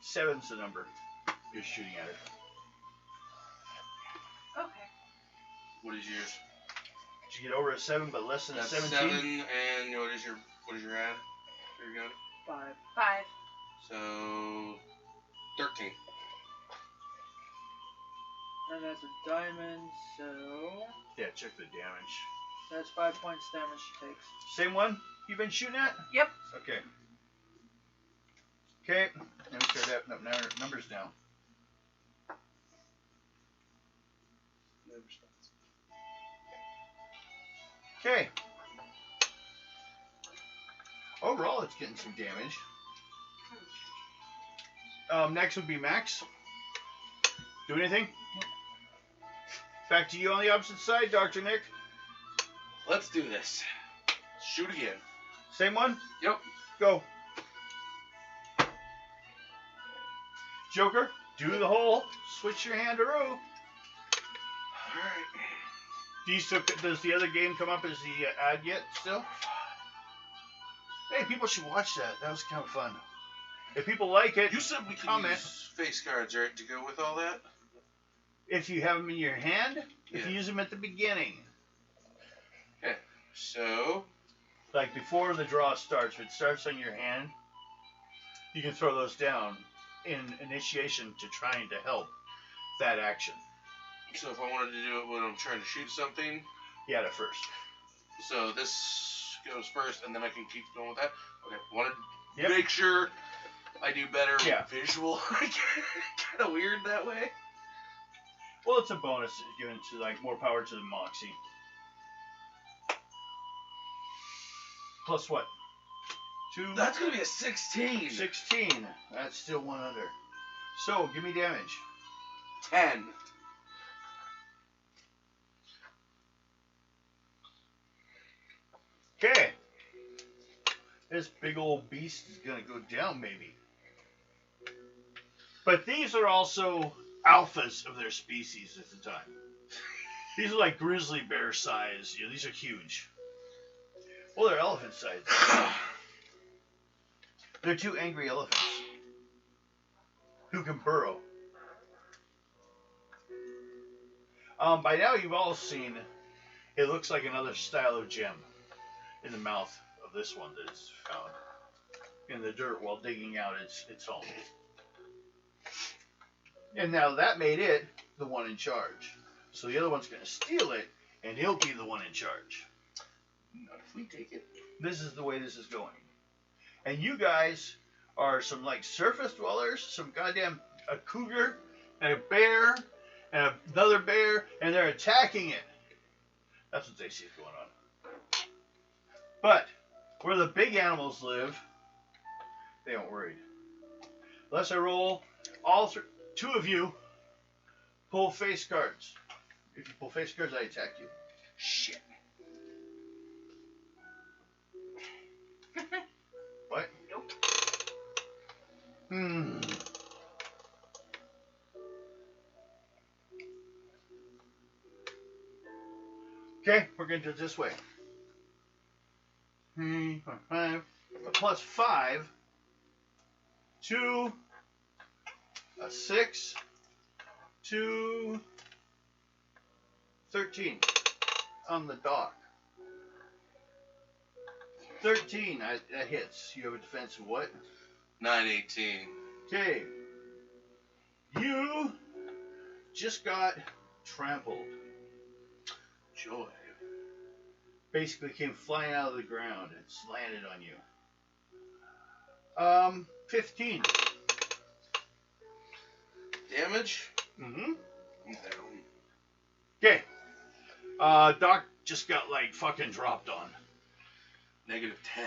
Seven's the number you're shooting at her. Okay. What is yours? Did you get over a 7 but less than a That's 17? 7, and what is your ad? Your gun? 5. 5. So 13. And that's a diamond, so Yeah, check the damage. that's 5 points damage she takes. Same one you've been shooting at? Yep. Okay. Okay, let me start adding up numbers down. Okay. Overall, it's getting some damage. Next would be Max. Do anything? Back to you on the opposite side, Dr. Nick. Let's do this. Shoot again. Same one? Yep. Go. Joker, do the whole switch your hand aroo. Alright. Does the other game come up as the ad yet still? Hey, people should watch that. That was kind of fun. If people like it, You said we could comment. use face cards, right, to go with all that? If you have them in your hand, if Yeah. you use them at the beginning, So, like before the draw starts, if it starts on your hand, you can throw those down in initiation to trying to help that action. so if I wanted to do it when I'm trying to shoot something, You had it first. so this goes first, and then I can keep going with that. Okay, wanted to Yep. make sure I do better Yeah. with visual. Kind of weird that way. Well, it's a bonus given to like more power to the Moxie. Plus what? 2, That's gonna be a 16. 16. That's still 1 under. So, give me damage. 10. Okay. This big old beast is gonna go down, maybe. But these are also alphas of their species at the time. These are like grizzly bear size. You know, these are huge. Well, they're elephant size. They're 2 angry elephants who can burrow. By now, you've all seen. It looks like another style of gem in the mouth of this one that is found in the dirt while digging out its home. And now that made it the one in charge. So the other one's going to steal it, and he'll be the one in charge. Not if we take it. This is the way this is going. And you guys are some like surface dwellers, some goddamn a cougar and a bear and another bear, and they're attacking it. That's what they see going on. But where the big animals live, they aren't worried. Unless I roll all 2 of you pull face cards. If you pull face cards, I attack you. Shit. What? Nope. Okay, we're going to do it this way. 3, 4, 5, plus 5, 2, a 6, 2, 13 on the dock. 13, that hits. You have a defense of what? 918. Okay. You just got trampled. Joy. Basically came flying out of the ground and landed on you. 15. Damage? Mm-hmm. No. Okay. Doc just got like fucking dropped on. Negative 10.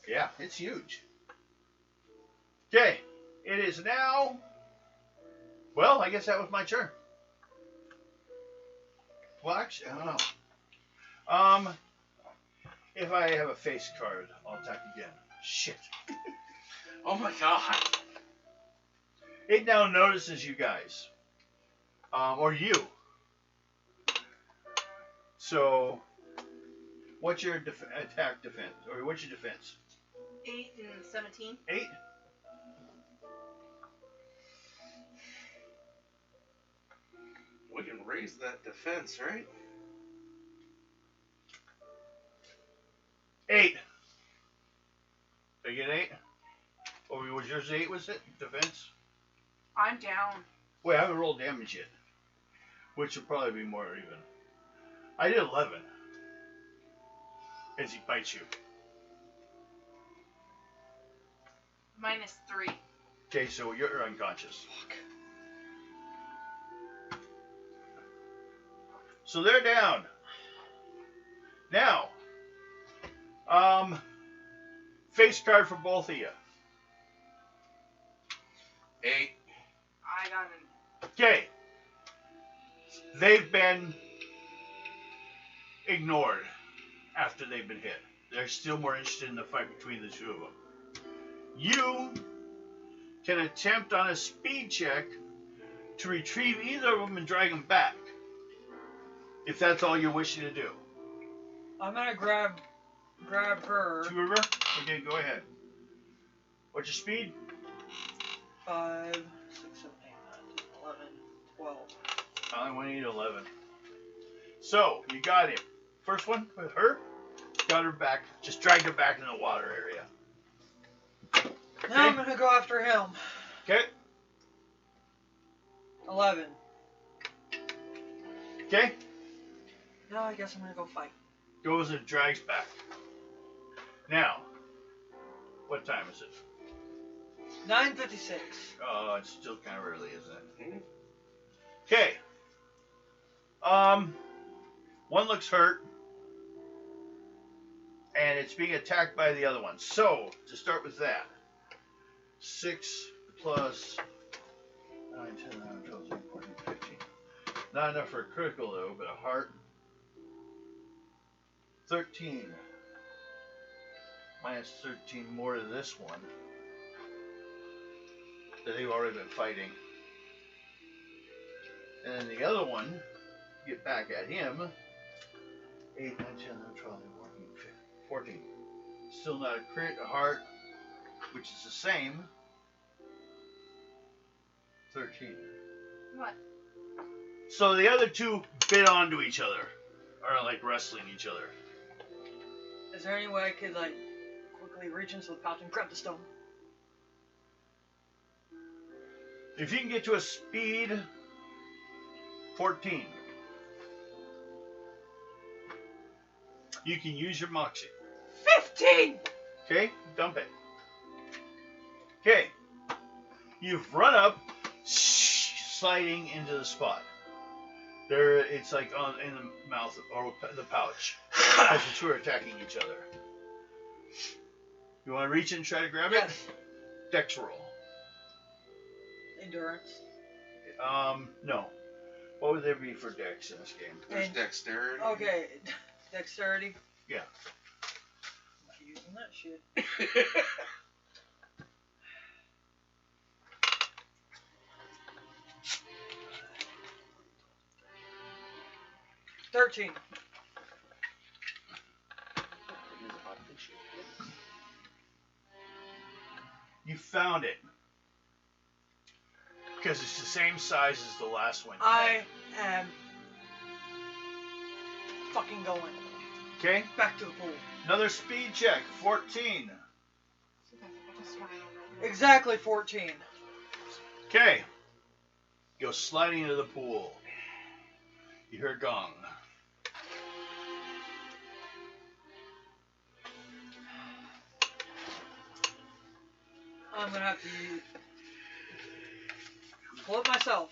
Yeah, it's huge. Okay. It is now. Well, I guess that was my turn. Well, actually, I don't know. If I have a face card, I'll attack again. Shit. Oh my god. It now notices you guys. Or you. So, what's your attack defense? Or what's your defense? 8 and 17. 8? We can raise that defense, right? 8. Did I get 8? Or was yours 8, was it? Defense? I'm down. Wait, I haven't rolled damage yet. Which will probably be more even. I did 11. As he bites you. -3. Okay, so you're unconscious. So they're down. Now, face card for both of you. 8. I got an. Okay. They've been ignored after they've been hit. They're still more interested in the fight between the two of them. You can attempt on a speed check to retrieve either of them and drag them back. If that's all you're wishing to do. I'm gonna grab her. Two of her? Okay, go ahead. What's your speed? 5, 6, 7, 8, 9, 10, 11, 12. I only need 11. So, you got him. First one with her. Got her back. Just dragged her back in the water area. Now I'm gonna go after him. Okay. 11. Okay. Now I guess I'm gonna go fight. Goes and drags back. Now, what time is it? 9:56. Oh, it's still kind of early, isn't it? Mhm. Okay. One looks hurt. And it's being attacked by the other one. So, to start with that. 6 plus 9, 10, 11, 12, 13, 14, 15. Not enough for a critical though, but a heart. 13. Minus 13 more to this one. That they've already been fighting. And then the other one, get back at him. 8, 9, 10, 11, 12, 14. Still not a crit, a heart, which is the same. 13. What? So the other two bit onto each other. Are like wrestling each other. Is there any way I could like quickly reach into the pouch and grab the stone? If you can get to a speed 14, you can use your moxie. 15! Okay, dump it. Okay, you've run up, sliding into the spot. There, it's like in the mouth or the pouch as the two are attacking each other. You want to reach in and try to grab Yes. it? Dex roll. Endurance. No. What would there be for dex in this game? There's And- dexterity. Okay. Dexterity. Yeah. I'm not using that shit. 13. You found it. Because it's the same size as the last one. I am fucking going. Okay? Back to the pool. Another speed check. 14. Exactly 14. Okay. Go sliding into the pool. You hear a gong. I'm gonna have to pull it myself.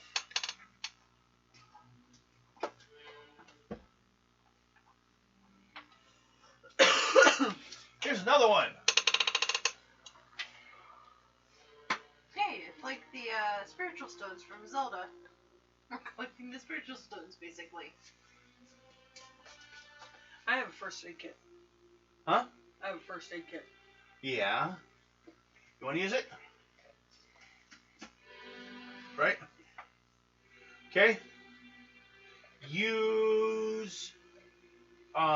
Here's another one. Hey, like the spiritual stones from Zelda. We're collecting the spiritual stones, basically. I have a first aid kit. Huh? I have a first aid kit. Yeah. You want to use it? Right? Okay. Use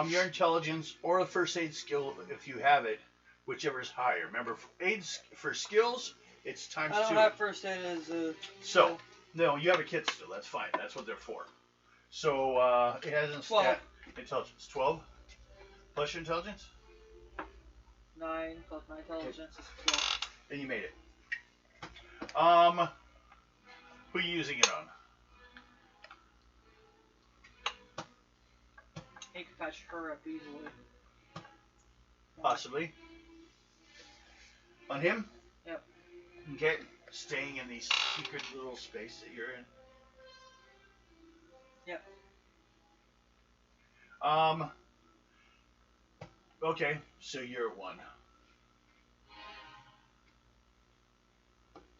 your intelligence or a first aid skill if you have it, whichever is higher. Remember, aids for skills, it's times I don't 2. have first aid as a. So, no, you have a kit still. That's fine. That's what they're for. So, it has in 12. stat intelligence. 12 plus your intelligence? 9 plus my intelligence is 12. Then you made it. Who are you using it on? He can patch her up easily. Possibly. On him? Yep. Okay. Staying in the secret little space that you're in. Yep. Okay, so you're at 1.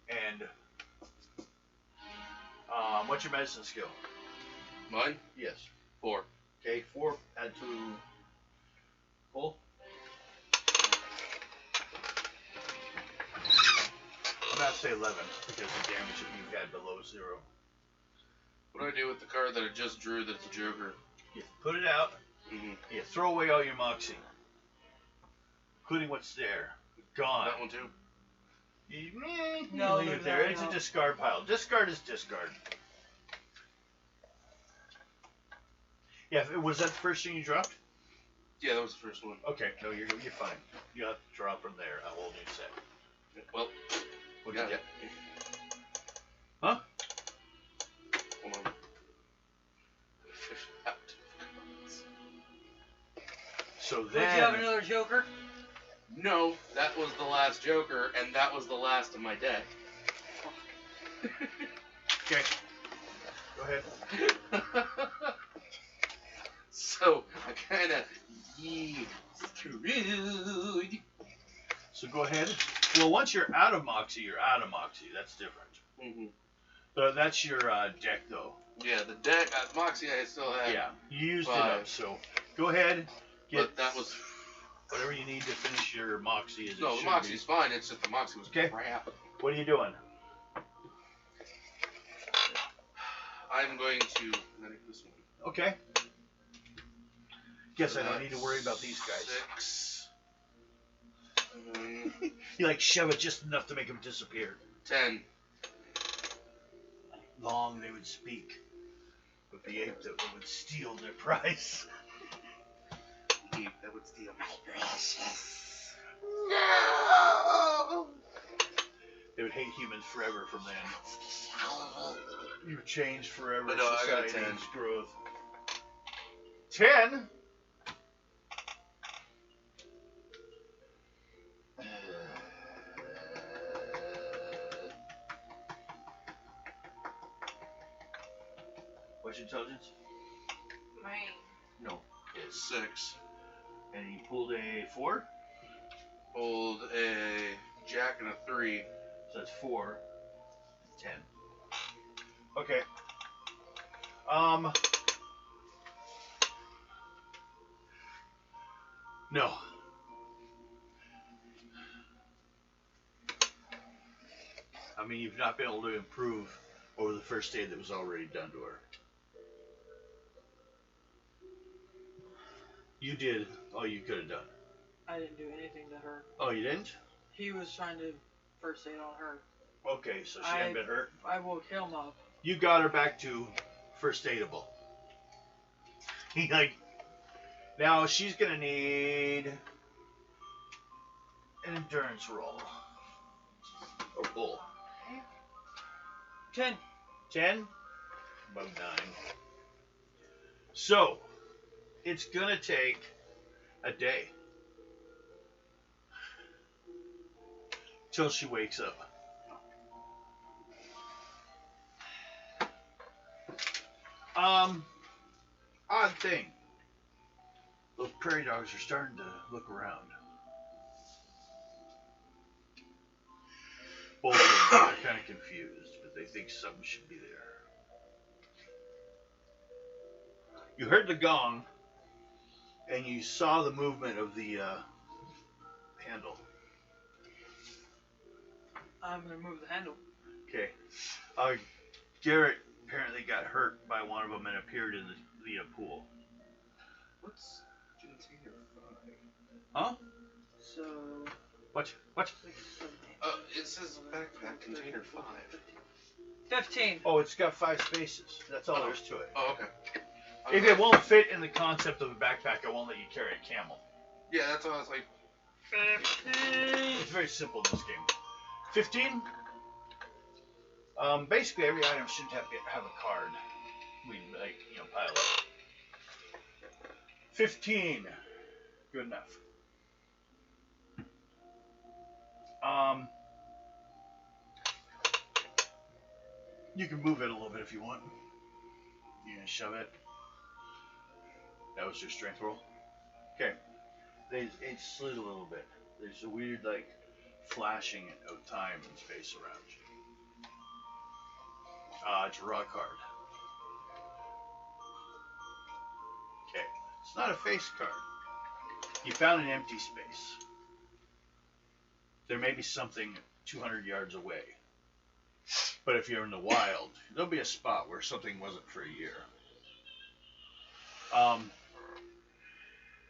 And what's your medicine skill? Mine? Yes. 4. Okay, 4 add to full. I'm about to say 11 because the damage that you had below 0. What do I do with the card that I just drew that's a Joker? You put it out. Mm-hmm. You throw away all your moxie, including what's there. Gone. That one too? No, leave it there. It's a discard pile. Discard is discard. Yeah, was that the first thing you dropped? Yeah, that was the first one. Okay, no, you're fine. You have to draw from there a whole new set. Well, What got did you it. get? Huh? Hold on. Fish out. So Would you have then, another Joker? No, that was the last Joker, and that was the last of my deck. okay, go ahead. So, I kinda screwed. So go ahead. Well, once you're out of Moxie, you're out of Moxie. That's different. Mm-hmm. So that's your deck, though. Yeah, the deck, Moxie I still have. Yeah, you used it 5. up. So go ahead. Get But that was... whatever you need to finish your Moxie. As No, it the should Moxie's be. fine, it's just the Moxie was Okay. crap. What are you doing? I'm going to medic this one. Okay. Guess So I don't need to that's worry about these guys. 6. You like shove it just enough to make them disappear. 10. Long they would speak, with the ape that would steal their prize. Ape that would steal my precious. No! They would hate humans forever from then. You've changed forever. But no, I got a Society's 10. growth. 10? What's your intelligence? Mine. No. It's 6. And he pulled a 4? Pulled a jack and a 3. So that's 4. 10. Okay. No. I mean, you've not been able to improve over the first aid that was already done to her. You did all you could have done. I didn't do anything to her. Oh, you didn't? He was trying to first aid on her. Okay, so she hadn't been hurt. I woke him up. You got her back to first aidable. He like, now she's gonna need an endurance roll. Or pull. 10. 10? About 9. So, it's gonna take a day till she wakes up. Odd thing. Those prairie dogs are starting to look around. Both of them. They're kind of confused, but they think something should be there. You heard the gong, and you saw the movement of the handle. I'm gonna move the handle. Okay. Garrett apparently got hurt by one of them and appeared in the pool. What's container 5? Huh? So What? 6, 7, 8. It says backpack container 5. 15. Oh, it's got 5 spaces. That's all there is to it. Oh, okay. If it won't fit in the concept of a backpack, I won't let you carry a camel. Yeah, that's why I was like, 15. It's very simple in this game. 15. Basically, every item should have a card. We pile up. 15. Good enough. You can move it a little bit if you want. You gonna shove it? That was your strength roll. Okay. It slid a little bit. There's a weird flashing of time and space around you. Draw a card. Okay. It's not a face card. You found an empty space. There may be something 200 yards away. But if you're in the wild, there'll be a spot where something wasn't for a year.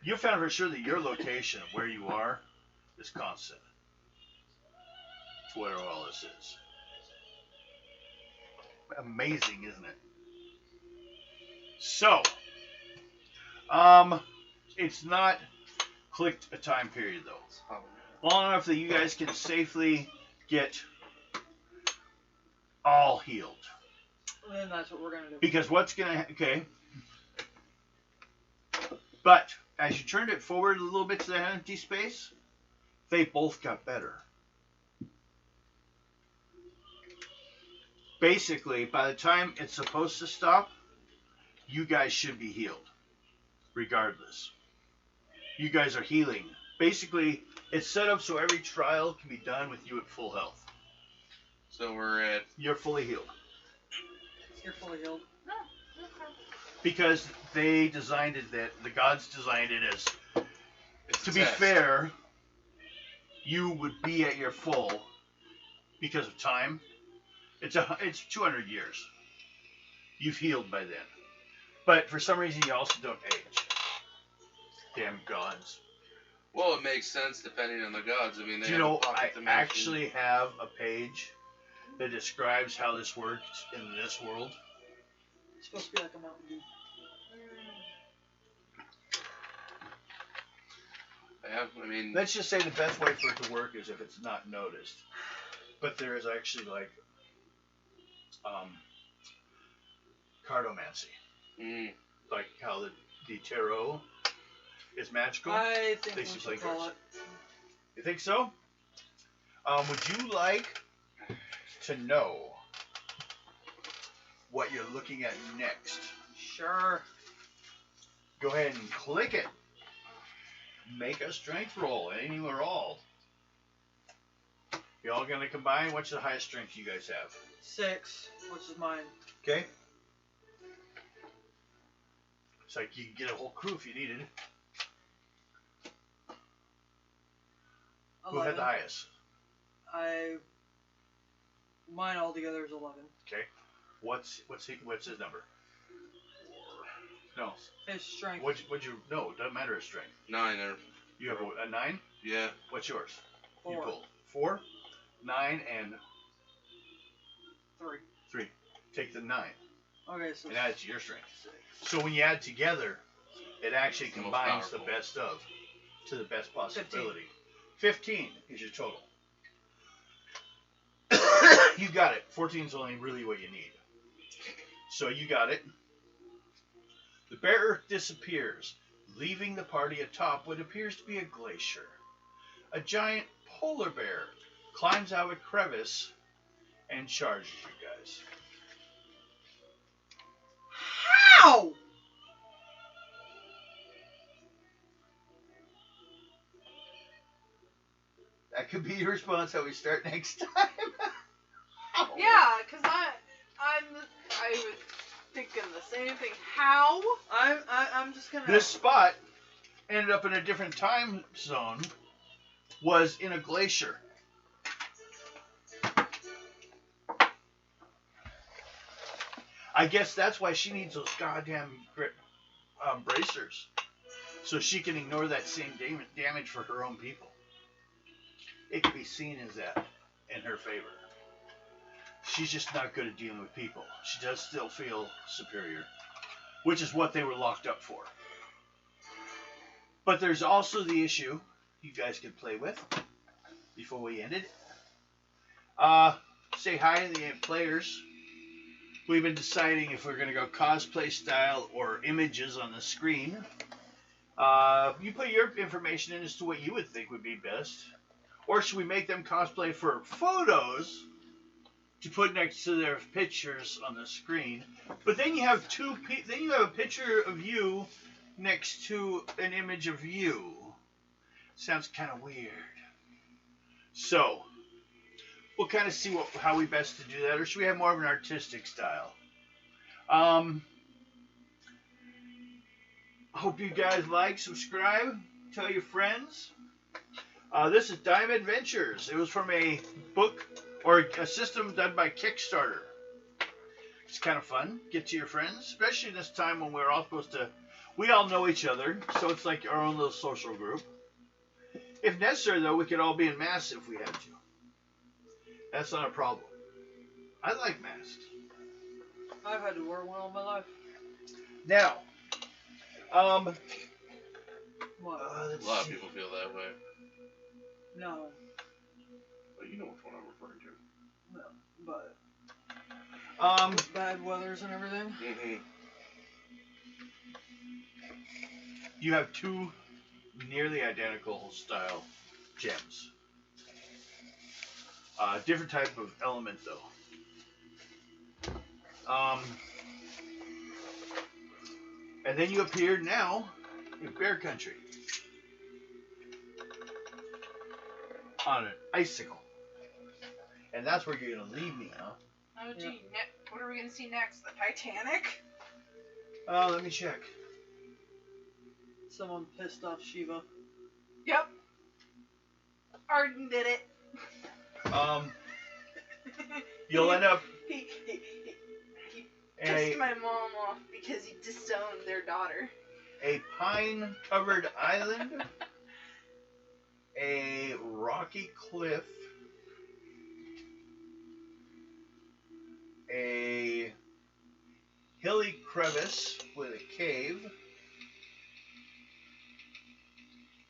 You found for sure that your location, where you are, is constant. It's where all this is. Amazing, isn't it? So, it's not clicked a time period though. Long enough that you guys can safely get all healed. Then that's what we're gonna do. Because okay. But as you turned it forward a little bit to that empty space, they both got better. Basically, by the time it's supposed to stop, you guys should be healed. Regardless. You guys are healing. Basically, it's set up so every trial can be done with you at full health. so we're at. You're fully healed. You're fully healed. Because they designed it the gods designed it as, It's to a be test. fair, you would be at your full because of time. It's 200 years. You've healed by then. But for some reason you also don't age. Damn gods. Well, it makes sense depending on the gods. I mean, they Do you have a know, pocket I dimension. actually have a page that describes how this works in this world. It's supposed to be like a Mountain Dew. I mean, Let's just say the best way for it to work is if it's not noticed. But there is actually cartomancy. Like how the tarot is magical. I think They we should should play call cards. it. You think so? Would you like to know what you're looking at next? Sure. Go ahead and click it. Make a strength roll, any or all. You all gonna combine? What's the highest strength you guys have? 6, which is mine. Okay. It's like you could get a whole crew if you needed. Who had the highest? Mine altogether is 11. Okay. What's his number? No. His strength. No, it doesn't matter his strength. 9 or You have a 9? yeah. What's yours? 4. You pulled 4, 9, and 3. 3. Take the 9 Okay, so and add it to your strength. So when you add together, it actually It's the most combines the powerful. best of to the best possibility. 15 is your total. You got it. 14 is only really what you need. So you got it. The bearer disappears, leaving the party atop what appears to be a glacier. A giant polar bear climbs out of a crevice and charges you guys. How? That could be your response how we start next time. Yeah, because I was thinking the same thing. How? I'm just gonna. This spot ended up in a different time zone. Was in a glacier. I guess that's why she needs those goddamn bracers, so she can ignore that same damage for her own people. It can be seen as that in her favor. She's just not good at dealing with people. She does still feel superior, which is what they were locked up for. But there's also the issue you guys could play with before we ended. Say hi to the players. We've been deciding if we're going to go cosplay style or images on the screen. You put your information in as to what you would think would be best. Or should we make them cosplay for photos to put next to their pictures on the screen? But then you have then you have a picture of you next to an image of you. Sounds kind of weird. So, we'll kind of see how we best to do that, or should we have more of an artistic style? Hope you guys like, subscribe, tell your friends. This is Dime Adventures. It was from a book or a system done by Kickstarter. It's kind of fun. Get to your friends, especially this time when we're all supposed to. We all know each other, so it's like our own little social group. If necessary, though, we could all be in masks if we had to. That's not a problem. I like masks. I've had to wear one all my life. Now, What? A lot of people feel that way. No, But you know which one I'm referring to. no, but um, with bad weathers and everything. Mm-hmm. you have two nearly identical style gems. Different type of element, though. And then you appeared now in Bear Country on an icicle, and that's where you're gonna leave me, huh? Oh, gee. What are we gonna see next? The Titanic? Let me check. Someone pissed off Shiva. Yep. Arden did it. You'll end up He in pissed my mom off because he disowned their daughter. a pine-covered island, a rocky cliff, a hilly crevice with a cave,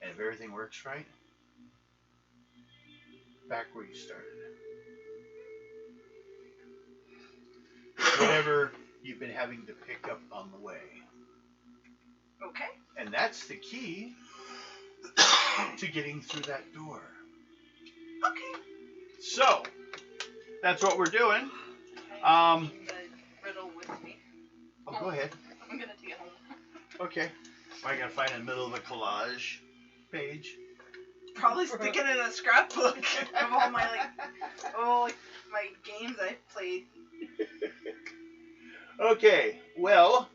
and if everything works right, back where you started. Whatever you've been having to pick up on the way. Okay. And that's the key to getting through that door. Okay. So, that's what we're doing. I'm taking the riddle with me. Oh, go ahead. I'm gonna take it home. Okay. I gotta find in the middle of a collage page. Probably stick it in a scrapbook of all my my games I've played. Okay, well,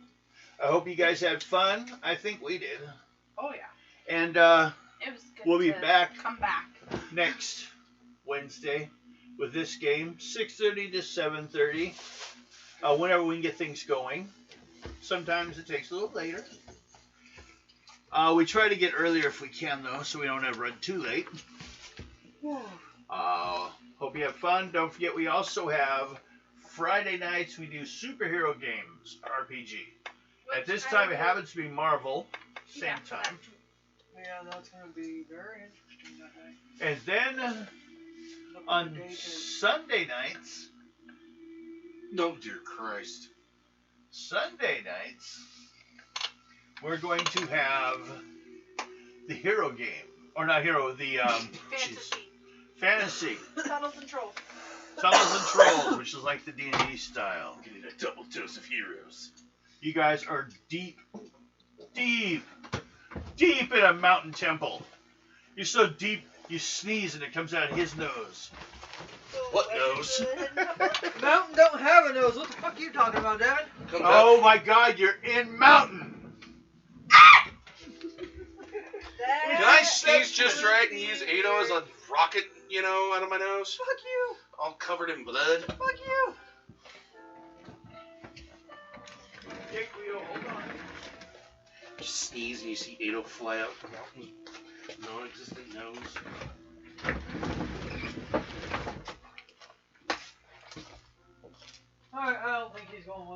I hope you guys had fun. I think we did. Oh yeah. And It was good we'll be to back come back. next Wednesday with this game, 6:30 to 7:30. Whenever we can get things going. Sometimes it takes a little later. We try to get earlier if we can, though, so we don't ever run too late. Hope you have fun. Don't forget, we also have Friday nights. We do superhero games, RPG. At this time, it happens to be Marvel. Same time. Yeah, that's gonna be very interesting that night. And then Look at on the date and- Sunday nights, No, dear Christ. Sunday nights, we're going to have the hero game. Or not hero, the fantasy. Tunnels and Trolls. Tunnels and Trolls, which is like the D&D style. Getting a double dose of heroes. You guys are deep in a mountain temple. You're so deep You sneeze and it comes out of his nose. What nose? Mountain don't have a nose. What the fuck are you talking about, Devin? Comes Oh out. my God, you're in Mountain. Can I sneeze just right and use Ado as a rocket, out of my nose? Fuck you. All covered in blood. Fuck you. Dick wheel, hold on. Just sneeze and you see Ado fly out from Mountain's non-existent nose. Alright, I don't think he's going with